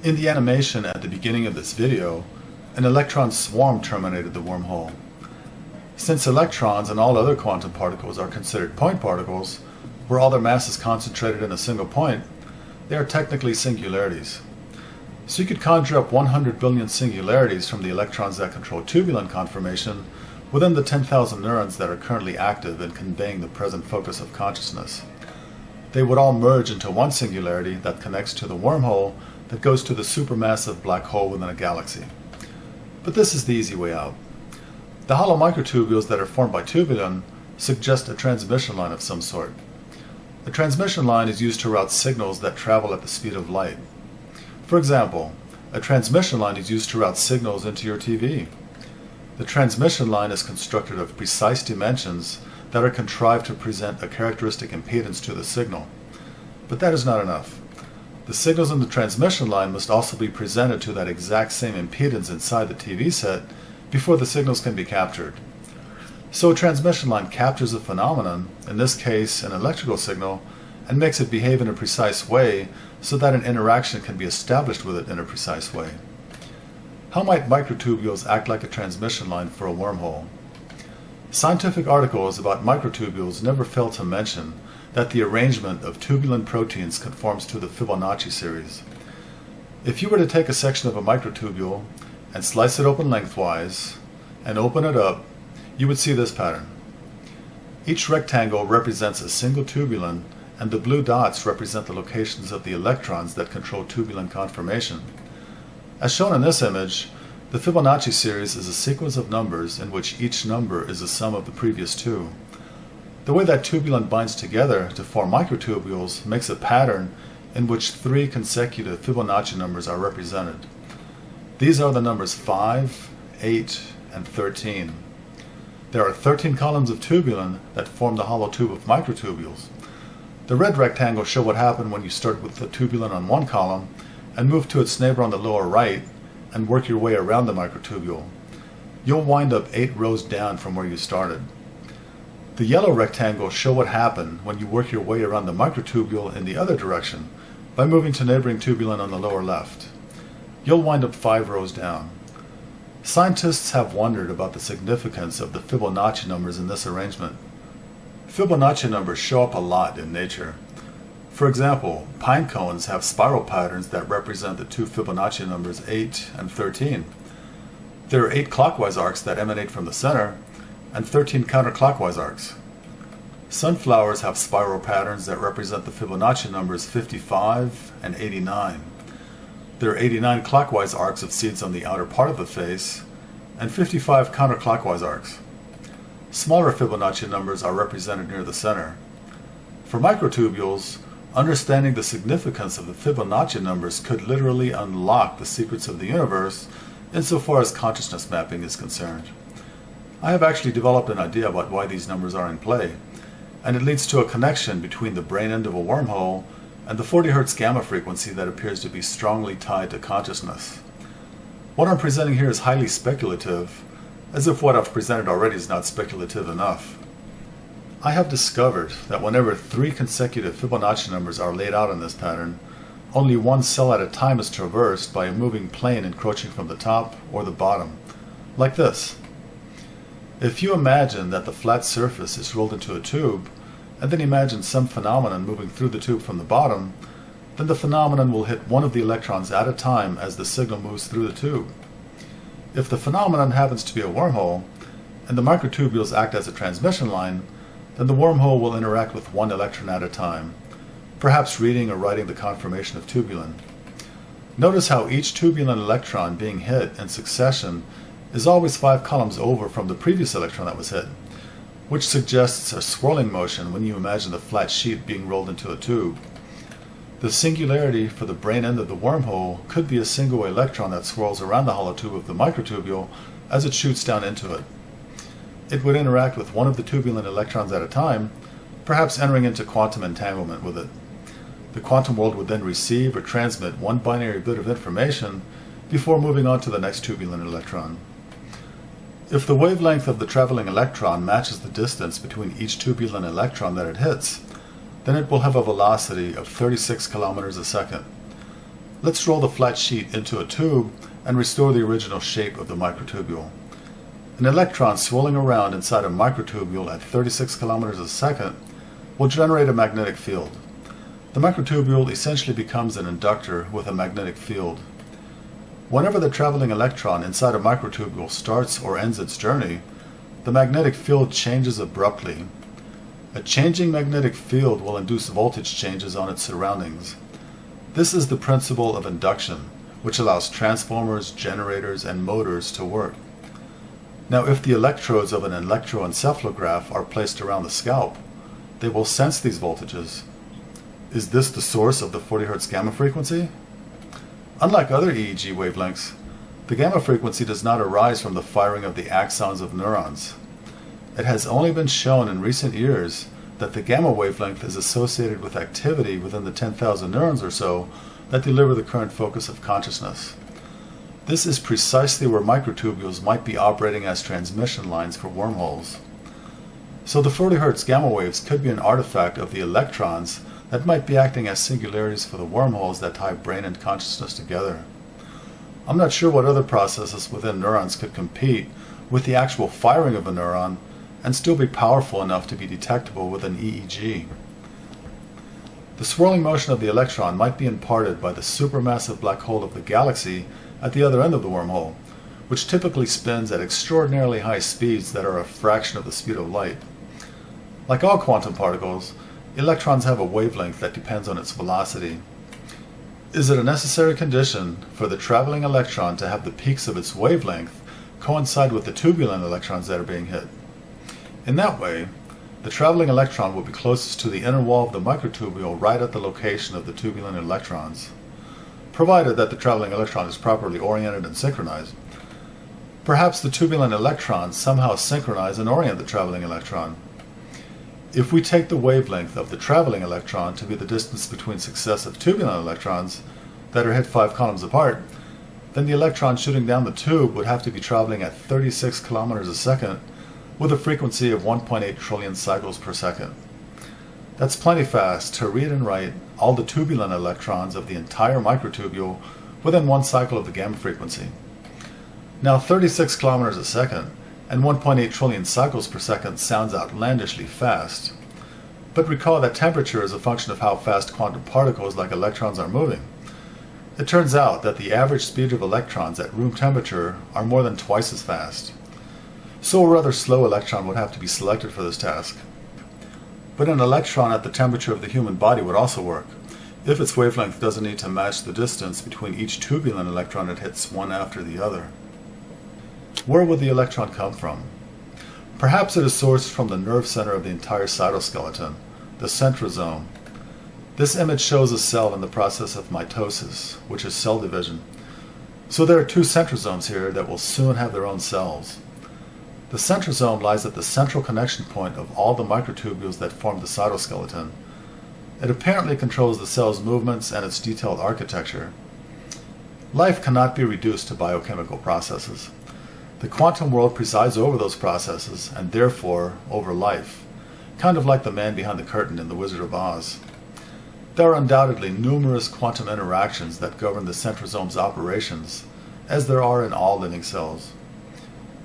In the animation at the beginning of this video, an electron swarm terminated the wormhole. Since electrons and all other quantum particles are considered point particles, where all their mass is concentrated in a single point, they are technically singularities. So you could conjure up 100 billion singularities from the electrons that control tubulin conformation within the 10,000 neurons that are currently active in conveying the present focus of consciousness. They would all merge into one singularity that connects to the wormhole that goes to the supermassive black hole within a galaxy. But this is the easy way out. The hollow microtubules that are formed by tubulin suggest a transmission line of some sort. A transmission line is used to route signals that travel at the speed of light. For example, a transmission line is used to route signals into your TV. The transmission line is constructed of precise dimensions that are contrived to present a characteristic impedance to the signal. But that is not enough. The signals in the transmission line must also be presented to that exact same impedance inside the TV set before the signals can be captured. So a transmission line captures a phenomenon, in this case an electrical signal, and makes it behave in a precise way so that an interaction can be established with it in a precise way. How might microtubules act like a transmission line for a wormhole? Scientific articles about microtubules never fail to mention that the arrangement of tubulin proteins conforms to the Fibonacci series. If you were to take a section of a microtubule and slice it open lengthwise and open it up, you would see this pattern. Each rectangle represents a single tubulin, and the blue dots represent the locations of the electrons that control tubulin conformation. As shown in this image, the Fibonacci series is a sequence of numbers in which each number is the sum of the previous 2. The way that tubulin binds together to form microtubules makes a pattern in which 3 consecutive Fibonacci numbers are represented. These are the numbers 5, 8, and 13. There are 13 columns of tubulin that form the hollow tube of microtubules. The red rectangles show what happened when you start with the tubulin on one column and move to its neighbor on the lower right and work your way around the microtubule. You'll wind up 8 rows down from where you started. The yellow rectangles show what happened when you work your way around the microtubule in the other direction by moving to neighboring tubulin on the lower left. You'll wind up 5 rows down. Scientists have wondered about the significance of the Fibonacci numbers in this arrangement. Fibonacci numbers show up a lot in nature. For example, pine cones have spiral patterns that represent the 2 Fibonacci numbers 8 and 13. There are 8 clockwise arcs that emanate from the center, and 13 counterclockwise arcs. Sunflowers have spiral patterns that represent the Fibonacci numbers 55 and 89. There are 89 clockwise arcs of seeds on the outer part of the face, and 55 counterclockwise arcs. Smaller Fibonacci numbers are represented near the center. For microtubules, understanding the significance of the Fibonacci numbers could literally unlock the secrets of the universe insofar as consciousness mapping is concerned. I have actually developed an idea about why these numbers are in play, and it leads to a connection between the brain end of a wormhole and the 40 Hz gamma frequency that appears to be strongly tied to consciousness. What I'm presenting here is highly speculative, as if what I've presented already is not speculative enough. I have discovered that whenever 3 consecutive Fibonacci numbers are laid out in this pattern, only one cell at a time is traversed by a moving plane encroaching from the top or the bottom, like this. If you imagine that the flat surface is rolled into a tube, and then imagine some phenomenon moving through the tube from the bottom, then the phenomenon will hit one of the electrons at a time as the signal moves through the tube. If the phenomenon happens to be a wormhole, and the microtubules act as a transmission line, then the wormhole will interact with one electron at a time, perhaps reading or writing the conformation of tubulin. Notice how each tubulin electron being hit in succession is always 5 columns over from the previous electron that was hit, which suggests a swirling motion when you imagine the flat sheet being rolled into a tube. The singularity for the brain end of the wormhole could be a single electron that swirls around the hollow tube of the microtubule as it shoots down into it. It would interact with one of the tubulin electrons at a time, perhaps entering into quantum entanglement with it. The quantum world would then receive or transmit one binary bit of information before moving on to the next tubulin electron. If the wavelength of the traveling electron matches the distance between each tubulin electron that it hits, then it will have a velocity of 36 kilometers a second. Let's roll the flat sheet into a tube and restore the original shape of the microtubule. An electron swirling around inside a microtubule at 36 kilometers a second will generate a magnetic field. The microtubule essentially becomes an inductor with a magnetic field. Whenever the traveling electron inside a microtubule starts or ends its journey, the magnetic field changes abruptly. A changing magnetic field will induce voltage changes on its surroundings. This is the principle of induction, which allows transformers, generators, and motors to work. Now, if the electrodes of an electroencephalograph are placed around the scalp, they will sense these voltages. Is this the source of the 40 Hz gamma frequency? Unlike other EEG wavelengths, the gamma frequency does not arise from the firing of the axons of neurons. It has only been shown in recent years that the gamma wavelength is associated with activity within the 10,000 neurons or so that deliver the current focus of consciousness. This is precisely where microtubules might be operating as transmission lines for wormholes. So the 40 Hz gamma waves could be an artifact of the electrons that might be acting as singularities for the wormholes that tie brain and consciousness together. I'm not sure what other processes within neurons could compete with the actual firing of a neuron and still be powerful enough to be detectable with an EEG. The swirling motion of the electron might be imparted by the supermassive black hole of the galaxy at the other end of the wormhole, which typically spins at extraordinarily high speeds that are a fraction of the speed of light. Like all quantum particles, electrons have a wavelength that depends on its velocity. Is it a necessary condition for the traveling electron to have the peaks of its wavelength coincide with the tubulin electrons that are being hit? In that way, the traveling electron will be closest to the inner wall of the microtubule right at the location of the tubulin electrons, provided that the traveling electron is properly oriented and synchronized. Perhaps the tubulin electrons somehow synchronize and orient the traveling electron. If we take the wavelength of the traveling electron to be the distance between successive tubulin electrons that are hit 5 columns apart, then the electron shooting down the tube would have to be traveling at 36 kilometers a second with a frequency of 1.8 trillion cycles per second. That's plenty fast to read and write all the tubulin electrons of the entire microtubule within one cycle of the gamma frequency. Now 36 kilometers a second and 1.8 trillion cycles per second sounds outlandishly fast. But recall that temperature is a function of how fast quantum particles like electrons are moving. It turns out that the average speed of electrons at room temperature are more than twice as fast. So a rather slow electron would have to be selected for this task. But an electron at the temperature of the human body would also work, if its wavelength doesn't need to match the distance between each tubulin electron it hits one after the other. Where would the electron come from? Perhaps it is sourced from the nerve center of the entire cytoskeleton, the centrosome. This image shows a cell in the process of mitosis, which is cell division. So there are 2 centrosomes here that will soon have their own cells. The centrosome lies at the central connection point of all the microtubules that form the cytoskeleton. It apparently controls the cell's movements and its detailed architecture. Life cannot be reduced to biochemical processes. The quantum world presides over those processes and therefore over life. kind of like the man behind the curtain in The Wizard of Oz. There are undoubtedly numerous quantum interactions that govern the centrosome's operations, as there are in all living cells.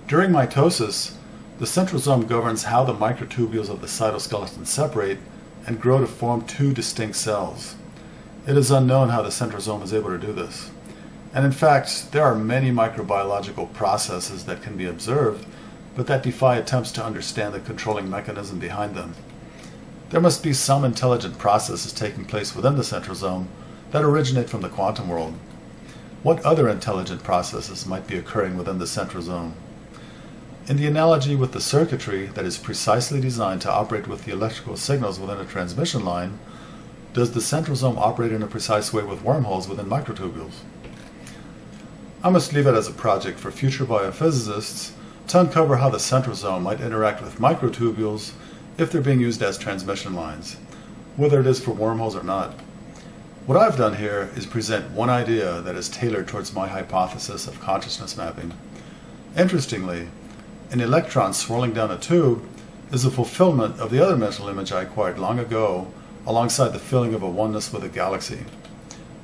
During mitosis, the centrosome governs how the microtubules of the cytoskeleton separate and grow to form two distinct cells. It is unknown how the centrosome is able to do this. And in fact, there are many microbiological processes that can be observed, but that defy attempts to understand the controlling mechanism behind them. There must be some intelligent processes taking place within the centrosome that originate from the quantum world. What other intelligent processes might be occurring within the centrosome? In the analogy with the circuitry that is precisely designed to operate with the electrical signals within a transmission line, does the centrosome operate in a precise way with wormholes within microtubules? I must leave it as a project for future biophysicists to uncover how the centrosome might interact with microtubules if they're being used as transmission lines, whether it is for wormholes or not. What I've done here is present one idea that is tailored towards my hypothesis of consciousness mapping. Interestingly, an electron swirling down a tube is a fulfillment of the other mental image I acquired long ago alongside the feeling of a oneness with a galaxy.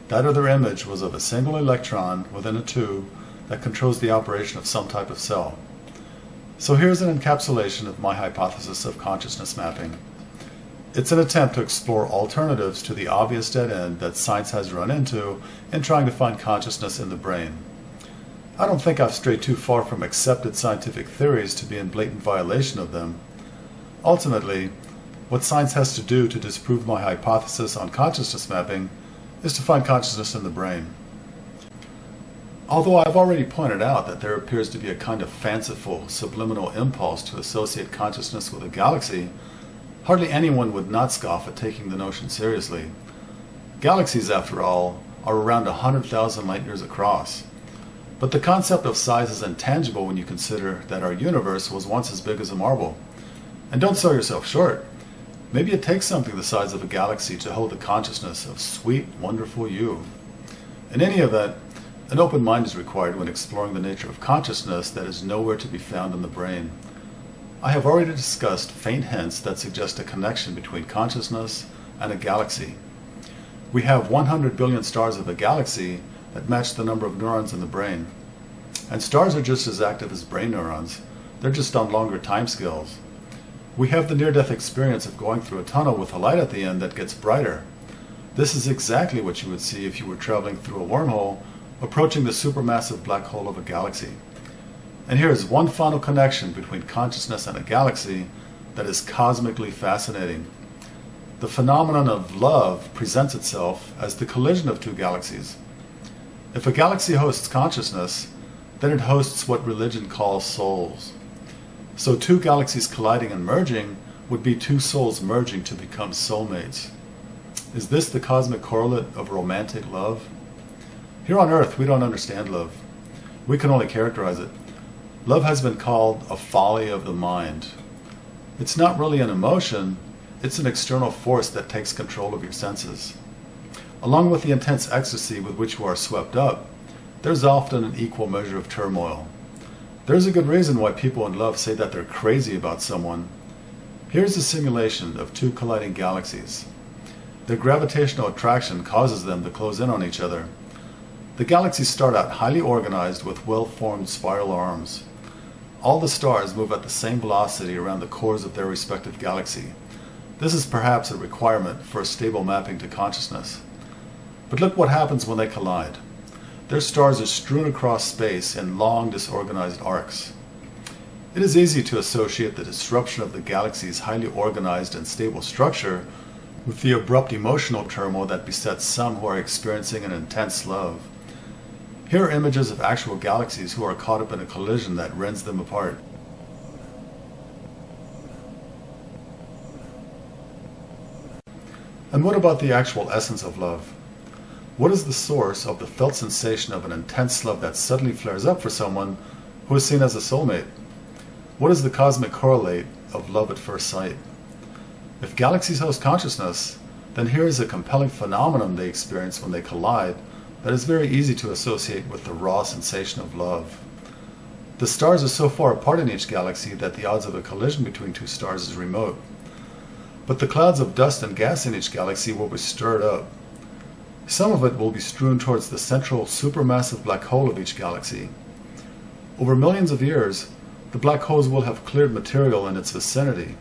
That other image was of a single electron within a tube that controls the operation of some type of cell. So here's an encapsulation of my hypothesis of consciousness mapping. It's an attempt to explore alternatives to the obvious dead end that science has run into in trying to find consciousness in the brain. I don't think I've strayed too far from accepted scientific theories to be in blatant violation of them. Ultimately, what science has to do to disprove my hypothesis on consciousness mapping is to find consciousness in the brain. Although I've already pointed out that there appears to be a kind of fanciful, subliminal impulse to associate consciousness with a galaxy, hardly anyone would not scoff at taking the notion seriously. Galaxies, after all, are around 100,000 light years across. But the concept of size is intangible when you consider that our universe was once as big as a marble. And don't sell yourself short. Maybe it takes something the size of a galaxy to hold the consciousness of sweet, wonderful you. In any event, an open mind is required when exploring the nature of consciousness that is nowhere to be found in the brain. I have already discussed faint hints that suggest a connection between consciousness and a galaxy. We have 100 billion stars of a galaxy that match the number of neurons in the brain. And stars are just as active as brain neurons. They're just on longer timescales. We have the near-death experience of going through a tunnel with a light at the end that gets brighter. This is exactly what you would see if you were traveling through a wormhole approaching the supermassive black hole of a galaxy. And here is one final connection between consciousness and a galaxy that is cosmically fascinating. The phenomenon of love presents itself as the collision of two galaxies. If a galaxy hosts consciousness, then it hosts what religion calls souls. So two galaxies colliding and merging would be two souls merging to become soulmates. Is this the cosmic correlate of romantic love? Here on Earth, we don't understand love. We can only characterize it. Love has been called a folly of the mind. It's not really an emotion, it's an external force that takes control of your senses. Along with the intense ecstasy with which you are swept up, there's often an equal measure of turmoil. There's a good reason why people in love say that they're crazy about someone. Here's a simulation of two colliding galaxies. Their gravitational attraction causes them to close in on each other. The galaxies start out highly organized with well-formed spiral arms. All the stars move at the same velocity around the cores of their respective galaxy. This is perhaps a requirement for a stable mapping to consciousness. But look what happens when they collide. Their stars are strewn across space in long, disorganized arcs. It is easy to associate the disruption of the galaxy's highly organized and stable structure with the abrupt emotional turmoil that besets some who are experiencing an intense love. Here are images of actual galaxies who are caught up in a collision that rends them apart. And what about the actual essence of love? What is the source of the felt sensation of an intense love that suddenly flares up for someone who is seen as a soulmate? What is the cosmic correlate of love at first sight? If galaxies host consciousness, then here is a compelling phenomenon they experience when they collide that is very easy to associate with the raw sensation of love. The stars are so far apart in each galaxy that the odds of a collision between two stars is remote. but the clouds of dust and gas in each galaxy will be stirred up. Some of it will be strewn towards the central supermassive black hole of each galaxy. Over millions of years, the black holes will have cleared material in its vicinity,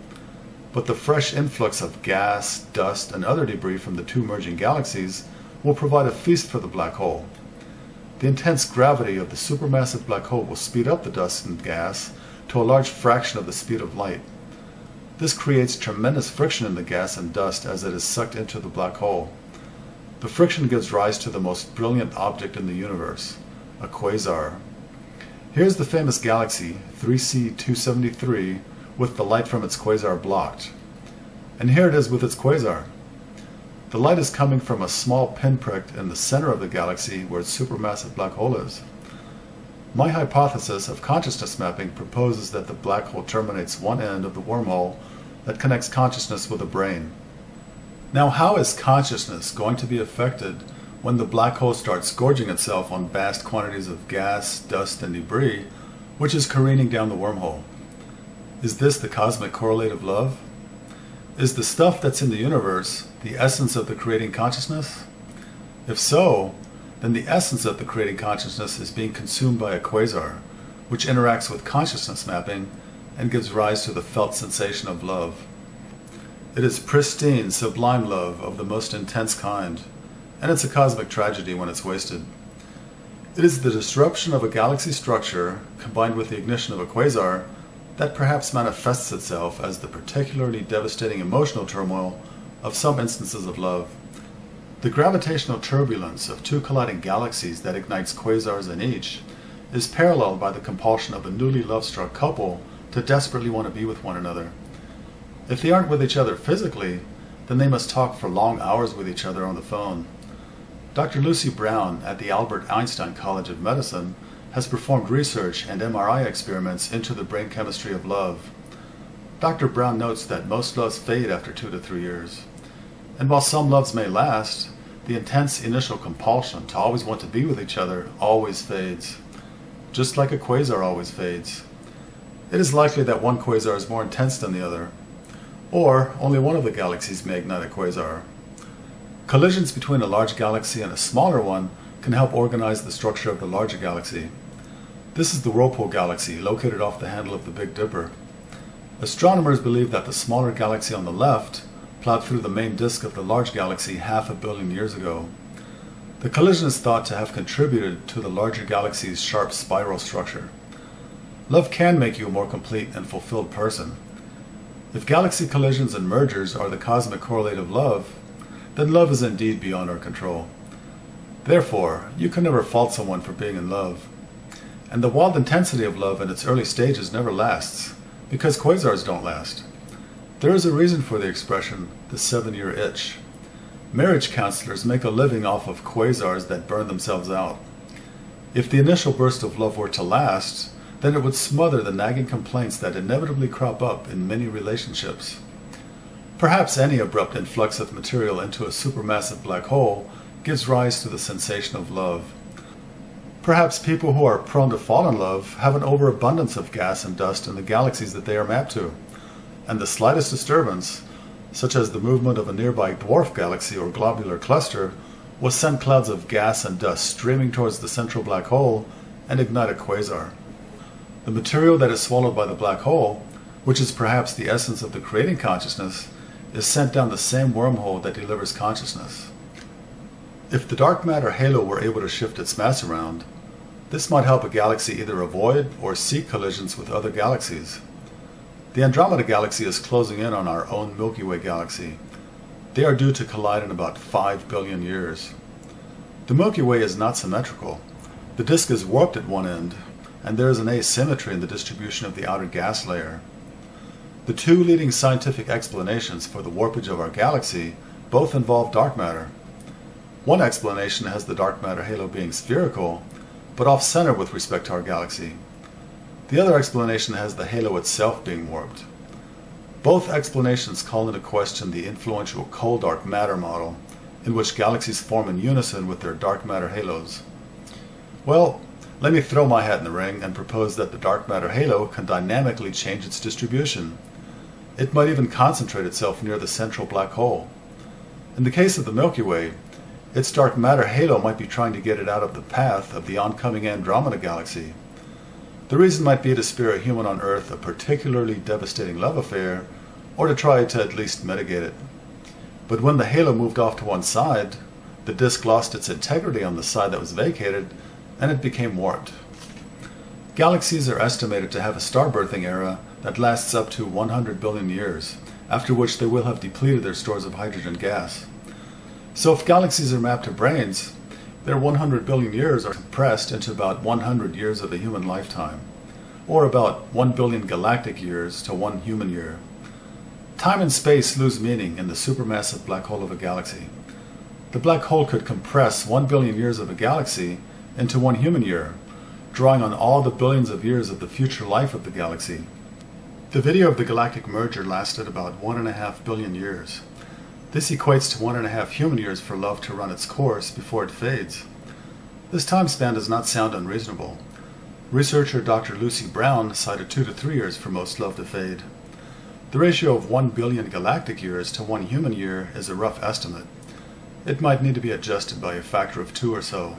but the fresh influx of gas, dust, and other debris from the two merging galaxies will provide a feast for the black hole. The intense gravity of the supermassive black hole will speed up the dust and gas to a large fraction of the speed of light. This creates tremendous friction in the gas and dust as it is sucked into the black hole. The friction gives rise to the most brilliant object in the universe, a quasar. Here's the famous galaxy 3C273 with the light from its quasar blocked. And here it is with its quasar. The light is coming from a small pinprick in the center of the galaxy where its supermassive black hole is. My hypothesis of consciousness mapping proposes that the black hole terminates one end of the wormhole that connects consciousness with the brain. Now, how is consciousness going to be affected when the black hole starts gorging itself on vast quantities of gas, dust, and debris, which is careening down the wormhole? Is this the cosmic correlate of love? Is the stuff that's in the universe the essence of the creating consciousness? If so, then the essence of the creating consciousness is being consumed by a quasar, which interacts with consciousness mapping and gives rise to the felt sensation of love. It is pristine, sublime love of the most intense kind, and it's a cosmic tragedy when it's wasted. It is the disruption of a galaxy structure combined with the ignition of a quasar that perhaps manifests itself as the particularly devastating emotional turmoil of some instances of love. The gravitational turbulence of two colliding galaxies that ignites quasars in each is paralleled by the compulsion of a newly love-struck couple to desperately want to be with one another. If they aren't with each other physically, then they must talk for long hours with each other on the phone. Dr. Lucy Brown at the Albert Einstein College of Medicine has performed research and MRI experiments into the brain chemistry of love. Dr. Brown notes that most loves fade after 2 to 3 years. And while some loves may last, the intense initial compulsion to always want to be with each other always fades, just like a quasar always fades. It is likely that one quasar is more intense than the other, or only one of the galaxies may ignite a quasar. Collisions between a large galaxy and a smaller one can help organize the structure of the larger galaxy. This is the Whirlpool Galaxy, located off the handle of the Big Dipper. Astronomers believe that the smaller galaxy on the left plowed through the main disk of the large galaxy 500 million years ago. The collision is thought to have contributed to the larger galaxy's sharp spiral structure. Love can make you a more complete and fulfilled person. If galaxy collisions and mergers are the cosmic correlate of love, then love is indeed beyond our control. Therefore, you can never fault someone for being in love. And the wild intensity of love in its early stages never lasts, because quasars don't last. There is a reason for the expression, the 7-year itch. Marriage counselors make a living off of quasars that burn themselves out. If the initial burst of love were to last, then it would smother the nagging complaints that inevitably crop up in many relationships. Perhaps any abrupt influx of material into a supermassive black hole gives rise to the sensation of love. Perhaps people who are prone to fall in love have an overabundance of gas and dust in the galaxies that they are mapped to, and the slightest disturbance, such as the movement of a nearby dwarf galaxy or globular cluster, will send clouds of gas and dust streaming towards the central black hole and ignite a quasar. The material that is swallowed by the black hole, which is perhaps the essence of the creating consciousness, is sent down the same wormhole that delivers consciousness. If the dark matter halo were able to shift its mass around, this might help a galaxy either avoid or seek collisions with other galaxies. The Andromeda Galaxy is closing in on our own Milky Way galaxy. They are due to collide in about 5 billion years. The Milky Way is not symmetrical. The disk is warped at one end, and there is an asymmetry in the distribution of the outer gas layer. The two leading scientific explanations for the warpage of our galaxy both involve dark matter. One explanation has the dark matter halo being spherical, but off-center with respect to our galaxy. The other explanation has the halo itself being warped. Both explanations call into question the influential cold dark matter model, in which galaxies form in unison with their dark matter halos. Well, let me throw my hat in the ring and propose that the dark matter halo can dynamically change its distribution. It might even concentrate itself near the central black hole. In the case of the Milky Way, its dark matter halo might be trying to get it out of the path of the oncoming Andromeda galaxy. The reason might be to spare a human on Earth a particularly devastating love affair, or to try to at least mitigate it. But when the halo moved off to one side, the disk lost its integrity on the side that was vacated, and it became warped. Galaxies are estimated to have a star birthing era that lasts up to 100 billion years, after which they will have depleted their stores of hydrogen gas. So if galaxies are mapped to brains, their 100 billion years are compressed into about 100 years of a human lifetime, or about 1 billion galactic years to 1 human year. Time and space lose meaning in the supermassive black hole of a galaxy. The black hole could compress 1 billion years of a galaxy into 1 human year, drawing on all the billions of years of the future life of the galaxy. The video of the galactic merger lasted about 1.5 billion years. This equates to 1.5 human years for love to run its course before it fades. This time span does not sound unreasonable. Researcher Dr. Lucy Brown cited 2 to 3 years for most love to fade. The ratio of 1 billion galactic years to 1 human year is a rough estimate. It might need to be adjusted by a factor of 2 or so.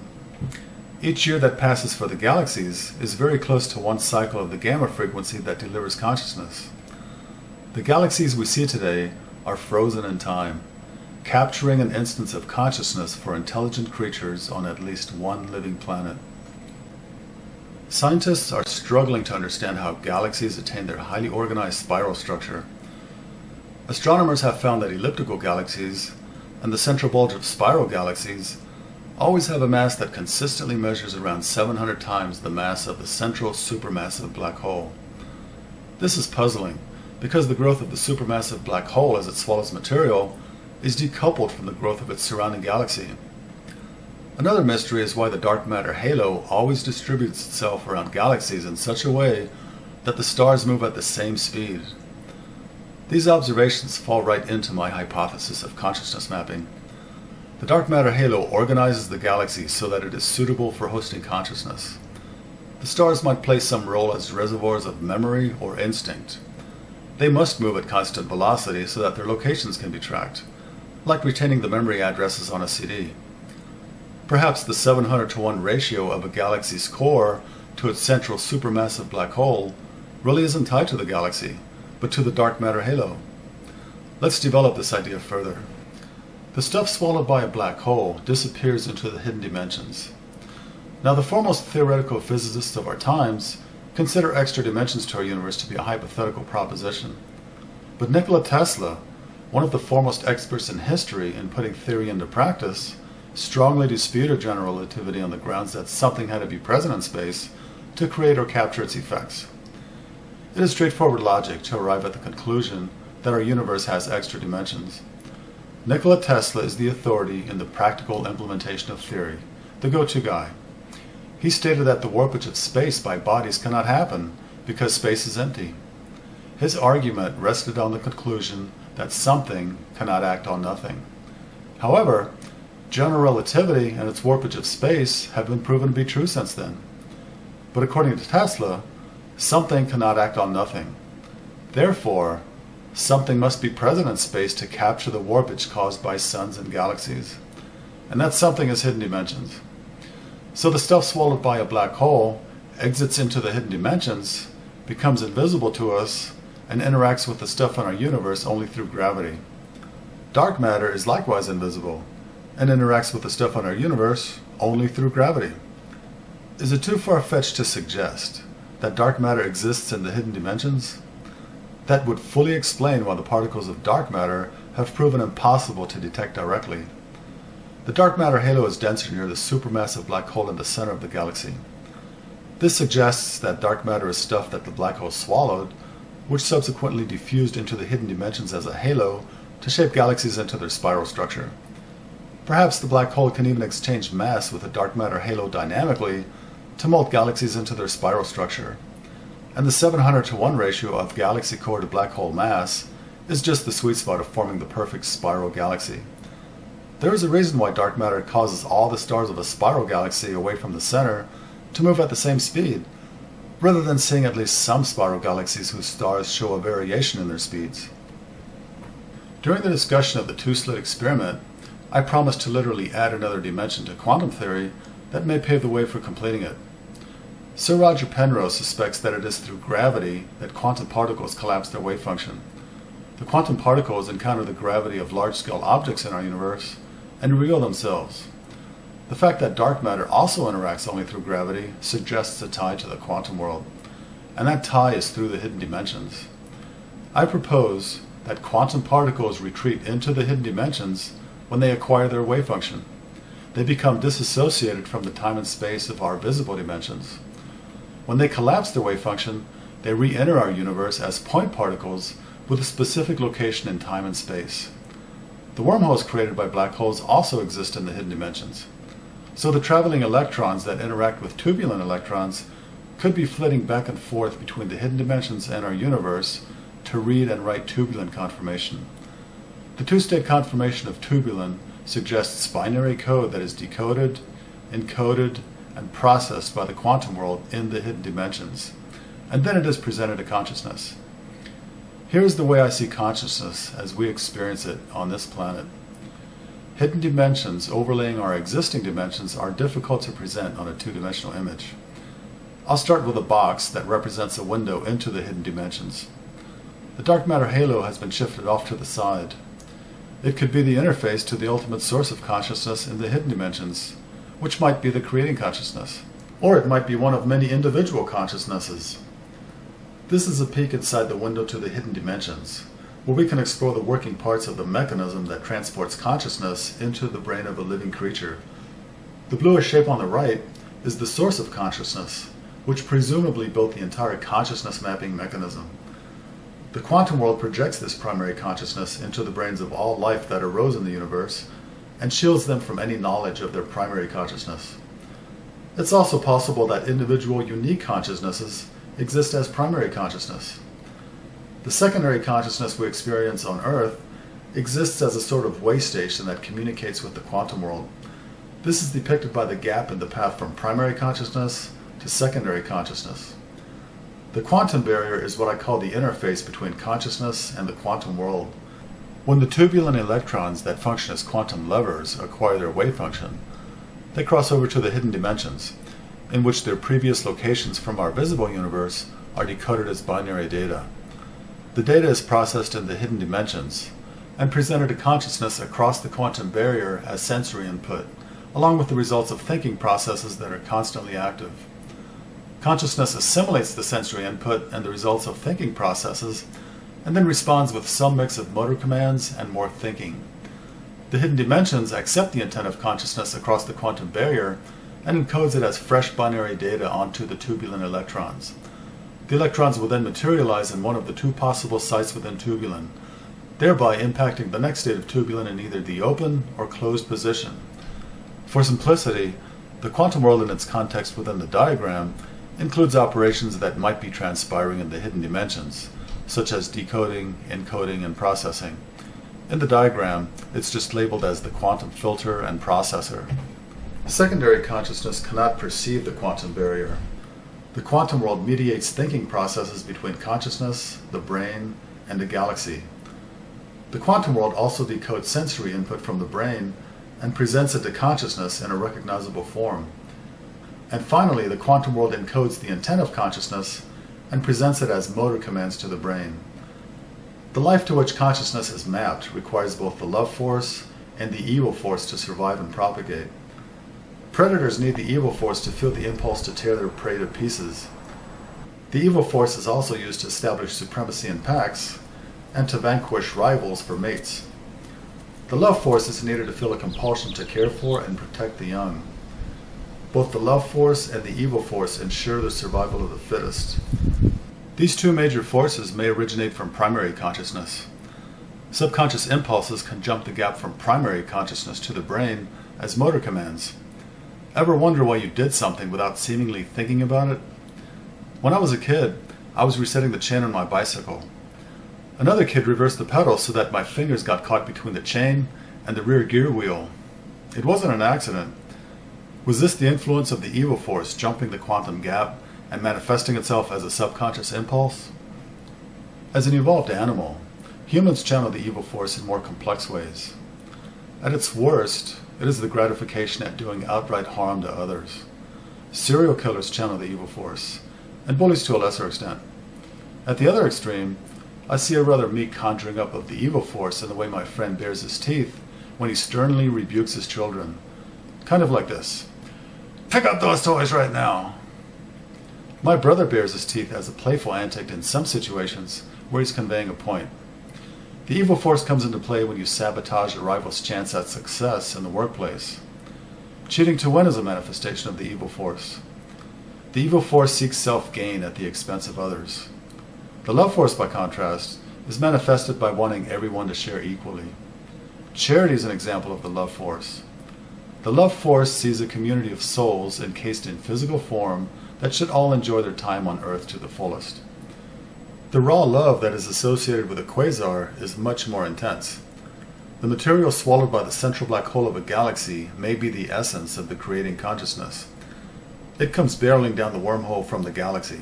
Each year that passes for the galaxies is very close to one cycle of the gamma frequency that delivers consciousness. The galaxies we see today are frozen in time, capturing an instance of consciousness for intelligent creatures on at least one living planet. Scientists are struggling to understand how galaxies attain their highly organized spiral structure. Astronomers have found that elliptical galaxies and the central bulge of spiral galaxies always have a mass that consistently measures around 700 times the mass of the central supermassive black hole. This is puzzling because the growth of the supermassive black hole as it swallows material is decoupled from the growth of its surrounding galaxy. Another mystery is why the dark matter halo always distributes itself around galaxies in such a way that the stars move at the same speed. These observations fall right into my hypothesis of consciousness mapping. The dark matter halo organizes the galaxy so that it is suitable for hosting consciousness. The stars might play some role as reservoirs of memory or instinct. They must move at constant velocity so that their locations can be tracked, like retaining the memory addresses on a CD. Perhaps the 700 to 1 ratio of a galaxy's core to its central supermassive black hole really isn't tied to the galaxy, but to the dark matter halo. Let's develop this idea further. The stuff swallowed by a black hole disappears into the hidden dimensions. Now, the foremost theoretical physicists of our times consider extra dimensions to our universe to be a hypothetical proposition. But Nikola Tesla, one of the foremost experts in history in putting theory into practice, strongly disputed general relativity on the grounds that something had to be present in space to create or capture its effects. It is straightforward logic to arrive at the conclusion that our universe has extra dimensions. Nikola Tesla is the authority in the practical implementation of theory, the go-to guy. He stated that the warpage of space by bodies cannot happen because space is empty. His argument rested on the conclusion that something cannot act on nothing. However, general relativity and its warpage of space have been proven to be true since then. But according to Tesla, something cannot act on nothing. Therefore, something must be present in space to capture the warpage caused by suns and galaxies. And that something is hidden dimensions. So the stuff swallowed by a black hole exits into the hidden dimensions, becomes invisible to us, and interacts with the stuff in our universe only through gravity. Dark matter is likewise invisible, and interacts with the stuff in our universe only through gravity. Is it too far-fetched to suggest that dark matter exists in the hidden dimensions? That would fully explain why the particles of dark matter have proven impossible to detect directly. The dark matter halo is denser near the supermassive black hole in the center of the galaxy. This suggests that dark matter is stuff that the black hole swallowed, which subsequently diffused into the hidden dimensions as a halo to shape galaxies into their spiral structure. Perhaps the black hole can even exchange mass with the dark matter halo dynamically to mold galaxies into their spiral structure. And the 700 to 1 ratio of galaxy core to black hole mass is just the sweet spot of forming the perfect spiral galaxy. There is a reason why dark matter causes all the stars of a spiral galaxy away from the center to move at the same speed, rather than seeing at least some spiral galaxies whose stars show a variation in their speeds. During the discussion of the two-slit experiment, I promised to literally add another dimension to quantum theory that may pave the way for completing it. Sir Roger Penrose suspects that it is through gravity that quantum particles collapse their wave function. The quantum particles encounter the gravity of large-scale objects in our universe and reveal themselves. The fact that dark matter also interacts only through gravity suggests a tie to the quantum world, and that tie is through the hidden dimensions. I propose that quantum particles retreat into the hidden dimensions when they acquire their wave function. They become disassociated from the time and space of our visible dimensions. When they collapse their wave function, they re-enter our universe as point particles with a specific location in time and space. The wormholes created by black holes also exist in the hidden dimensions. So the traveling electrons that interact with tubular electrons could be flitting back and forth between the hidden dimensions and our universe to read and write tubular conformation. The two-state conformation of tubular suggests binary code that is decoded, encoded, and processed by the quantum world in the hidden dimensions, and then it is presented to consciousness. Here is the way I see consciousness as we experience it on this planet. Hidden dimensions overlaying our existing dimensions are difficult to present on a two-dimensional image. I'll start with a box that represents a window into the hidden dimensions. The dark matter halo has been shifted off to the side. It could be the interface to the ultimate source of consciousness in the hidden dimensions, which might be the creating consciousness, or it might be one of many individual consciousnesses. This is a peek inside the window to the hidden dimensions, where we can explore the working parts of the mechanism that transports consciousness into the brain of a living creature. The bluish shape on the right is the source of consciousness, which presumably built the entire consciousness mapping mechanism. The quantum world projects this primary consciousness into the brains of all life that arose in the universe and shields them from any knowledge of their primary consciousness. It's also possible that individual unique consciousnesses exist as primary consciousness. The secondary consciousness we experience on Earth exists as a sort of way station that communicates with the quantum world. This is depicted by the gap in the path from primary consciousness to secondary consciousness. The quantum barrier is what I call the interface between consciousness and the quantum world. When the tubular electrons that function as quantum levers acquire their wave function, they cross over to the hidden dimensions, in which their previous locations from our visible universe are decoded as binary data. The data is processed in the hidden dimensions and presented to consciousness across the quantum barrier as sensory input, along with the results of thinking processes that are constantly active. Consciousness assimilates the sensory input and the results of thinking processes, and then responds with some mix of motor commands and more thinking. The hidden dimensions accept the intent of consciousness across the quantum barrier and encodes it as fresh binary data onto the tubular electrons. The electrons will then materialize in one of the two possible sites within tubular, thereby impacting the next state of tubular in either the open or closed position. For simplicity, the quantum world in its context within the diagram includes operations that might be transpiring in the hidden dimensions, such as decoding, encoding, and processing. In the diagram, it's just labeled as the quantum filter and processor. Secondary consciousness cannot perceive the quantum barrier. The quantum world mediates thinking processes between consciousness, the brain, and the galaxy. The quantum world also decodes sensory input from the brain and presents it to consciousness in a recognizable form. And finally, the quantum world encodes the intent of consciousness and presents it as motor commands to the brain. The life to which consciousness is mapped requires both the love force and the evil force to survive and propagate. Predators need the evil force to feel the impulse to tear their prey to pieces. The evil force is also used to establish supremacy in packs and to vanquish rivals for mates. The love force is needed to feel a compulsion to care for and protect the young. Both the love force and the evil force ensure the survival of the fittest. These two major forces may originate from primary consciousness. Subconscious impulses can jump the gap from primary consciousness to the brain as motor commands. Ever wonder why you did something without seemingly thinking about it? When I was a kid, I was resetting the chain on my bicycle. Another kid reversed the pedal so that my fingers got caught between the chain and the rear gear wheel. It wasn't an accident. Was this the influence of the evil force jumping the quantum gap and manifesting itself as a subconscious impulse? As an evolved animal, humans channel the evil force in more complex ways. At its worst, it is the gratification at doing outright harm to others. Serial killers channel the evil force, and bullies to a lesser extent. At the other extreme, I see a rather meek conjuring up of the evil force in the way my friend bares his teeth when he sternly rebukes his children. Kind of like this. Pick up those toys right now. My brother bares his teeth as a playful antic in some situations where he's conveying a point. The evil force comes into play when you sabotage a rival's chance at success in the workplace. Cheating to win is a manifestation of the evil force. The evil force seeks self-gain at the expense of others. The love force, by contrast, is manifested by wanting everyone to share equally. Charity is an example of the love force. The love force sees a community of souls encased in physical form that should all enjoy their time on Earth to the fullest. The raw love that is associated with a quasar is much more intense. The material swallowed by the central black hole of a galaxy may be the essence of the creating consciousness. It comes barreling down the wormhole from the galaxy.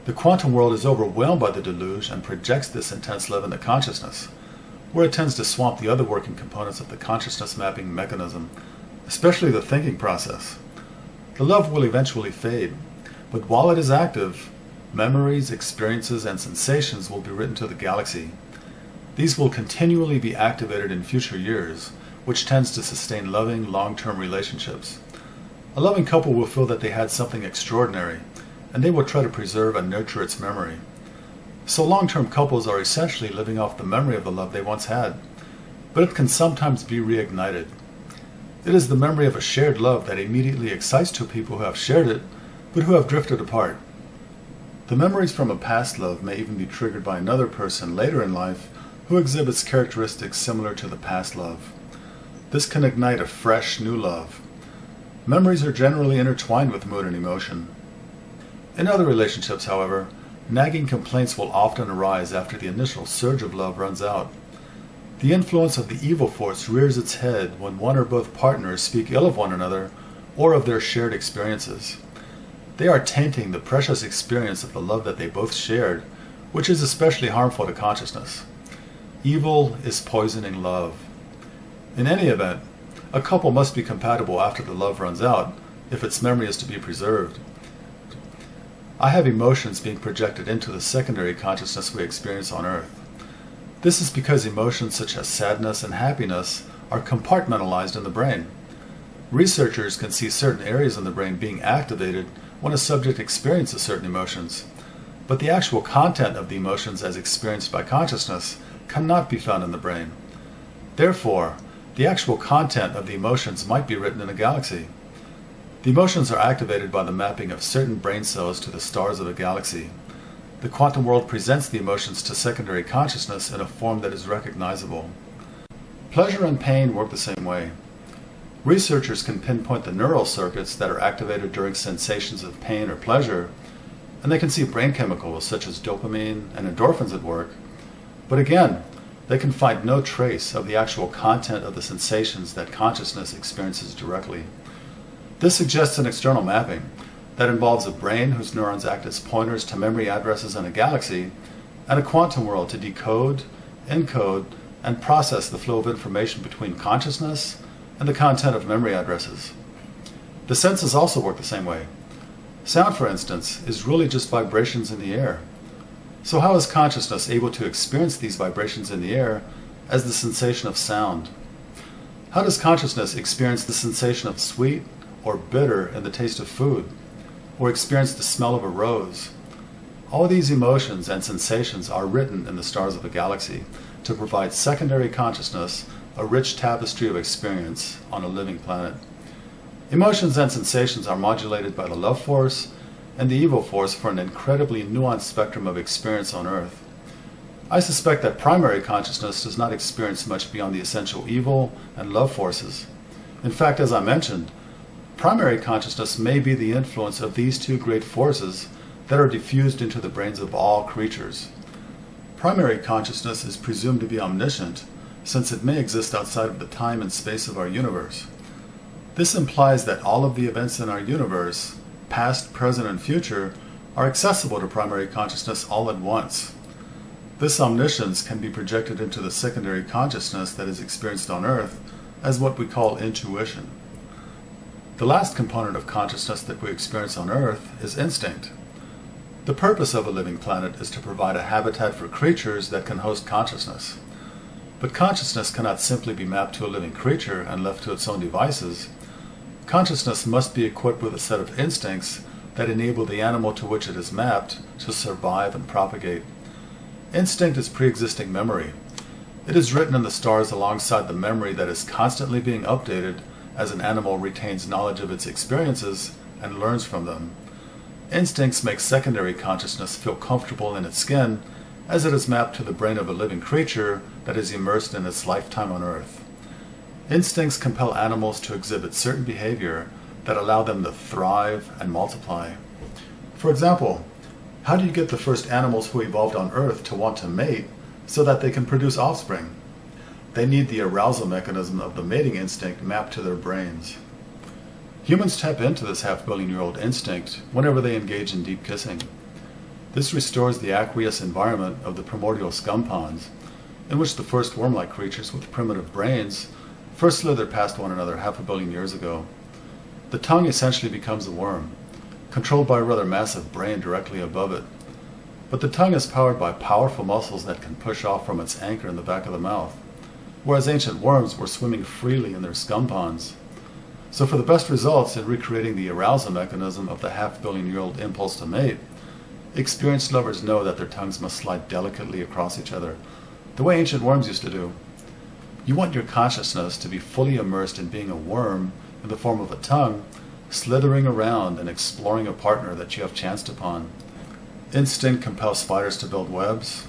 The quantum world is overwhelmed by the deluge and projects this intense love into consciousness, where it tends to swamp the other working components of the consciousness mapping mechanism, especially the thinking process. The love will eventually fade, but while it is active, memories, experiences, and sensations will be written to the galaxy. These will continually be activated in future years, which tends to sustain loving, long-term relationships. A loving couple will feel that they had something extraordinary, and they will try to preserve and nurture its memory. So long-term couples are essentially living off the memory of the love they once had, but it can sometimes be reignited. It is the memory of a shared love that immediately excites two people who have shared it, but who have drifted apart. The memories from a past love may even be triggered by another person later in life who exhibits characteristics similar to the past love. This can ignite a fresh, new love. Memories are generally intertwined with mood and emotion. In other relationships, however, nagging complaints will often arise after the initial surge of love runs out. The influence of the evil force rears its head when one or both partners speak ill of one another or of their shared experiences. They are tainting the precious experience of the love that they both shared, which is especially harmful to consciousness. Evil is poisoning love. In any event, a couple must be compatible after the love runs out, if its memory is to be preserved. I have emotions being projected into the secondary consciousness we experience on Earth. This is because emotions such as sadness and happiness are compartmentalized in the brain. Researchers can see certain areas in the brain being activated when a subject experiences certain emotions, but the actual content of the emotions as experienced by consciousness cannot be found in the brain. Therefore, the actual content of the emotions might be written in a galaxy. The emotions are activated by the mapping of certain brain cells to the stars of a galaxy. The quantum world presents the emotions to secondary consciousness in a form that is recognizable. Pleasure and pain work the same way. Researchers can pinpoint the neural circuits that are activated during sensations of pain or pleasure, and they can see brain chemicals such as dopamine and endorphins at work. But again, they can find no trace of the actual content of the sensations that consciousness experiences directly. This suggests an external mapping that involves a brain whose neurons act as pointers to memory addresses in a galaxy, and a quantum world to decode, encode, and process the flow of information between consciousness and the content of memory addresses. The senses also work the same way. Sound, for instance, is really just vibrations in the air. So how is consciousness able to experience these vibrations in the air as the sensation of sound? How does consciousness experience the sensation of sweet or bitter in the taste of food, or experience the smell of a rose? All these emotions and sensations are written in the stars of a galaxy to provide secondary consciousness a rich tapestry of experience on a living planet. Emotions and sensations are modulated by the love force and the evil force for an incredibly nuanced spectrum of experience on Earth. I suspect that primary consciousness does not experience much beyond the essential evil and love forces. In fact, as I mentioned, primary consciousness may be the influence of these two great forces that are diffused into the brains of all creatures. Primary consciousness is presumed to be omniscient, since it may exist outside of the time and space of our universe. This implies that all of the events in our universe, past, present, and future, are accessible to primary consciousness all at once. This omniscience can be projected into the secondary consciousness that is experienced on Earth as what we call intuition. The last component of consciousness that we experience on Earth is instinct. The purpose of a living planet is to provide a habitat for creatures that can host consciousness. But consciousness cannot simply be mapped to a living creature and left to its own devices. Consciousness must be equipped with a set of instincts that enable the animal to which it is mapped to survive and propagate. Instinct is pre-existing memory. It is written in the stars alongside the memory that is constantly being updated as an animal retains knowledge of its experiences and learns from them. Instincts make secondary consciousness feel comfortable in its skin as it is mapped to the brain of a living creature that is immersed in its lifetime on Earth. Instincts compel animals to exhibit certain behavior that allow them to thrive and multiply. For example, how do you get the first animals who evolved on Earth to want to mate so that they can produce offspring? They need the arousal mechanism of the mating instinct mapped to their brains. Humans tap into this half-billion-year-old instinct whenever they engage in deep kissing. This restores the aqueous environment of the primordial scum ponds, in which the first worm-like creatures with primitive brains first slithered past one another 500 million years ago. The tongue essentially becomes a worm, controlled by a rather massive brain directly above it. But the tongue is powered by powerful muscles that can push off from its anchor in the back of the mouth, whereas ancient worms were swimming freely in their scum ponds. So for the best results in recreating the arousal mechanism of the half-billion-year-old impulse to mate, experienced lovers know that their tongues must slide delicately across each other, the way ancient worms used to do. You want your consciousness to be fully immersed in being a worm in the form of a tongue, slithering around and exploring a partner that you have chanced upon. Instinct compels spiders to build webs,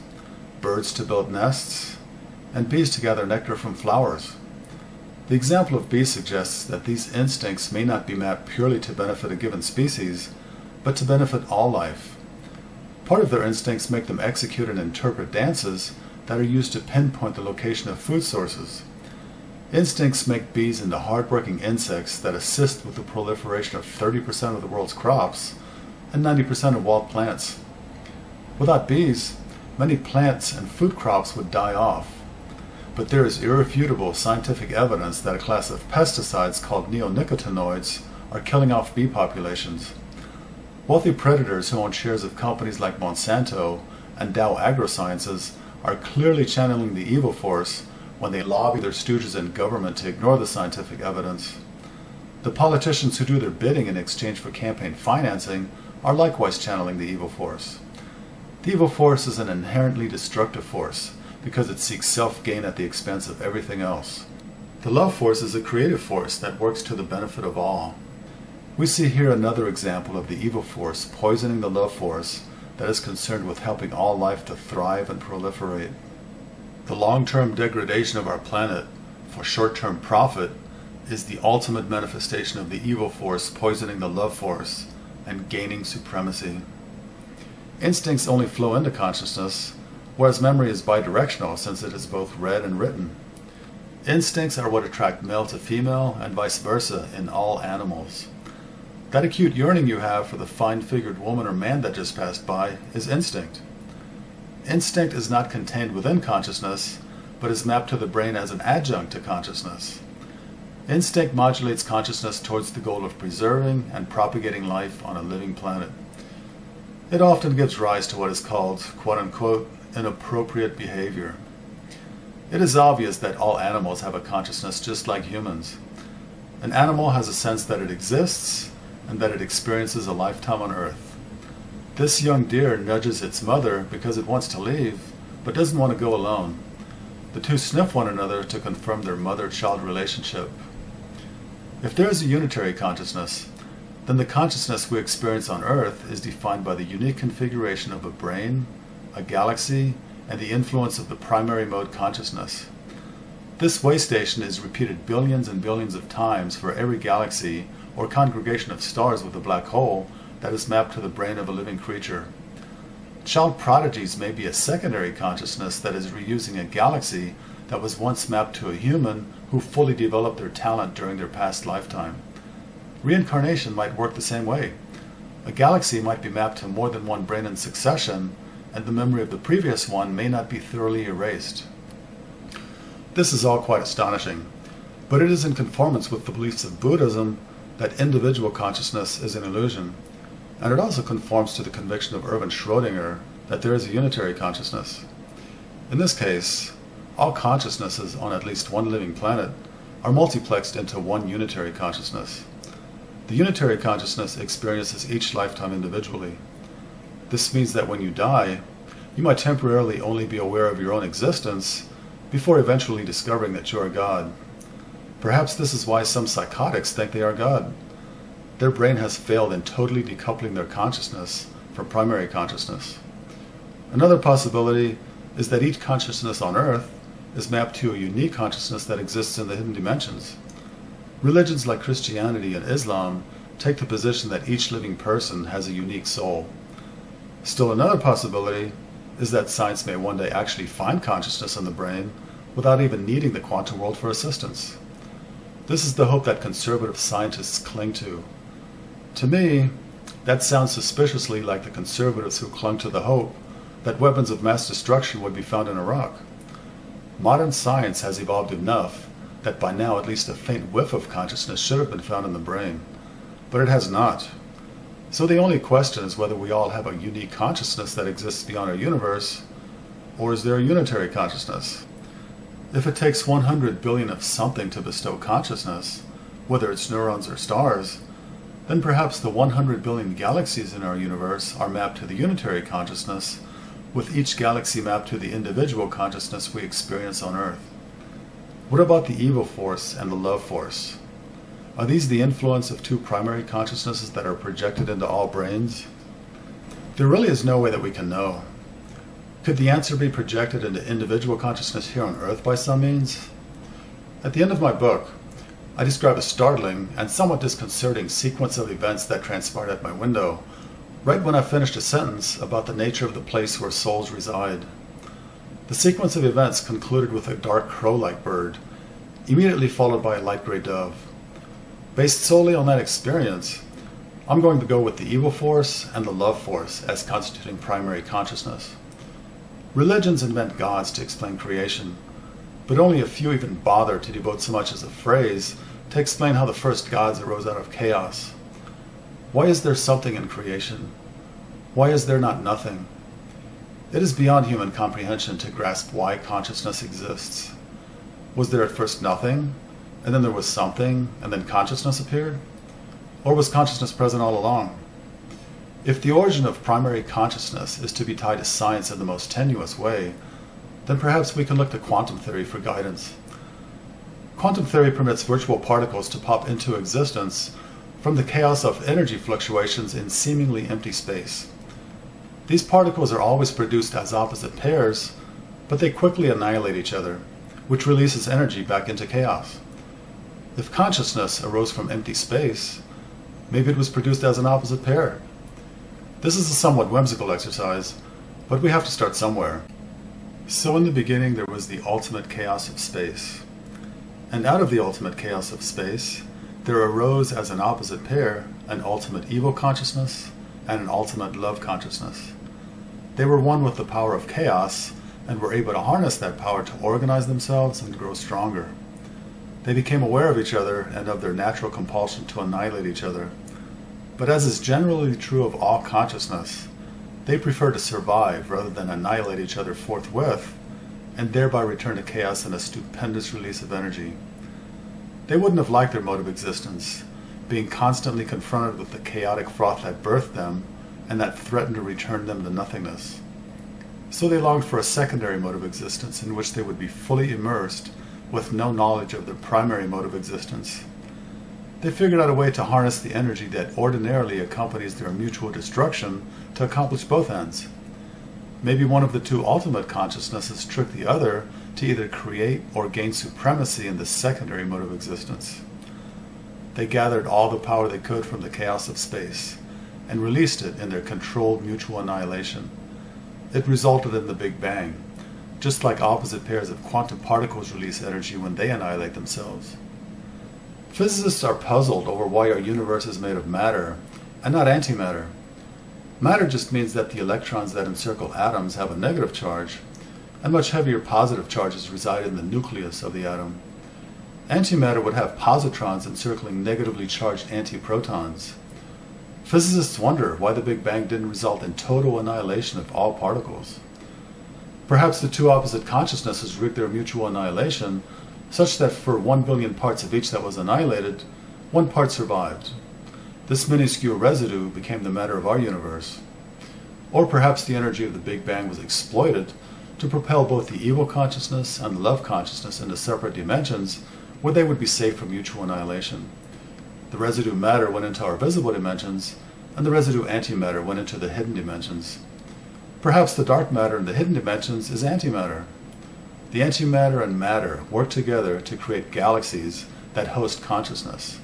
birds to build nests, and bees to gather nectar from flowers. The example of bees suggests that these instincts may not be mapped purely to benefit a given species, but to benefit all life. Part of their instincts make them execute and interpret dances that are used to pinpoint the location of food sources. Instincts make bees into hard-working insects that assist with the proliferation of 30% of the world's crops and 90% of wild plants. Without bees, many plants and food crops would die off. But there is irrefutable scientific evidence that a class of pesticides called neonicotinoids are killing off bee populations. Wealthy predators who own shares of companies like Monsanto and Dow AgroSciences are clearly channeling the evil force when they lobby their stooges in government to ignore the scientific evidence. The politicians who do their bidding in exchange for campaign financing are likewise channeling the evil force. The evil force is an inherently destructive force because it seeks self-gain at the expense of everything else. The love force is a creative force that works to the benefit of all. We see here another example of the evil force poisoning the love force that is concerned with helping all life to thrive and proliferate. The long-term degradation of our planet for short-term profit is the ultimate manifestation of the evil force poisoning the love force and gaining supremacy. Instincts only flow into consciousness, whereas memory is bidirectional since it is both read and written. Instincts are what attract male to female and vice versa in all animals. That acute yearning you have for the fine-figured woman or man that just passed by is instinct. Instinct is not contained within consciousness, but is mapped to the brain as an adjunct to consciousness. Instinct modulates consciousness towards the goal of preserving and propagating life on a living planet. It often gives rise to what is called, quote-unquote, inappropriate behavior. It is obvious that all animals have a consciousness just like humans. An animal has a sense that it exists and that it experiences a lifetime on Earth. This young deer nudges its mother because it wants to leave, but doesn't want to go alone. The two sniff one another to confirm their mother-child relationship. If there is a unitary consciousness, then the consciousness we experience on Earth is defined by the unique configuration of a brain, a galaxy, and the influence of the primary mode consciousness. This way station is repeated billions and billions of times for every galaxy or congregation of stars with a black hole that is mapped to the brain of a living creature. Child prodigies may be a secondary consciousness that is reusing a galaxy that was once mapped to a human who fully developed their talent during their past lifetime. Reincarnation might work the same way. A galaxy might be mapped to more than one brain in succession, and the memory of the previous one may not be thoroughly erased. This is all quite astonishing, but it is in conformance with the beliefs of Buddhism that individual consciousness is an illusion, and it also conforms to the conviction of Erwin Schrödinger that there is a unitary consciousness. In this case, all consciousnesses on at least one living planet are multiplexed into one unitary consciousness. The unitary consciousness experiences each lifetime individually. This means that when you die, you might temporarily only be aware of your own existence before eventually discovering that you are God. Perhaps this is why some psychotics think they are God. Their brain has failed in totally decoupling their consciousness from primary consciousness. Another possibility is that each consciousness on Earth is mapped to a unique consciousness that exists in the hidden dimensions. Religions like Christianity and Islam take the position that each living person has a unique soul. Still another possibility is that science may one day actually find consciousness in the brain without even needing the quantum world for assistance. This is the hope that conservative scientists cling to. To me, that sounds suspiciously like the conservatives who clung to the hope that weapons of mass destruction would be found in Iraq. Modern science has evolved enough that by now at least a faint whiff of consciousness should have been found in the brain, but it has not. So the only question is whether we all have a unique consciousness that exists beyond our universe, or is there a unitary consciousness? If it takes 100 billion of something to bestow consciousness, whether it's neurons or stars, then perhaps the 100 billion galaxies in our universe are mapped to the unitary consciousness, with each galaxy mapped to the individual consciousness we experience on Earth. What about the evil force and the love force? Are these the influence of two primary consciousnesses that are projected into all brains? There really is no way that we can know. Could the answer be projected into individual consciousness here on Earth by some means? At the end of my book, I describe a startling and somewhat disconcerting sequence of events that transpired at my window, right when I finished a sentence about the nature of the place where souls reside. The sequence of events concluded with a dark crow-like bird, immediately followed by a light gray dove. Based solely on that experience, I'm going to go with the evil force and the love force as constituting primary consciousness. Religions invent gods to explain creation, but only a few even bother to devote so much as a phrase to explain how the first gods arose out of chaos. Why is there something in creation? Why is there not nothing? It is beyond human comprehension to grasp why consciousness exists. Was there at first nothing, and then there was something, and then consciousness appeared? Or was consciousness present all along? If the origin of primary consciousness is to be tied to science in the most tenuous way, then perhaps we can look to quantum theory for guidance. Quantum theory permits virtual particles to pop into existence from the chaos of energy fluctuations in seemingly empty space. These particles are always produced as opposite pairs, but they quickly annihilate each other, which releases energy back into chaos. If consciousness arose from empty space, maybe it was produced as an opposite pair. This is a somewhat whimsical exercise, but we have to start somewhere. So in the beginning there was the ultimate chaos of space. And out of the ultimate chaos of space, there arose as an opposite pair an ultimate evil consciousness and an ultimate love consciousness. They were one with the power of chaos and were able to harness that power to organize themselves and grow stronger. They became aware of each other and of their natural compulsion to annihilate each other. But as is generally true of all consciousness, they prefer to survive rather than annihilate each other forthwith, and thereby return to chaos in a stupendous release of energy. They wouldn't have liked their mode of existence, being constantly confronted with the chaotic froth that birthed them and that threatened to return them to nothingness. So they longed for a secondary mode of existence in which they would be fully immersed with no knowledge of their primary mode of existence. They figured out a way to harness the energy that ordinarily accompanies their mutual destruction to accomplish both ends. Maybe one of the two ultimate consciousnesses tricked the other to either create or gain supremacy in the secondary mode of existence. They gathered all the power they could from the chaos of space and released it in their controlled mutual annihilation. It resulted in the Big Bang, just like opposite pairs of quantum particles release energy when they annihilate themselves. Physicists are puzzled over why our universe is made of matter, and not antimatter. Matter just means that the electrons that encircle atoms have a negative charge, and much heavier positive charges reside in the nucleus of the atom. Antimatter would have positrons encircling negatively charged antiprotons. Physicists wonder why the Big Bang didn't result in total annihilation of all particles. Perhaps the two opposite consciousnesses rigged their mutual annihilation, such that for 1 billion parts of each that was annihilated, one part survived. This minuscule residue became the matter of our universe. Or perhaps the energy of the Big Bang was exploited to propel both the evil consciousness and the love consciousness into separate dimensions where they would be safe from mutual annihilation. The residue matter went into our visible dimensions, and the residue antimatter went into the hidden dimensions. Perhaps the dark matter in the hidden dimensions is antimatter. The antimatter and matter work together to create galaxies that host consciousness,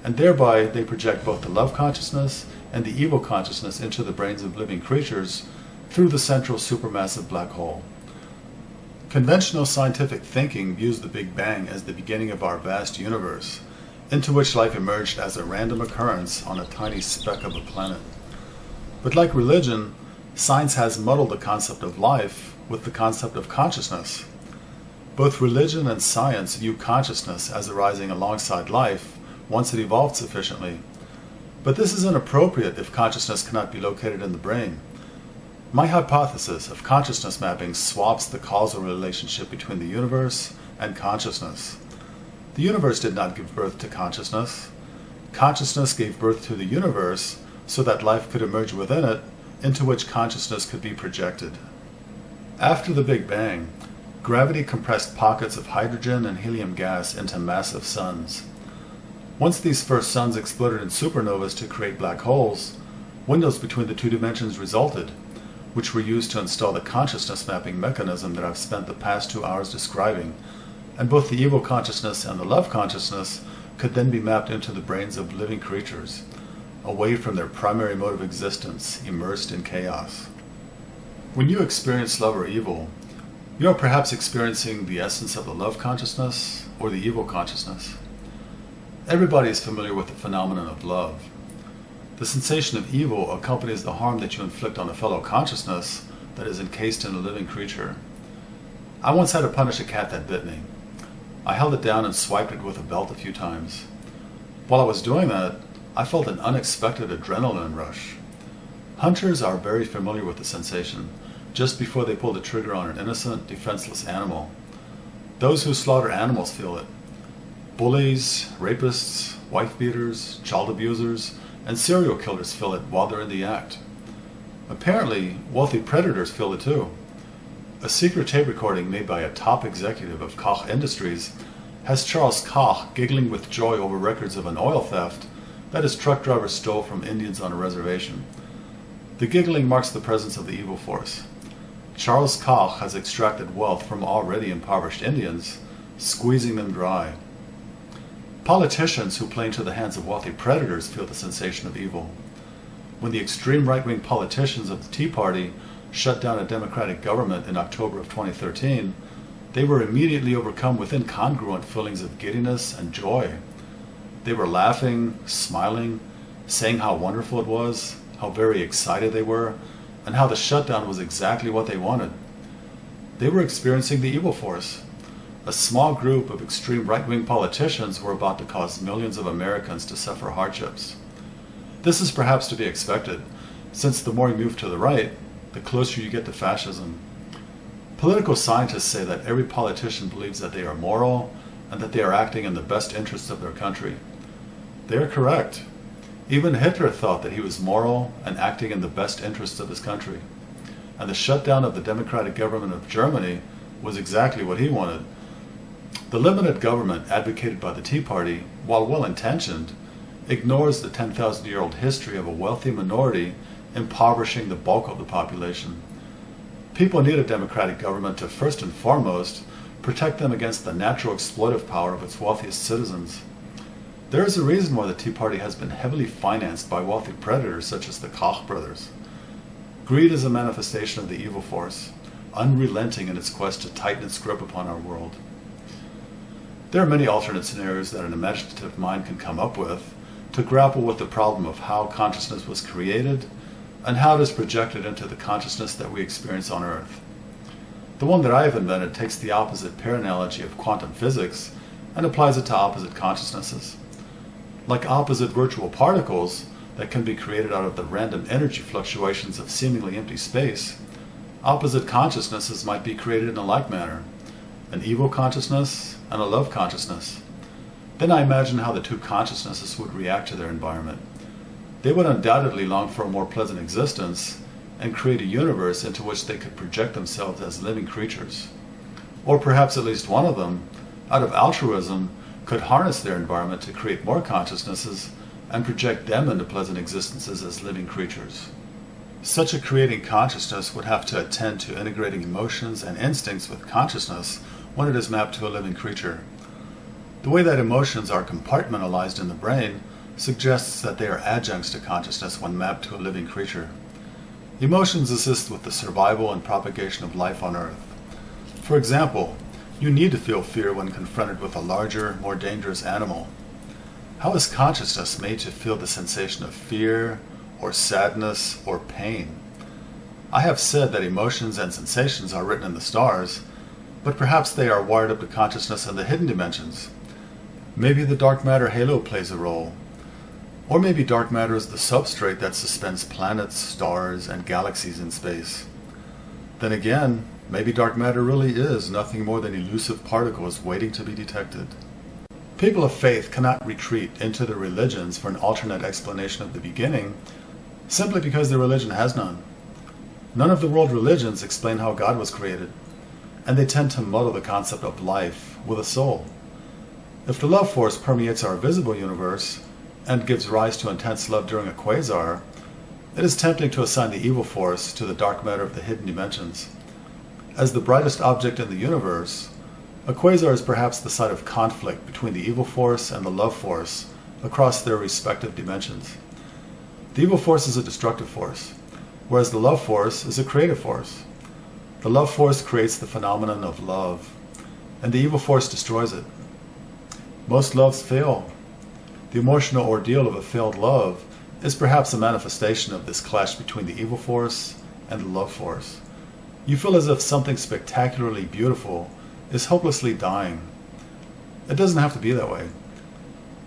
and thereby they project both the love consciousness and the evil consciousness into the brains of living creatures through the central supermassive black hole. Conventional scientific thinking views the Big Bang as the beginning of our vast universe, into which life emerged as a random occurrence on a tiny speck of a planet. But like religion, science has muddled the concept of life with the concept of consciousness. Both religion and science view consciousness as arising alongside life once it evolved sufficiently. But this is inappropriate if consciousness cannot be located in the brain. My hypothesis of consciousness mapping swaps the causal relationship between the universe and consciousness. The universe did not give birth to consciousness. Consciousness gave birth to the universe so that life could emerge within it, into which consciousness could be projected. After the Big Bang, gravity compressed pockets of hydrogen and helium gas into massive suns. Once these first suns exploded in supernovas to create black holes, windows between the two dimensions resulted, which were used to install the consciousness mapping mechanism that I've spent the past 2 hours describing, and both the evil consciousness and the love consciousness could then be mapped into the brains of living creatures, away from their primary mode of existence, immersed in chaos. When you experience love or evil, you are perhaps experiencing the essence of the love consciousness or the evil consciousness. Everybody is familiar with the phenomenon of love. The sensation of evil accompanies the harm that you inflict on a fellow consciousness that is encased in a living creature. I once had to punish a cat that bit me. I held it down and swiped it with a belt a few times. While I was doing that, I felt an unexpected adrenaline rush. Hunters are very familiar with the sensation, just before they pull the trigger on an innocent, defenseless animal. Those who slaughter animals feel it. Bullies, rapists, wife-beaters, child abusers, and serial killers feel it while they're in the act. Apparently, wealthy predators feel it too. A secret tape recording made by a top executive of Koch Industries has Charles Koch giggling with joy over records of an oil theft that his truck driver stole from Indians on a reservation. The giggling marks the presence of the evil force. Charles Koch has extracted wealth from already impoverished Indians, squeezing them dry. Politicians who play into the hands of wealthy predators feel the sensation of evil. When the extreme right-wing politicians of the Tea Party shut down a democratic government in October of 2013, they were immediately overcome with incongruent feelings of giddiness and joy. They were laughing, smiling, saying how wonderful it was, how very excited they were, and how the shutdown was exactly what they wanted. They were experiencing the evil force. A small group of extreme right-wing politicians were about to cause millions of Americans to suffer hardships. This is perhaps to be expected, since the more you move to the right, the closer you get to fascism. Political scientists say that every politician believes that they are moral and that they are acting in the best interests of their country. They are correct. Even Hitler thought that he was moral and acting in the best interests of his country. And the shutdown of the democratic government of Germany was exactly what he wanted. The limited government advocated by the Tea Party, while well-intentioned, ignores the 10,000-year-old history of a wealthy minority impoverishing the bulk of the population. People need a democratic government to first and foremost protect them against the natural exploitive power of its wealthiest citizens. There is a reason why the Tea Party has been heavily financed by wealthy predators such as the Koch brothers. Greed is a manifestation of the evil force, unrelenting in its quest to tighten its grip upon our world. There are many alternate scenarios that an imaginative mind can come up with to grapple with the problem of how consciousness was created and how it is projected into the consciousness that we experience on Earth. The one that I have invented takes the opposite pair analogy of quantum physics and applies it to opposite consciousnesses. Like opposite virtual particles that can be created out of the random energy fluctuations of seemingly empty space, opposite consciousnesses might be created in a like manner, an evil consciousness and a love consciousness. Then I imagine how the two consciousnesses would react to their environment. They would undoubtedly long for a more pleasant existence and create a universe into which they could project themselves as living creatures. Or perhaps at least one of them, out of altruism, could harness their environment to create more consciousnesses and project them into pleasant existences as living creatures. Such a creating consciousness would have to attend to integrating emotions and instincts with consciousness when it is mapped to a living creature. The way that emotions are compartmentalized in the brain suggests that they are adjuncts to consciousness when mapped to a living creature. Emotions assist with the survival and propagation of life on Earth. For example, you need to feel fear when confronted with a larger, more dangerous animal. How is consciousness made to feel the sensation of fear, or sadness, or pain? I have said that emotions and sensations are written in the stars, but perhaps they are wired up to consciousness in the hidden dimensions. Maybe the dark matter halo plays a role. Or maybe dark matter is the substrate that suspends planets, stars, and galaxies in space. Then again, maybe dark matter really is nothing more than elusive particles waiting to be detected. People of faith cannot retreat into their religions for an alternate explanation of the beginning, simply because their religion has none. None of the world religions explain how God was created, and they tend to muddle the concept of life with a soul. If the love force permeates our visible universe and gives rise to intense love during a quasar, it is tempting to assign the evil force to the dark matter of the hidden dimensions. As the brightest object in the universe, a quasar is perhaps the site of conflict between the evil force and the love force across their respective dimensions. The evil force is a destructive force, whereas the love force is a creative force. The love force creates the phenomenon of love, and the evil force destroys it. Most loves fail. The emotional ordeal of a failed love is perhaps a manifestation of this clash between the evil force and the love force. You feel as if something spectacularly beautiful is hopelessly dying. It doesn't have to be that way.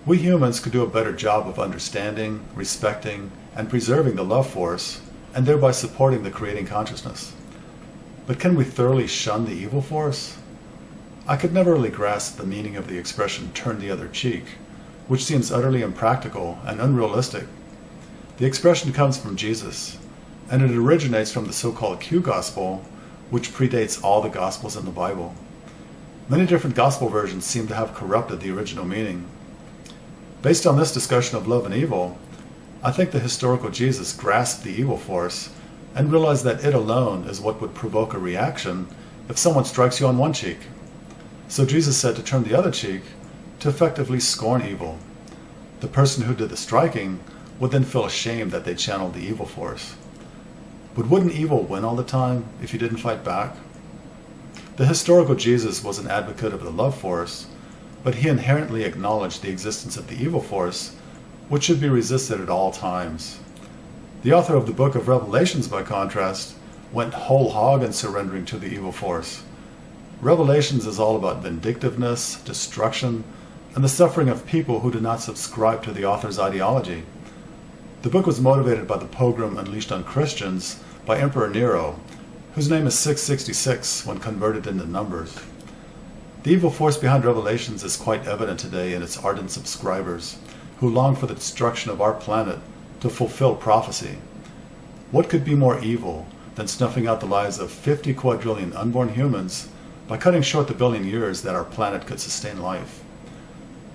We humans could do a better job of understanding, respecting, and preserving the love force, and thereby supporting the creating consciousness. But can we thoroughly shun the evil force? I could never really grasp the meaning of the expression "turn the other cheek," which seems utterly impractical and unrealistic. The expression comes from Jesus, and it originates from the so-called Q Gospel, which predates all the Gospels in the Bible. Many different Gospel versions seem to have corrupted the original meaning. Based on this discussion of love and evil, I think the historical Jesus grasped the evil force and realized that it alone is what would provoke a reaction if someone strikes you on one cheek. So Jesus said to turn the other cheek to effectively scorn evil. The person who did the striking would then feel ashamed that they channeled the evil force. But wouldn't evil win all the time if you didn't fight back? The historical Jesus was an advocate of the love force, but he inherently acknowledged the existence of the evil force, which should be resisted at all times. The author of the book of Revelations, by contrast, went whole hog in surrendering to the evil force. Revelations is all about vindictiveness, destruction, and the suffering of people who do not subscribe to the author's ideology. The book was motivated by the pogrom unleashed on Christians by Emperor Nero, whose name is 666 when converted into numbers. The evil force behind Revelations is quite evident today in its ardent subscribers, who long for the destruction of our planet to fulfill prophecy. What could be more evil than snuffing out the lives of 50 quadrillion unborn humans by cutting short the billion years that our planet could sustain life?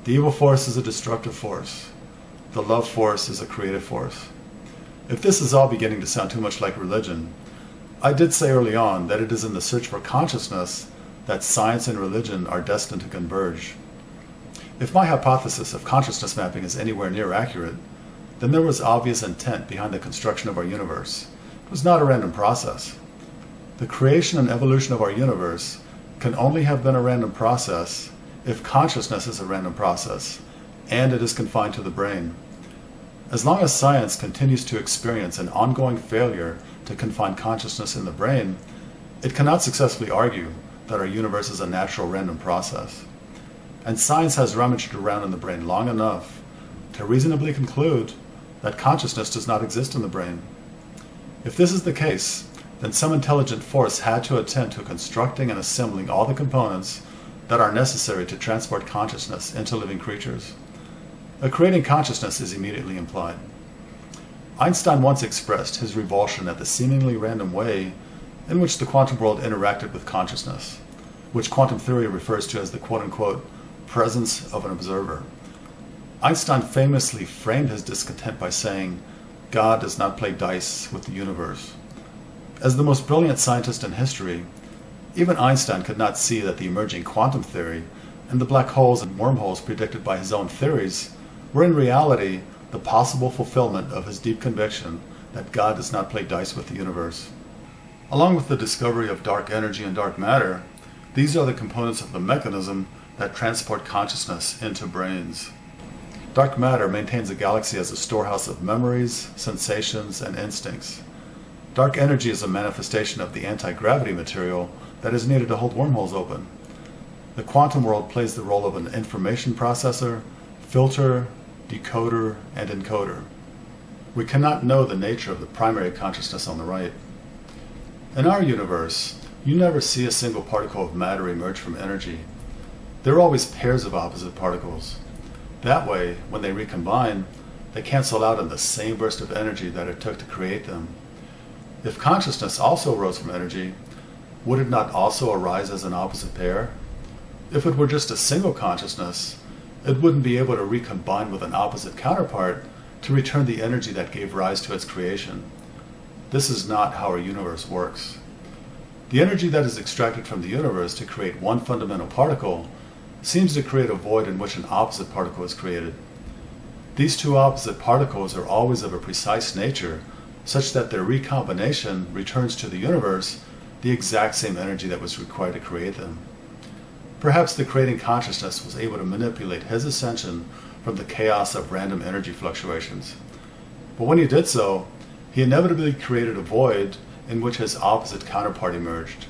The evil force is a destructive force. The love force is a creative force. If this is all beginning to sound too much like religion, I did say early on that it is in the search for consciousness that science and religion are destined to converge. If my hypothesis of consciousness mapping is anywhere near accurate, then there was obvious intent behind the construction of our universe. It was not a random process. The creation and evolution of our universe can only have been a random process if consciousness is a random process, and it is confined to the brain. As long as science continues to experience an ongoing failure to confine consciousness in the brain, it cannot successfully argue that our universe is a natural random process. And science has rummaged around in the brain long enough to reasonably conclude that consciousness does not exist in the brain. If this is the case, then some intelligent force had to attend to constructing and assembling all the components that are necessary to transport consciousness into living creatures. A creating consciousness is immediately implied. Einstein once expressed his revulsion at the seemingly random way in which the quantum world interacted with consciousness, which quantum theory refers to as the quote-unquote presence of an observer. Einstein famously framed his discontent by saying, "God does not play dice with the universe." As the most brilliant scientist in history, even Einstein could not see that the emerging quantum theory and the black holes and wormholes predicted by his own theories were in reality the possible fulfillment of his deep conviction that God does not play dice with the universe. Along with the discovery of dark energy and dark matter, these are the components of the mechanism that transport consciousness into brains. Dark matter maintains a galaxy as a storehouse of memories, sensations, and instincts. Dark energy is a manifestation of the anti-gravity material that is needed to hold wormholes open. The quantum world plays the role of an information processor, filter, decoder, and encoder. We cannot know the nature of the primary consciousness on the right. In our universe, you never see a single particle of matter emerge from energy. There are always pairs of opposite particles. That way, when they recombine, they cancel out in the same burst of energy that it took to create them. If consciousness also arose from energy, would it not also arise as an opposite pair? If it were just a single consciousness, it wouldn't be able to recombine with an opposite counterpart to return the energy that gave rise to its creation. This is not how our universe works. The energy that is extracted from the universe to create one fundamental particle seems to create a void in which an opposite particle is created. These two opposite particles are always of a precise nature, such that their recombination returns to the universe the exact same energy that was required to create them. Perhaps the creating consciousness was able to manipulate his ascension from the chaos of random energy fluctuations. But when he did so, he inevitably created a void in which his opposite counterpart emerged.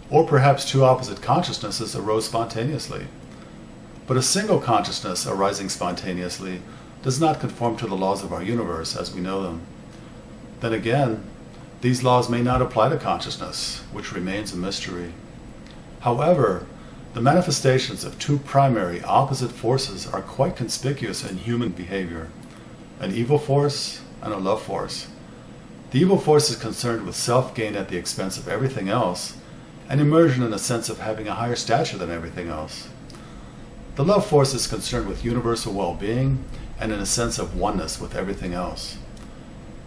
Or perhaps two opposite consciousnesses arose spontaneously. But a single consciousness arising spontaneously does not conform to the laws of our universe as we know them. Then again, these laws may not apply to consciousness, which remains a mystery. However, the manifestations of two primary opposite forces are quite conspicuous in human behavior: an evil force and a love force. The evil force is concerned with self-gain at the expense of everything else, and immersion in a sense of having a higher stature than everything else. The love force is concerned with universal well-being and in a sense of oneness with everything else.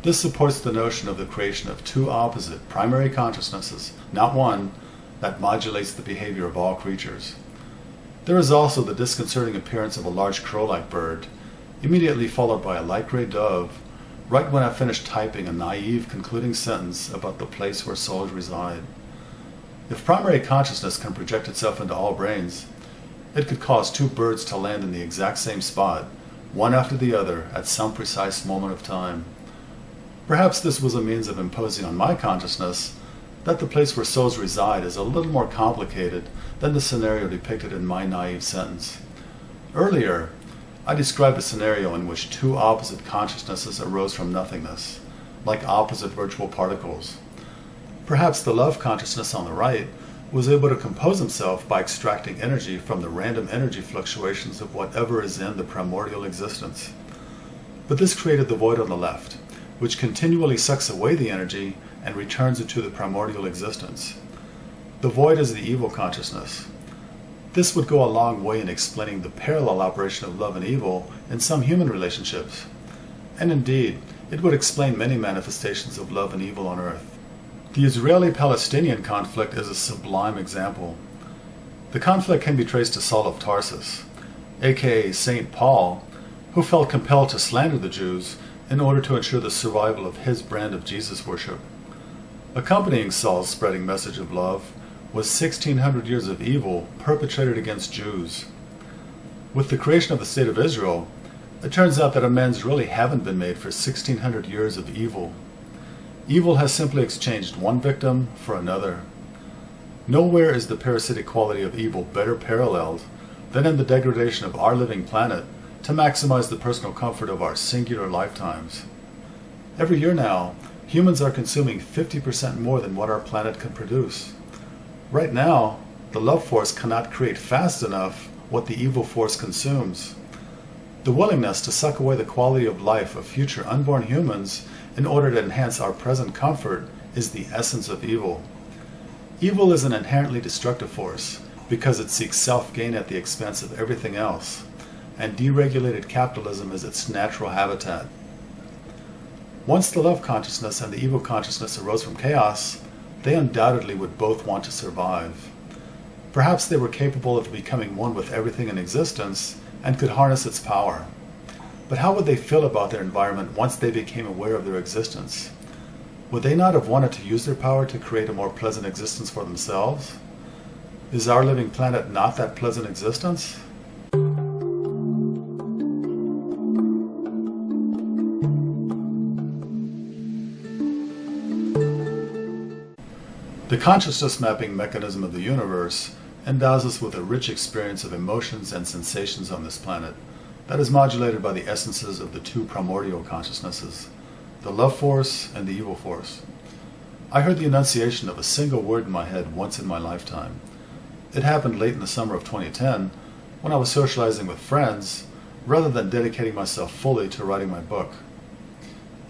This supports the notion of the creation of two opposite primary consciousnesses, not one, that modulates the behavior of all creatures. There is also the disconcerting appearance of a large crow-like bird, immediately followed by a light gray dove, right when I finished typing a naive concluding sentence about the place where souls reside. If primary consciousness can project itself into all brains, it could cause two birds to land in the exact same spot, one after the other, at some precise moment of time. Perhaps this was a means of imposing on my consciousness that the place where souls reside is a little more complicated than the scenario depicted in my naive sentence. Earlier, I described a scenario in which two opposite consciousnesses arose from nothingness, like opposite virtual particles. Perhaps the love consciousness on the right was able to compose himself by extracting energy from the random energy fluctuations of whatever is in the primordial existence. But this created the void on the left, which continually sucks away the energy and returns it to the primordial existence. The void is the evil consciousness. This would go a long way in explaining the parallel operation of love and evil in some human relationships. And indeed, it would explain many manifestations of love and evil on earth. The Israeli-Palestinian conflict is a sublime example. The conflict can be traced to Saul of Tarsus, aka St. Paul, who felt compelled to slander the Jews in order to ensure the survival of his brand of Jesus worship. Accompanying Saul's spreading message of love was 1600 years of evil perpetrated against Jews. With the creation of the State of Israel, It turns out that amends really haven't been made for 1600 years of evil. Evil has simply exchanged one victim for another. Nowhere is the parasitic quality of evil better paralleled than in the degradation of our living planet to maximize the personal comfort of our singular lifetimes. Every year now, humans are consuming 50% more than what our planet can produce. Right now, the love force cannot create fast enough what the evil force consumes. The willingness to suck away the quality of life of future unborn humans in order to enhance our present comfort is the essence of evil. Evil is an inherently destructive force because it seeks self-gain at the expense of everything else, and deregulated capitalism is its natural habitat. Once the love consciousness and the evil consciousness arose from chaos, they undoubtedly would both want to survive. Perhaps they were capable of becoming one with everything in existence and could harness its power. But how would they feel about their environment once they became aware of their existence? Would they not have wanted to use their power to create a more pleasant existence for themselves? Is our living planet not that pleasant existence? The consciousness mapping mechanism of the universe endows us with a rich experience of emotions and sensations on this planet that is modulated by the essences of the two primordial consciousnesses, the love force and the evil force. I heard the enunciation of a single word in my head once in my lifetime. It happened late in the summer of 2010 when I was socializing with friends rather than dedicating myself fully to writing my book.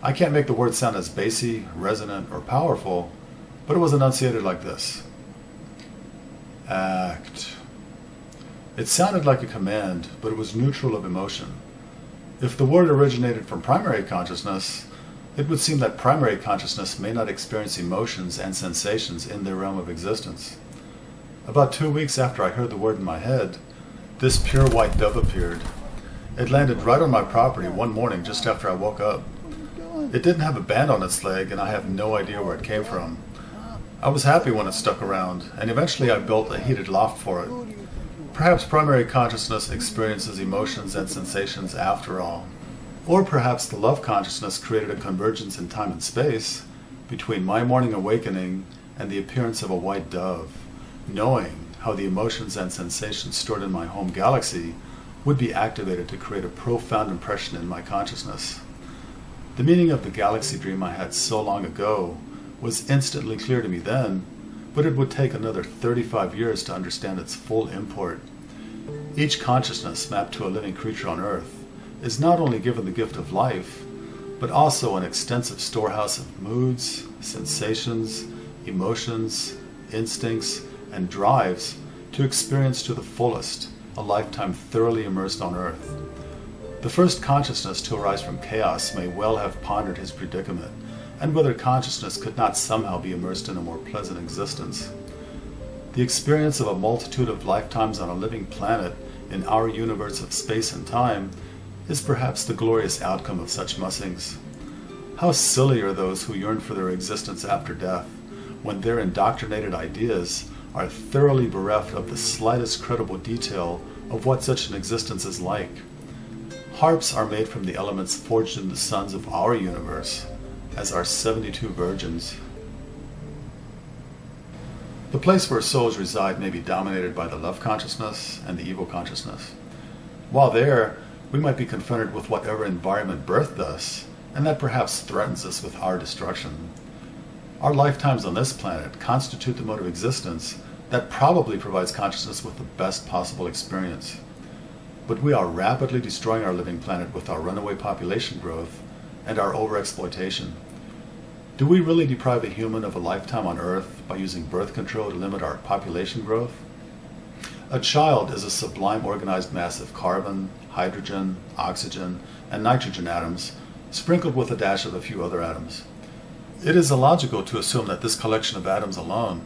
I can't make the word sound as bassy, resonant, or powerful, but it was enunciated like this: act. It sounded like a command, but it was neutral of emotion. If the word originated from primary consciousness, it would seem that primary consciousness may not experience emotions and sensations in their realm of existence. About 2 weeks after I heard the word in my head, this pure white dove appeared. It landed right on my property one morning just after I woke up. It didn't have a band on its leg, and I have no idea where it came from. I was happy when it stuck around, and eventually I built a heated loft for it. Perhaps primary consciousness experiences emotions and sensations after all. Or perhaps the love consciousness created a convergence in time and space between my morning awakening and the appearance of a white dove, knowing how the emotions and sensations stored in my home galaxy would be activated to create a profound impression in my consciousness. The meaning of the galaxy dream I had so long ago was instantly clear to me then, but it would take another 35 years to understand its full import. Each consciousness mapped to a living creature on Earth is not only given the gift of life, but also an extensive storehouse of moods, sensations, emotions, instincts, and drives to experience to the fullest a lifetime thoroughly immersed on Earth. The first consciousness to arise from chaos may well have pondered his predicament, and whether consciousness could not somehow be immersed in a more pleasant existence. The experience of a multitude of lifetimes on a living planet in our universe of space and time is perhaps the glorious outcome of such musings. How silly are those who yearn for their existence after death, when their indoctrinated ideas are thoroughly bereft of the slightest credible detail of what such an existence is like. Harps are made from the elements forged in the suns of our universe, as are 72 virgins. The place where souls reside may be dominated by the love consciousness and the evil consciousness. While there, we might be confronted with whatever environment birthed us, and that perhaps threatens us with our destruction. Our lifetimes on this planet constitute the mode of existence that probably provides consciousness with the best possible experience. But we are rapidly destroying our living planet with our runaway population growth and our overexploitation. Do we really deprive a human of a lifetime on Earth by using birth control to limit our population growth? A child is a sublime organized mass of carbon, hydrogen, oxygen, and nitrogen atoms, sprinkled with a dash of a few other atoms. It is illogical to assume that this collection of atoms alone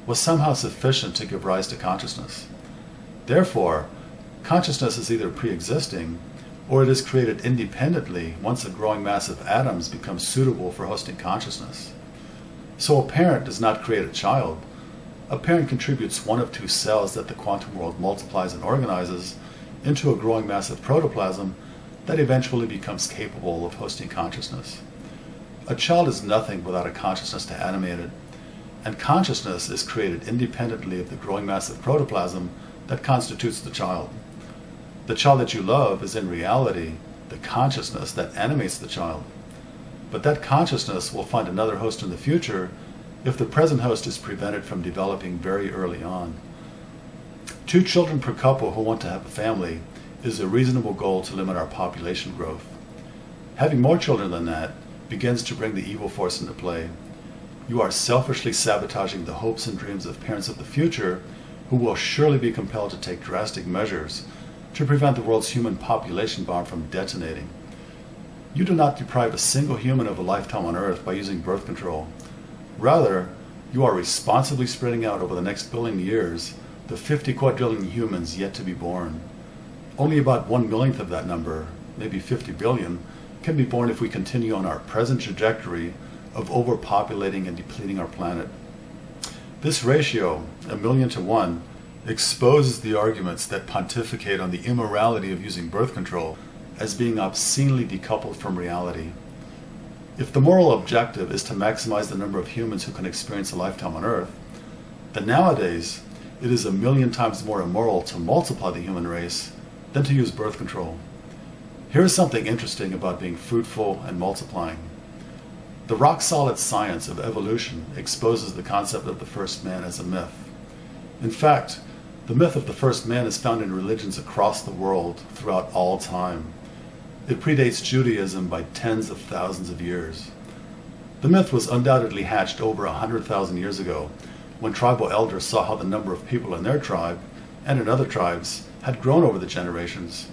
was somehow sufficient to give rise to consciousness. Therefore, consciousness is either pre-existing, or it is created independently once a growing mass of atoms becomes suitable for hosting consciousness. So a parent does not create a child. A parent contributes one of two cells that the quantum world multiplies and organizes into a growing mass of protoplasm that eventually becomes capable of hosting consciousness. A child is nothing without a consciousness to animate it, and consciousness is created independently of the growing mass of protoplasm that constitutes the child. The child that you love is in reality the consciousness that animates the child. But that consciousness will find another host in the future if the present host is prevented from developing very early on. 2 children per couple who want to have a family is a reasonable goal to limit our population growth. Having more children than that begins to bring the evil force into play. You are selfishly sabotaging the hopes and dreams of parents of the future who will surely be compelled to take drastic measures to prevent the world's human population bomb from detonating. You do not deprive a single human of a lifetime on Earth by using birth control. Rather, you are responsibly spreading out over the next billion years the 50 quadrillion humans yet to be born. Only about 1/millionth of that number, maybe 50 billion, can be born if we continue on our present trajectory of overpopulating and depleting our planet. This ratio, 1,000,000 to 1, exposes the arguments that pontificate on the immorality of using birth control as being obscenely decoupled from reality. If the moral objective is to maximize the number of humans who can experience a lifetime on Earth, then nowadays it is 1,000,000 times more immoral to multiply the human race than to use birth control. Here is something interesting about being fruitful and multiplying. The rock-solid science of evolution exposes the concept of the first man as a myth. In fact, the myth of the first man is found in religions across the world throughout all time. It predates Judaism by tens of thousands of years. The myth was undoubtedly hatched over 100,000 years ago, when tribal elders saw how the number of people in their tribe, and in other tribes, had grown over the generations.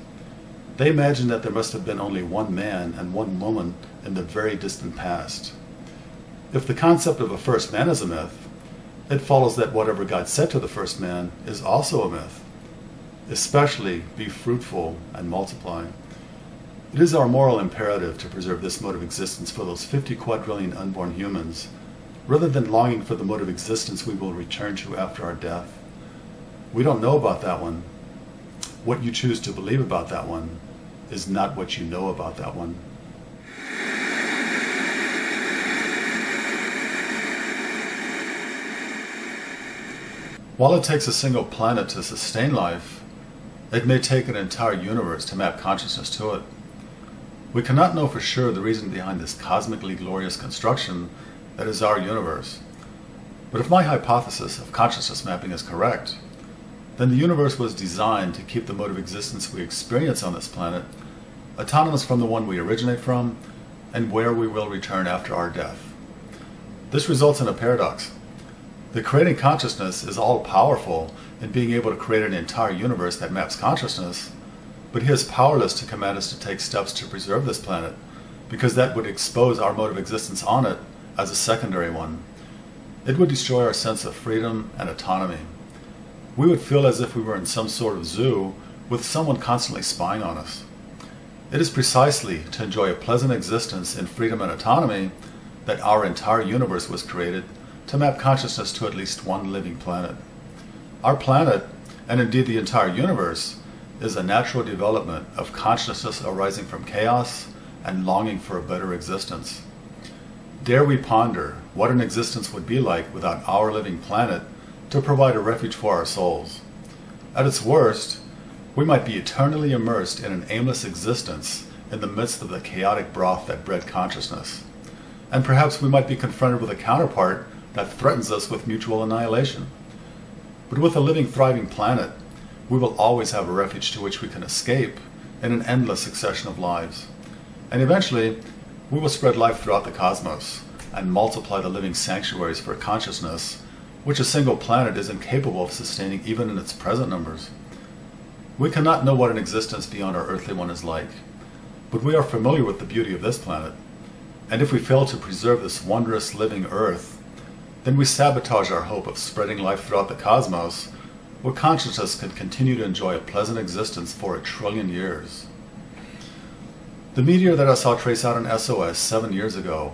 They imagined that there must have been only one man and one woman in the very distant past. If the concept of a first man is a myth, it follows that whatever God said to the first man is also a myth, especially be fruitful and multiply. It is our moral imperative to preserve this mode of existence for those 50 quadrillion unborn humans, rather than longing for the mode of existence we will return to after our death. We don't know about that one. What you choose to believe about that one is not what you know about that one. While it takes a single planet to sustain life, it may take an entire universe to map consciousness to it. We cannot know for sure the reason behind this cosmically glorious construction that is our universe. But if my hypothesis of consciousness mapping is correct, then the universe was designed to keep the mode of existence we experience on this planet autonomous from the one we originate from and where we will return after our death. This results in a paradox. The creating consciousness is all-powerful in being able to create an entire universe that maps consciousness, but he is powerless to command us to take steps to preserve this planet, because that would expose our mode of existence on it as a secondary one. It would destroy our sense of freedom and autonomy. We would feel as if we were in some sort of zoo with someone constantly spying on us. It is precisely to enjoy a pleasant existence in freedom and autonomy that our entire universe was created to map consciousness to at least one living planet. Our planet, and indeed the entire universe, is a natural development of consciousness arising from chaos and longing for a better existence. Dare we ponder what an existence would be like without our living planet to provide a refuge for our souls? At its worst, we might be eternally immersed in an aimless existence in the midst of the chaotic broth that bred consciousness. And perhaps we might be confronted with a counterpart that threatens us with mutual annihilation. But with a living, thriving planet, we will always have a refuge to which we can escape in an endless succession of lives. And eventually, we will spread life throughout the cosmos and multiply the living sanctuaries for consciousness, which a single planet is incapable of sustaining even in its present numbers. We cannot know what an existence beyond our earthly one is like, but we are familiar with the beauty of this planet. And if we fail to preserve this wondrous living Earth, then we sabotage our hope of spreading life throughout the cosmos, where consciousness can continue to enjoy a pleasant existence for 1 trillion years. The meteor that I saw trace out in SOS 7 years ago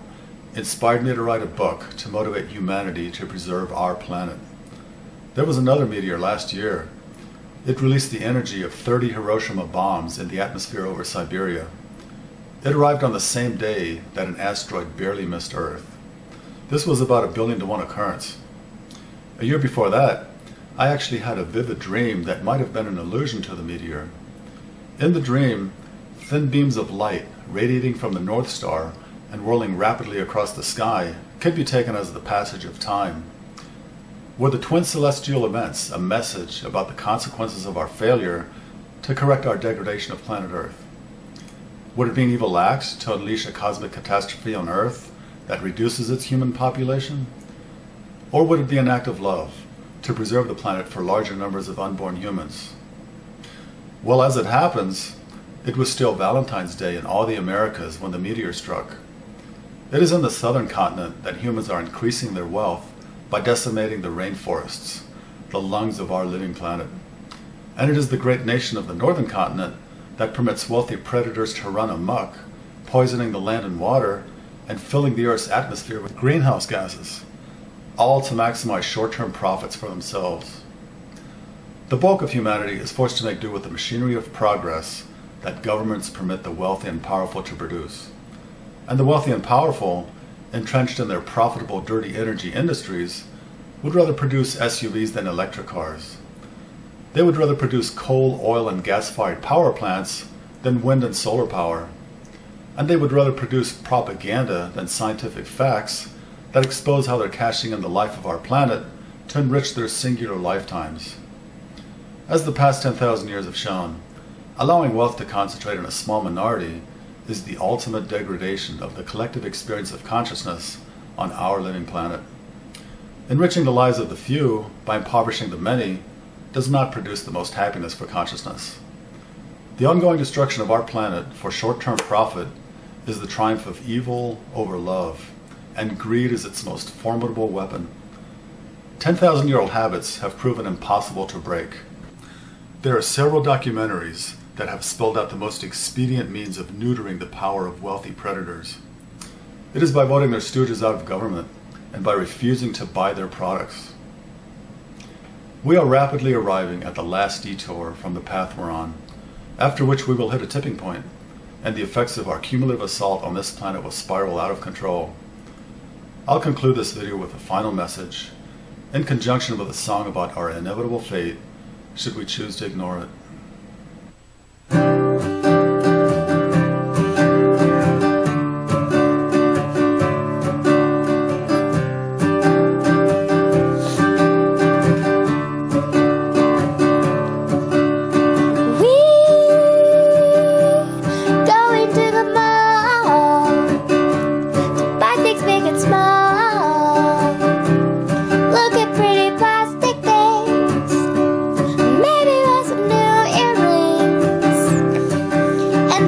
inspired me to write a book to motivate humanity to preserve our planet. There was another meteor last year. It released the energy of 30 Hiroshima bombs in the atmosphere over Siberia. It arrived on the same day that an asteroid barely missed Earth. This was about a 1,000,000,000 to 1 occurrence. A year before that, I actually had a vivid dream that might have been an allusion to the meteor. In the dream, thin beams of light radiating from the North Star and whirling rapidly across the sky could be taken as the passage of time. Were the twin celestial events a message about the consequences of our failure to correct our degradation of planet Earth? Would it be an evil act to unleash a cosmic catastrophe on Earth that reduces its human population? Or would it be an act of love to preserve the planet for larger numbers of unborn humans? Well, as it happens, it was still Valentine's Day in all the Americas when the meteor struck. It is in the southern continent that humans are increasing their wealth by decimating the rainforests, the lungs of our living planet. And it is the great nation of the northern continent that permits wealthy predators to run amok, poisoning the land and water, and filling the Earth's atmosphere with greenhouse gases, all to maximize short-term profits for themselves. The bulk of humanity is forced to make do with the machinery of progress that governments permit the wealthy and powerful to produce. And the wealthy and powerful, entrenched in their profitable dirty energy industries, would rather produce SUVs than electric cars. They would rather produce coal, oil, and gas-fired power plants than wind and solar power. And they would rather produce propaganda than scientific facts that expose how they're cashing in the life of our planet to enrich their singular lifetimes. As the past 10,000 years have shown, allowing wealth to concentrate in a small minority is the ultimate degradation of the collective experience of consciousness on our living planet. Enriching the lives of the few by impoverishing the many does not produce the most happiness for consciousness. The ongoing destruction of our planet for short-term profit is the triumph of evil over love, and greed is its most formidable weapon. 10,000-year-old habits have proven impossible to break. There are several documentaries that have spelled out the most expedient means of neutering the power of wealthy predators. It is by voting their stooges out of government and by refusing to buy their products. We are rapidly arriving at the last detour from the path we're on, after which we will hit a tipping point, and the effects of our cumulative assault on this planet will spiral out of control. I'll conclude this video with a final message, in conjunction with a song about our inevitable fate, should we choose to ignore it.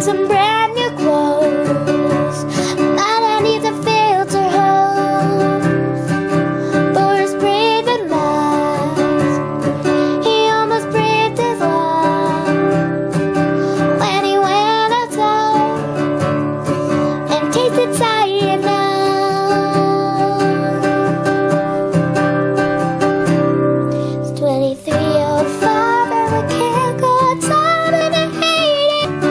Some brand new clothes that I need to filter hose for his breathing mask. He almost breathed his last when he went outside and tasted cyanide. It's 23:05 and we can't go outside and I hate it.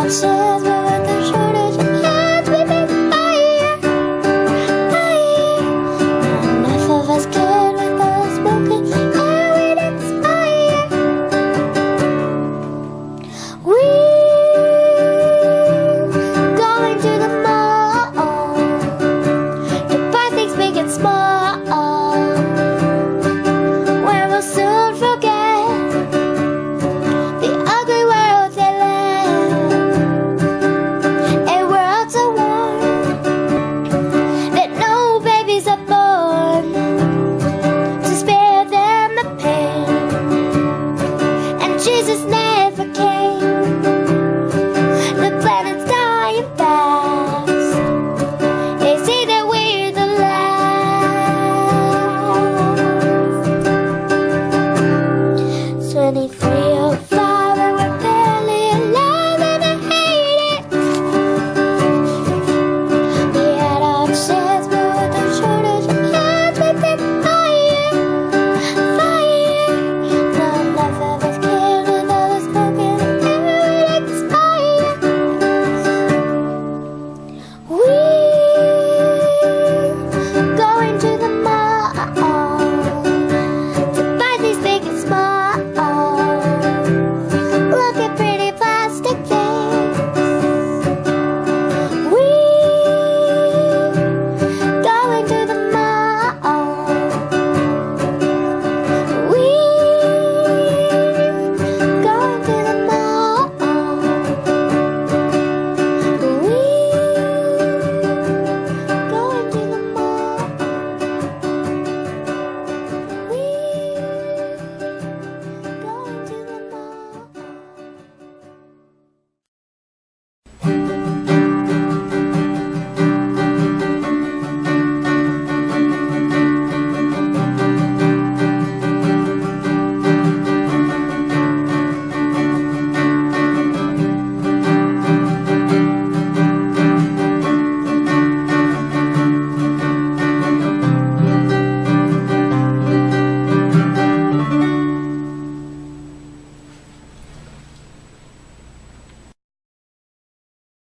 Says but with the shortage of hands we make fire, fire. Not enough of us good with us broken, how we'd inspire. We